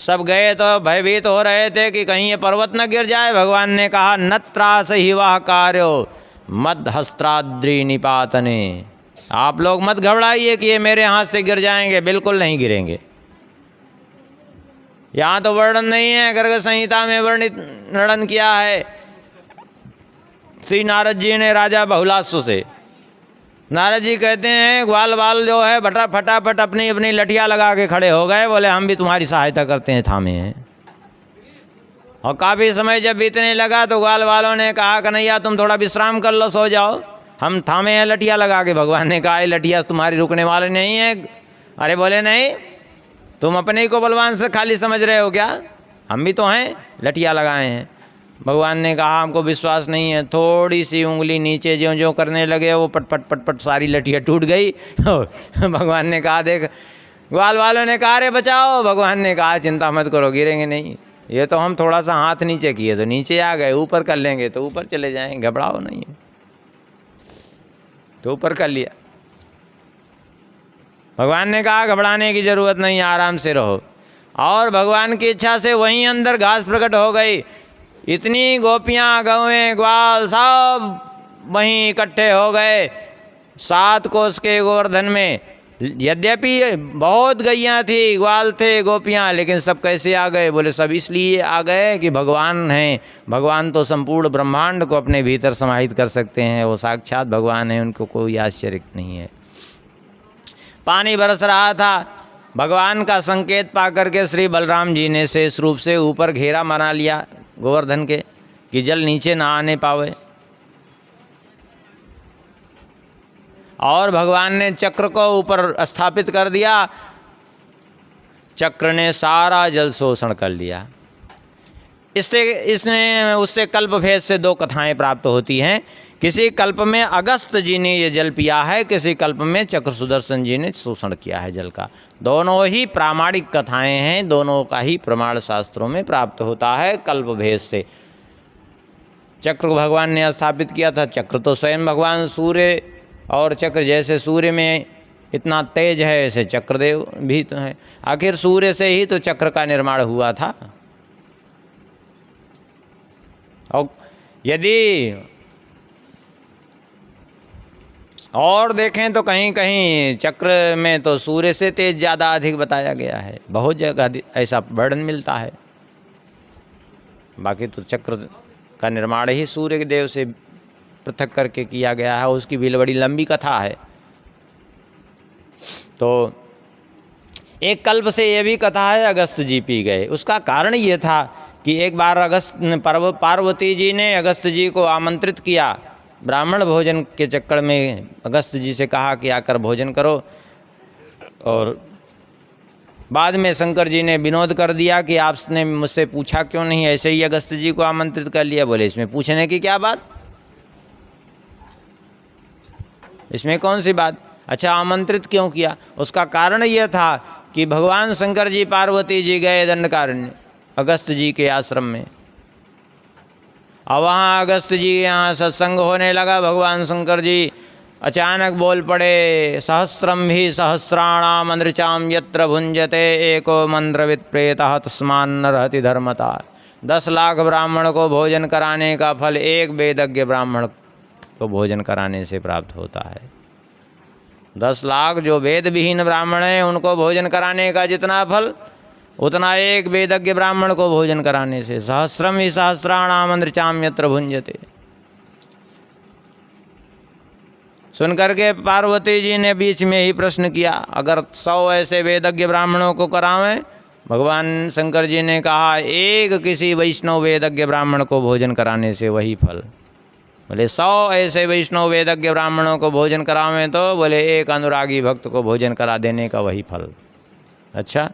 सब गए तो भयभीत हो रहे थे कि कहीं ये पर्वत न गिर जाए। भगवान ने कहा नत्रास ही वह कार्यो मद हस्त्राद्रि निपातने, आप लोग मत घबराइए कि ये मेरे हाथ से गिर जाएंगे, बिल्कुल नहीं गिरेंगे। यहाँ तो वर्णन नहीं है, गर्ग संहिता में वर्णन किया है श्री नारद जी ने राजा बहुलास्व से। नारद जी कहते हैं ग्वाल बाल जो है फटाफट अपनी अपनी लठिया लगा के खड़े हो गए, बोले हम भी तुम्हारी सहायता करते हैं, थामे हैं। और काफ़ी समय जब बीतने लगा तो ग्वाल वालों ने कहा कन्हैया तुम थोड़ा विश्राम कर लो, सो जाओ, हम थामे हैं लठिया लगा के। भगवान ने कहा लठिया तुम्हारी रुकने वाले नहीं है। अरे बोले नहीं, तुम अपने ही को बलवान से खाली समझ रहे हो क्या? हम भी तो हैं, लठिया लगाए हैं। भगवान ने कहा हमको विश्वास नहीं है। थोड़ी सी उंगली नीचे ज्यों ज्यों करने लगे वो पट सारी लठिया टूट गई। भगवान ने कहा देख, ग्वाल वालों ने कहा अरे बचाओ। भगवान ने कहा चिंता मत करो, गिरेंगे नहीं, ये तो हम थोड़ा सा हाथ नीचे किए तो नीचे आ गए, ऊपर कर लेंगे तो ऊपर चले जाएंगे, घबराओ नहीं है। तो ऊपर कर लिया। भगवान ने कहा घबराने की ज़रूरत नहीं, आराम से रहो। और भगवान की इच्छा से वहीं अंदर घास प्रकट हो गई। इतनी गोपियाँ, गौएं, ग्वाल सब वहीं इकट्ठे हो गए 7 कोस के गोवर्धन में। यद्यपि बहुत गैयाँ थी, ग्वाल थे, गोपियाँ, लेकिन सब कैसे आ गए? बोले सब इसलिए आ गए कि भगवान हैं। भगवान तो संपूर्ण ब्रह्मांड को अपने भीतर समाहित कर सकते हैं, वो साक्षात भगवान हैं, उनको कोई आश्चर्य नहीं है। पानी बरस रहा था, भगवान का संकेत पा करके श्री बलराम जी ने शेष रूप से ऊपर घेरा बना लिया गोवर्धन के, कि जल नीचे ना आने पावे। और भगवान ने चक्र को ऊपर स्थापित कर दिया, चक्र ने सारा जल शोषण कर लिया। इसने उससे कल्प भेद से दो कथाएं प्राप्त होती हैं। किसी कल्प में अगस्त जी ने ये जल पिया है, किसी कल्प में चक्र सुदर्शन जी ने शोषण किया है जल का। दोनों ही प्रामाणिक कथाएं हैं, दोनों का ही प्रमाण शास्त्रों में प्राप्त होता है कल्प भेद से। चक्र भगवान ने स्थापित किया था, चक्र तो स्वयं भगवान सूर्य, और चक्र जैसे सूर्य में इतना तेज है ऐसे चक्रदेव भी तो है। आखिर सूर्य से ही तो चक्र का निर्माण हुआ था। और यदि और देखें तो कहीं कहीं चक्र में तो सूर्य से तेज ज़्यादा अधिक बताया गया है, बहुत जगह ऐसा वर्णन मिलता है। बाकी तो चक्र का निर्माण ही सूर्य देव से पृथक करके किया गया है, उसकी भी बड़ी लंबी कथा है। तो एक कल्प से ये भी कथा है, अगस्त जी पी गए। उसका कारण ये था कि एक बार पार्वती जी ने अगस्त जी को आमंत्रित किया ब्राह्मण भोजन के चक्कर में। अगस्त जी से कहा कि आकर भोजन करो, और बाद में शंकर जी ने विनोद कर दिया कि आपने मुझसे पूछा क्यों नहीं, ऐसे ही अगस्त जी को आमंत्रित कर लिया। बोले इसमें पूछने की क्या बात, इसमें कौन सी बात? अच्छा, आमंत्रित क्यों किया? उसका कारण यह था कि भगवान शंकर जी पार्वती जी गए दंडकारण्य अगस्त जी के आश्रम में, और वहाँ अगस्त जी के यहाँ सत्संग होने लगा। भगवान शंकर जी अचानक बोल पड़े, सहस्रम ही सहस्राणाम अंध्रचाम यत्र भुंजते एको मंत्रविद प्रेतः तस्मान्न रहति धर्मता। 10 लाख ब्राह्मण को भोजन कराने का फल एक वेदज्ञ ब्राह्मण को भोजन कराने से प्राप्त होता है। 10 लाख जो वेद विहीन ब्राह्मण हैं उनको भोजन कराने का जितना फल, उतना एक वेदज्ञ ब्राह्मण को भोजन कराने से। सहस्रम ही सहस्राणाम अंध्रचाम यत्र भुंजते। सुनकर के पार्वती जी ने बीच में ही प्रश्न किया, अगर 100 ऐसे वेदज्ञ ब्राह्मणों को करावें? भगवान शंकर जी ने कहा, एक किसी वैष्णव वेदज्ञ ब्राह्मण को भोजन कराने से वही फल। बोले 100 ऐसे वैष्णव वेदज्ञ ब्राह्मणों को भोजन करावें तो? बोले एक अनुरागी भक्त को भोजन करा देने का वही फल। अच्छा,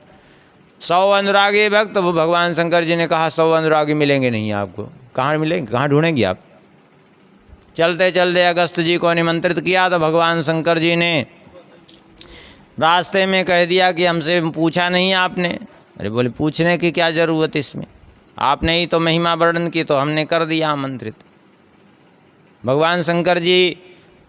100 अनुरागी भक्त? भगवान शंकर जी ने कहा 100 अनुरागी मिलेंगे नहीं आपको। कहाँ मिलेंगे, कहाँ ढूंढेंगे आप? चलते चलते अगस्त जी को निमंत्रित किया तो भगवान शंकर जी ने रास्ते में कह दिया कि हमसे पूछा नहीं आपने। अरे बोले पूछने की क्या ज़रूरत इसमें, आपने ही तो महिमा वर्णन की तो हमने कर दिया आमंत्रित। भगवान शंकर जी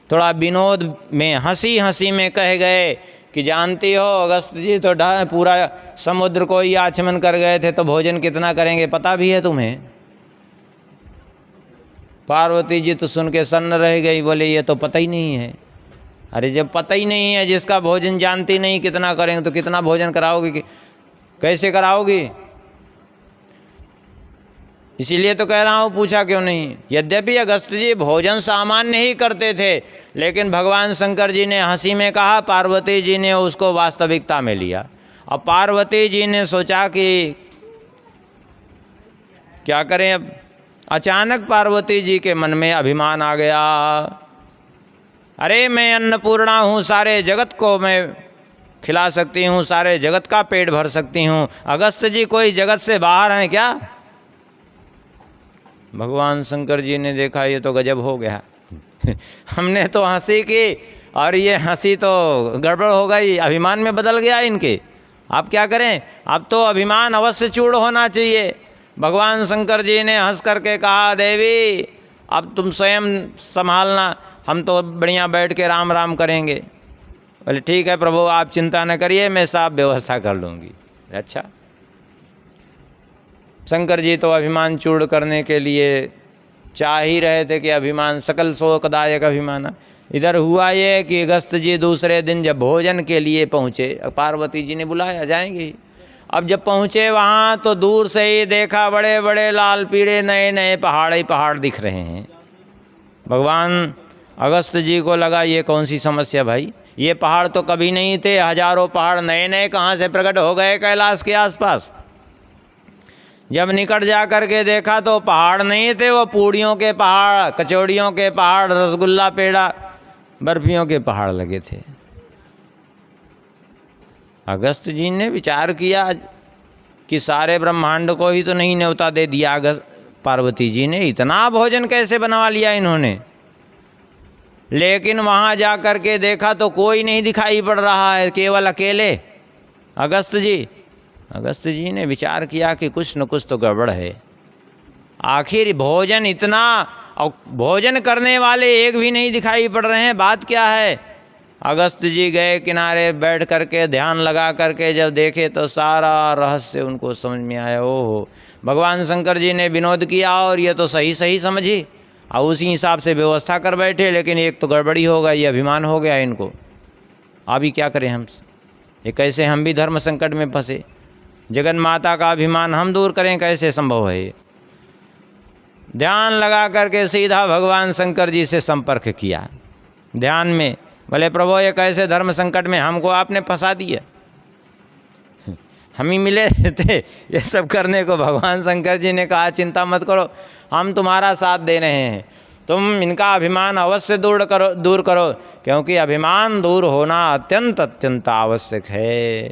थोड़ा विनोद में हंसी हंसी में कह गए कि जानती हो अगस्त जी तो पूरा समुद्र को ही आचमन कर गए थे, तो भोजन कितना करेंगे पता भी है तुम्हें? पार्वती जी तो सुन के सन्न रह गई, बोले ये तो पता ही नहीं है। अरे जब पता ही नहीं है, जिसका भोजन जानती नहीं कितना करेंगे, तो कितना भोजन कराओगे, कैसे कराओगी? इसीलिए तो कह रहा हूँ पूछा क्यों नहीं। यद्यपि अगस्त जी भोजन सामान्य ही करते थे, लेकिन भगवान शंकर जी ने हंसी में कहा, पार्वती जी ने उसको वास्तविकता में लिया। अब पार्वती जी ने सोचा कि क्या करें अब। अचानक पार्वती जी के मन में अभिमान आ गया, अरे मैं अन्नपूर्णा हूँ, सारे जगत को मैं खिला सकती हूँ, सारे जगत का पेट भर सकती हूँ। अगस्त जी कोई जगत से बाहर हैं क्या? भगवान शंकर जी ने देखा ये तो गजब हो गया हमने तो हंसी की और ये हंसी तो गड़बड़ हो गई, अभिमान में बदल गया इनके। आप क्या करें, अब तो अभिमान अवश्य चूर्ण होना चाहिए। भगवान शंकर जी ने हंस करके कहा, देवी अब तुम स्वयं संभालना, हम तो बढ़िया बैठ के राम राम करेंगे। बोले ठीक है प्रभु, आप चिंता न करिए, मैं साफ व्यवस्था कर लूँगी। अच्छा, शंकर जी तो अभिमान चूर्ण करने के लिए चाह ही रहे थे कि अभिमान सकल शोकदायक अभिमान। इधर हुआ ये कि अगस्त जी दूसरे दिन जब भोजन के लिए पहुँचे, पार्वती जी ने बुलाया, जाएंगे ही। अब जब पहुँचे वहाँ तो दूर से ही देखा बड़े बड़े लाल पीड़े नए नए पहाड़ ही पहाड़ दिख रहे हैं। भगवान अगस्त जी को लगा ये कौन सी समस्या भाई, ये पहाड़ तो कभी नहीं थे, हजारों पहाड़ नए नए कहाँ से प्रकट हो गए कैलाश के आसपास। जब निकट जा कर के देखा तो पहाड़ नहीं थे, वो पूड़ियों के पहाड़, कचौड़ियों के पहाड़, रसगुल्ला पेड़ा बर्फियों के पहाड़ लगे थे। अगस्त जी ने विचार किया कि सारे ब्रह्मांड को ही तो नहीं न्योता दे दिया पार्वती जी ने, इतना भोजन कैसे बनवा लिया इन्होंने। लेकिन वहाँ जा कर के देखा तो कोई नहीं दिखाई पड़ रहा है, केवल अकेले अगस्त जी। अगस्त जी ने विचार किया कि कुछ न कुछ तो गड़बड़ है। आखिर भोजन इतना, और भोजन करने वाले एक भी नहीं दिखाई पड़ रहे हैं, बात क्या है। अगस्त जी गए किनारे बैठ करके ध्यान लगा करके जब देखे तो सारा रहस्य उनको समझ में आया। ओहो, भगवान शंकर जी ने विनोद किया और ये तो सही सही समझी और उसी हिसाब से व्यवस्था कर बैठे, लेकिन एक तो गड़बड़ी होगा, ये अभिमान हो गया इनको। अभी क्या करें हम, ये कैसे हम भी धर्म संकट में फंसे, जगन माता का अभिमान हम दूर करें, कैसे संभव है ये। ध्यान लगा करके सीधा भगवान शंकर जी से संपर्क किया ध्यान में, बोले प्रभु ये कैसे धर्म संकट में हमको आपने फंसा दिया, हम ही मिले थे ये सब करने को। भगवान शंकर जी ने कहा चिंता मत करो, हम तुम्हारा साथ दे रहे हैं, तुम इनका अभिमान अवश्य दूर करो, क्योंकि अभिमान दूर होना अत्यंत अत्यंत आवश्यक है।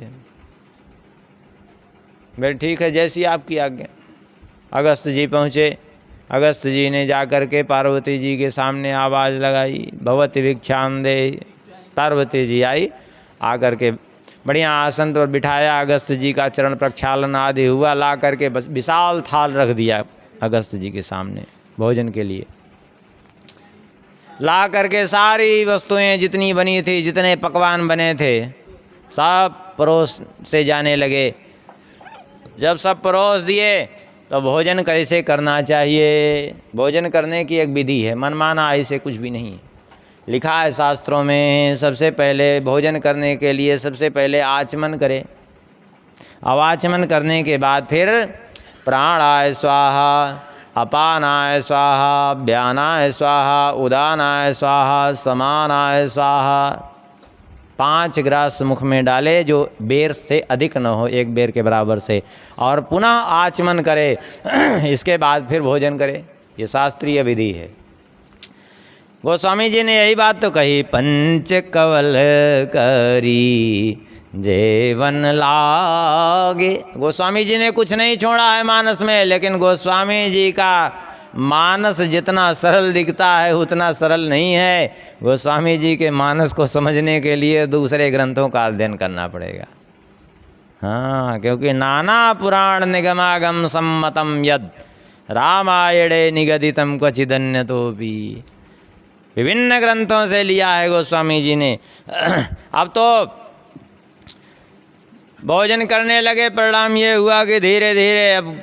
भाई ठीक है, जैसी आपकी आज्ञा। अगस्त जी पहुँचे। अगस्त जी ने जा कर के पार्वती जी के सामने आवाज़ लगाई, भवति भिक्षाम दे। पार्वती जी आई, आकर के बढ़िया आसन पर बिठाया, अगस्त जी का चरण प्रक्षालन आदि हुआ, ला करके बस विशाल थाल रख दिया अगस्त जी के सामने भोजन के लिए। ला करके सारी वस्तुएं जितनी बनी थी, जितने पकवान बने थे, सब परोस से जाने लगे। जब सब परोस दिए तो भोजन कैसे करना चाहिए, भोजन करने की एक विधि है, मनमाना ऐसे कुछ भी नहीं है। लिखा है शास्त्रों में, सबसे पहले भोजन करने के लिए सबसे पहले आचमन करें। अब आचमन करने के बाद फिर प्राणाय स्वाहा, अपानाय स्वाहा, व्यानाय स्वाहा, उदानाय स्वाहा, समानाय स्वाहा। 5 ग्रास मुख में डाले जो बेर से अधिक न हो, 1 बेर के बराबर से, और पुनः आचमन करे। इसके बाद फिर भोजन करे, ये शास्त्रीय विधि है। गोस्वामी जी ने यही बात तो कही, पंच कवल करी जेवन लागे। गोस्वामी जी ने कुछ नहीं छोड़ा है मानस में, लेकिन गोस्वामी जी का मानस जितना सरल दिखता है उतना सरल नहीं है। गोस्वामी जी के मानस को समझने के लिए दूसरे ग्रंथों का अध्ययन करना पड़ेगा। हाँ, क्योंकि नाना पुराण निगमागम सम्मतम यद रामायणे निगदितम क्वचिदन्य तो भी, विभिन्न ग्रंथों से लिया है गोस्वामी जी ने। अब तो भोजन करने लगे, परिणाम ये हुआ कि धीरे धीरे अब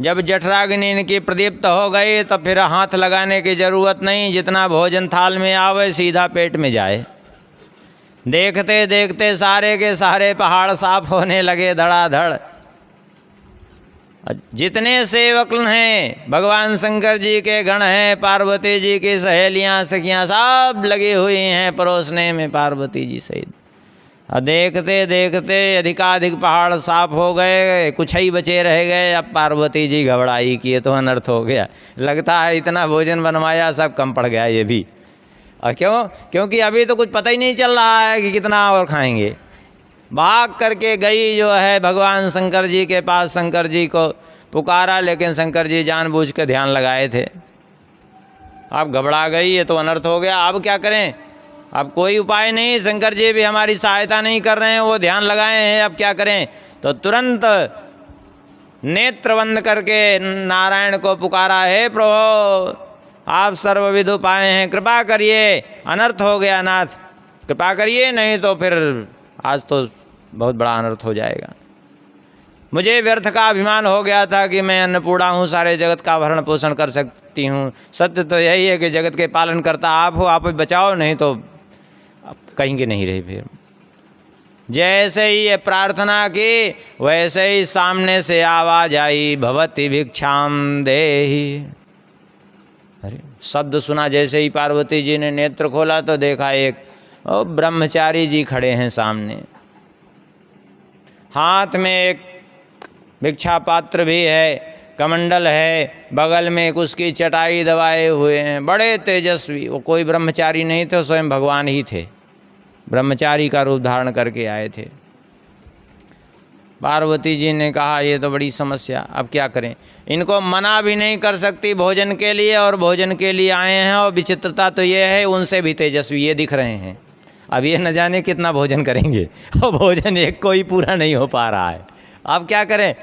जब जठराग्नि इनकी प्रदीप्त हो गई तो फिर हाथ लगाने की ज़रूरत नहीं, जितना भोजन थाल में आवे सीधा पेट में जाए। देखते देखते सारे के सारे पहाड़ साफ होने लगे धड़ाधड़। जितने सेवक हैं, भगवान शंकर जी के गण हैं, पार्वती जी की सहेलियां सखियां सब लगी हुई हैं परोसने में पार्वती जी सहित। और देखते देखते अधिकाधिक पहाड़ साफ हो गए, कुछ ही बचे रह गए। अब पार्वती जी घबराई कि ये तो अनर्थ हो गया, लगता है इतना भोजन बनवाया सब कम पड़ गया ये भी। और क्यों? क्योंकि अभी तो कुछ पता ही नहीं चल रहा है कि कितना और खाएंगे। भाग करके गई जो है भगवान शंकर जी के पास, शंकर जी को पुकारा, लेकिन शंकर जी जानबूझ के ध्यान लगाए थे। अब घबरा गई, ये तो अनर्थ हो गया, अब क्या करें, अब कोई उपाय नहीं, शंकर जी भी हमारी सहायता नहीं कर रहे हैं, वो ध्यान लगाए हैं, अब क्या करें। तो तुरंत नेत्र बंद करके नारायण को पुकारा, हे प्रभु आप सर्वविध उपाय हैं, कृपा करिए, अनर्थ हो गया नाथ, कृपा करिए, नहीं तो फिर आज तो बहुत बड़ा अनर्थ हो जाएगा। मुझे व्यर्थ का अभिमान हो गया था कि मैं अन्नपूर्णा हूँ, सारे जगत का भरण पोषण कर सकती हूँ। सत्य तो यही है कि जगत के पालन करता आप हो, आप बचाओ, नहीं तो कहीं के नहीं रहे। फिर जैसे ही ये प्रार्थना की वैसे ही सामने से आवाज आई, भवति भिक्षाम देहि। अरे शब्द सुना, जैसे ही पार्वती जी ने नेत्र खोला तो देखा एक ब्रह्मचारी जी खड़े हैं सामने, हाथ में एक भिक्षा पात्र भी है, कमंडल है, बगल में एक उसकी चटाई दबाए हुए हैं, बड़े तेजस्वी। वो कोई ब्रह्मचारी नहीं थे, स्वयं भगवान ही थे, ब्रह्मचारी का रूप धारण करके आए थे। पार्वती जी ने कहा ये तो बड़ी समस्या, अब क्या करें, इनको मना भी नहीं कर सकती भोजन के लिए, और भोजन के लिए आए हैं, और विचित्रता तो ये है उनसे भी तेजस्वी ये दिख रहे हैं। अब ये न जाने कितना भोजन करेंगे, और भोजन एक कोई पूरा नहीं हो पा रहा है। अब क्या करें,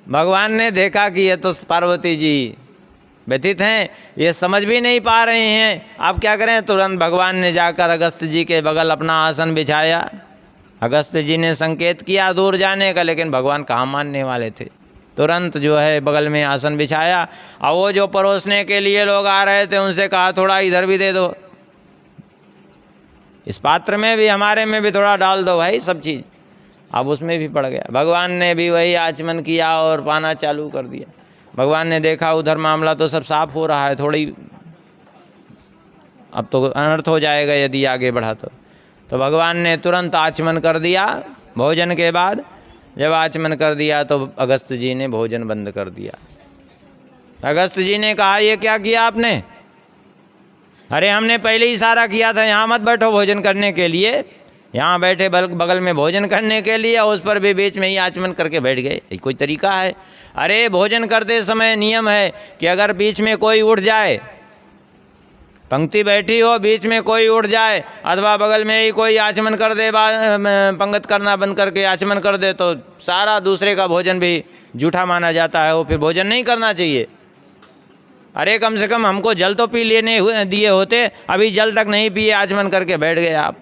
भगवान ने देखा कि ये तो पार्वती जी व्यथित हैं, ये समझ भी नहीं पा रहे हैं, अब क्या करें। तुरंत भगवान ने जाकर अगस्त जी के बगल अपना आसन बिछाया। अगस्त जी ने संकेत किया दूर जाने का, लेकिन भगवान कहाँ मानने वाले थे। तुरंत जो है बगल में आसन बिछाया, और वो जो परोसने के लिए लोग आ रहे थे उनसे कहा थोड़ा इधर भी दे दो, इस पात्र में भी, हमारे में भी थोड़ा डाल दो भाई सब चीज़। अब उसमें भी पड़ गया। भगवान ने भी वही आचमन किया और पाना चालू कर दिया। भगवान ने देखा उधर मामला तो सब साफ हो रहा है, थोड़ी अब तो अनर्थ हो जाएगा यदि आगे बढ़ा तो भगवान ने तुरंत आचमन कर दिया। भोजन के बाद जब आचमन कर दिया तो अगस्त जी ने भोजन बंद कर दिया। अगस्त जी ने कहा ये क्या किया आपने? अरे हमने पहले ही इशारा किया था यहाँ मत बैठो भोजन करने के लिए, यहाँ बैठे बगल में भोजन करने के लिए, उस पर भी बीच में ही आचमन करके बैठ गए, ये कोई तरीका है? अरे भोजन करते समय नियम है कि अगर बीच में कोई उठ जाए, पंक्ति बैठी हो बीच में कोई उठ जाए अथवा बगल में ही कोई आचमन कर दे, पंगत करना बंद करके आचमन कर दे, तो सारा दूसरे का भोजन भी जूठा माना जाता है, वो फिर भोजन नहीं करना चाहिए। अरे कम से कम हमको जल तो पी लेने दिए होते, अभी जल तक नहीं पिए आचमन करके बैठ गए आप।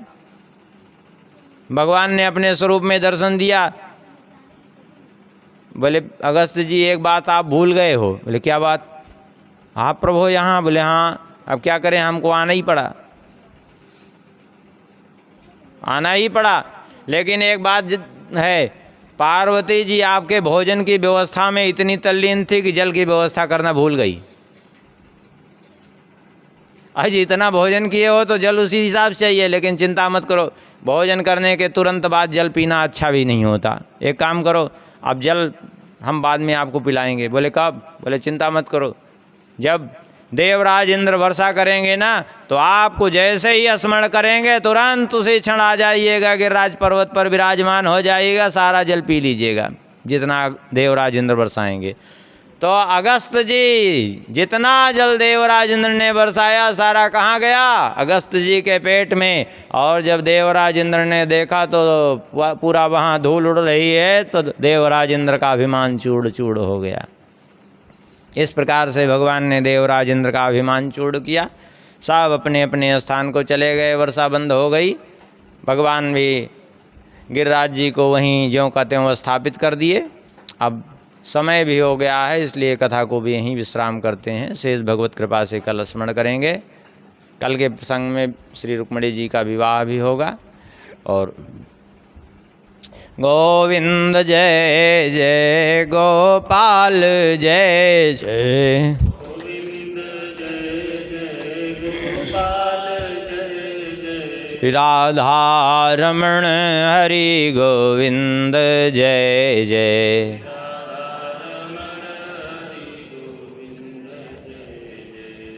भगवान ने अपने स्वरूप में दर्शन दिया। बोले अगस्त जी एक बात आप भूल गए हो। बोले क्या बात? आप प्रभु यहाँ? बोले हाँ। अब क्या करें, हमको आना ही पड़ा, आना ही पड़ा। लेकिन एक बात है, पार्वती जी आपके भोजन की व्यवस्था में इतनी तल्लीन थी कि जल की व्यवस्था करना भूल गई। आज इतना भोजन किए हो तो जल उसी हिसाब से चाहिए, लेकिन चिंता मत करो, भोजन करने के तुरंत बाद जल पीना अच्छा भी नहीं होता। एक काम करो, अब जल हम बाद में आपको पिलाएंगे। बोले कब? बोले चिंता मत करो, जब देवराज इंद्र वर्षा करेंगे ना तो आपको जैसे ही स्मरण करेंगे तुरंत उसी क्षण आ जाइएगा, गिरिराज पर्वत पर विराजमान हो जाइएगा, सारा जल पी लीजिएगा जितना देवराज इंद्र बरसाएंगे। तो अगस्त जी जितना जल देवराज इंद्र ने बरसाया सारा कहाँ गया? अगस्त जी के पेट में। और जब देवराज इंद्र ने देखा तो पूरा वहाँ धूल उड़ रही है, तो देवराज इंद्र का अभिमान चूड़ चूड़ हो गया। इस प्रकार से भगवान ने देवराज इंद्र का अभिमान चूड़ किया, सब अपने अपने स्थान को चले गए, वर्षा बंद हो गई। भगवान भी गिरिराज जी को वहीं ज्यों का त्यों स्थापित कर दिए। अब समय भी हो गया है, इसलिए कथा को भी यहीं विश्राम करते हैं। शेष भगवत कृपा से कल स्मरण करेंगे। कल के प्रसंग में श्री रुक्मिणी जी का विवाह भी होगा। और गोविंद जय जय गोपाल जय जय, श्री राधा रमण हरि गोविंद जय जय।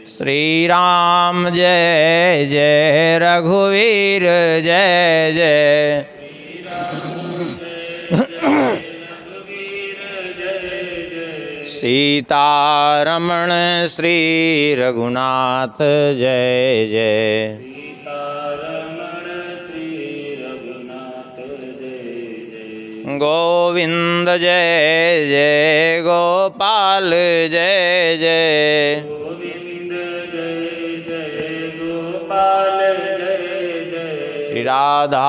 श्री राम जय जय, रघुवीर जय जय, सीतारमण श्री रघुनाथ जय जय। गोविंद जय जय गोपाल जय जय, श्री राधा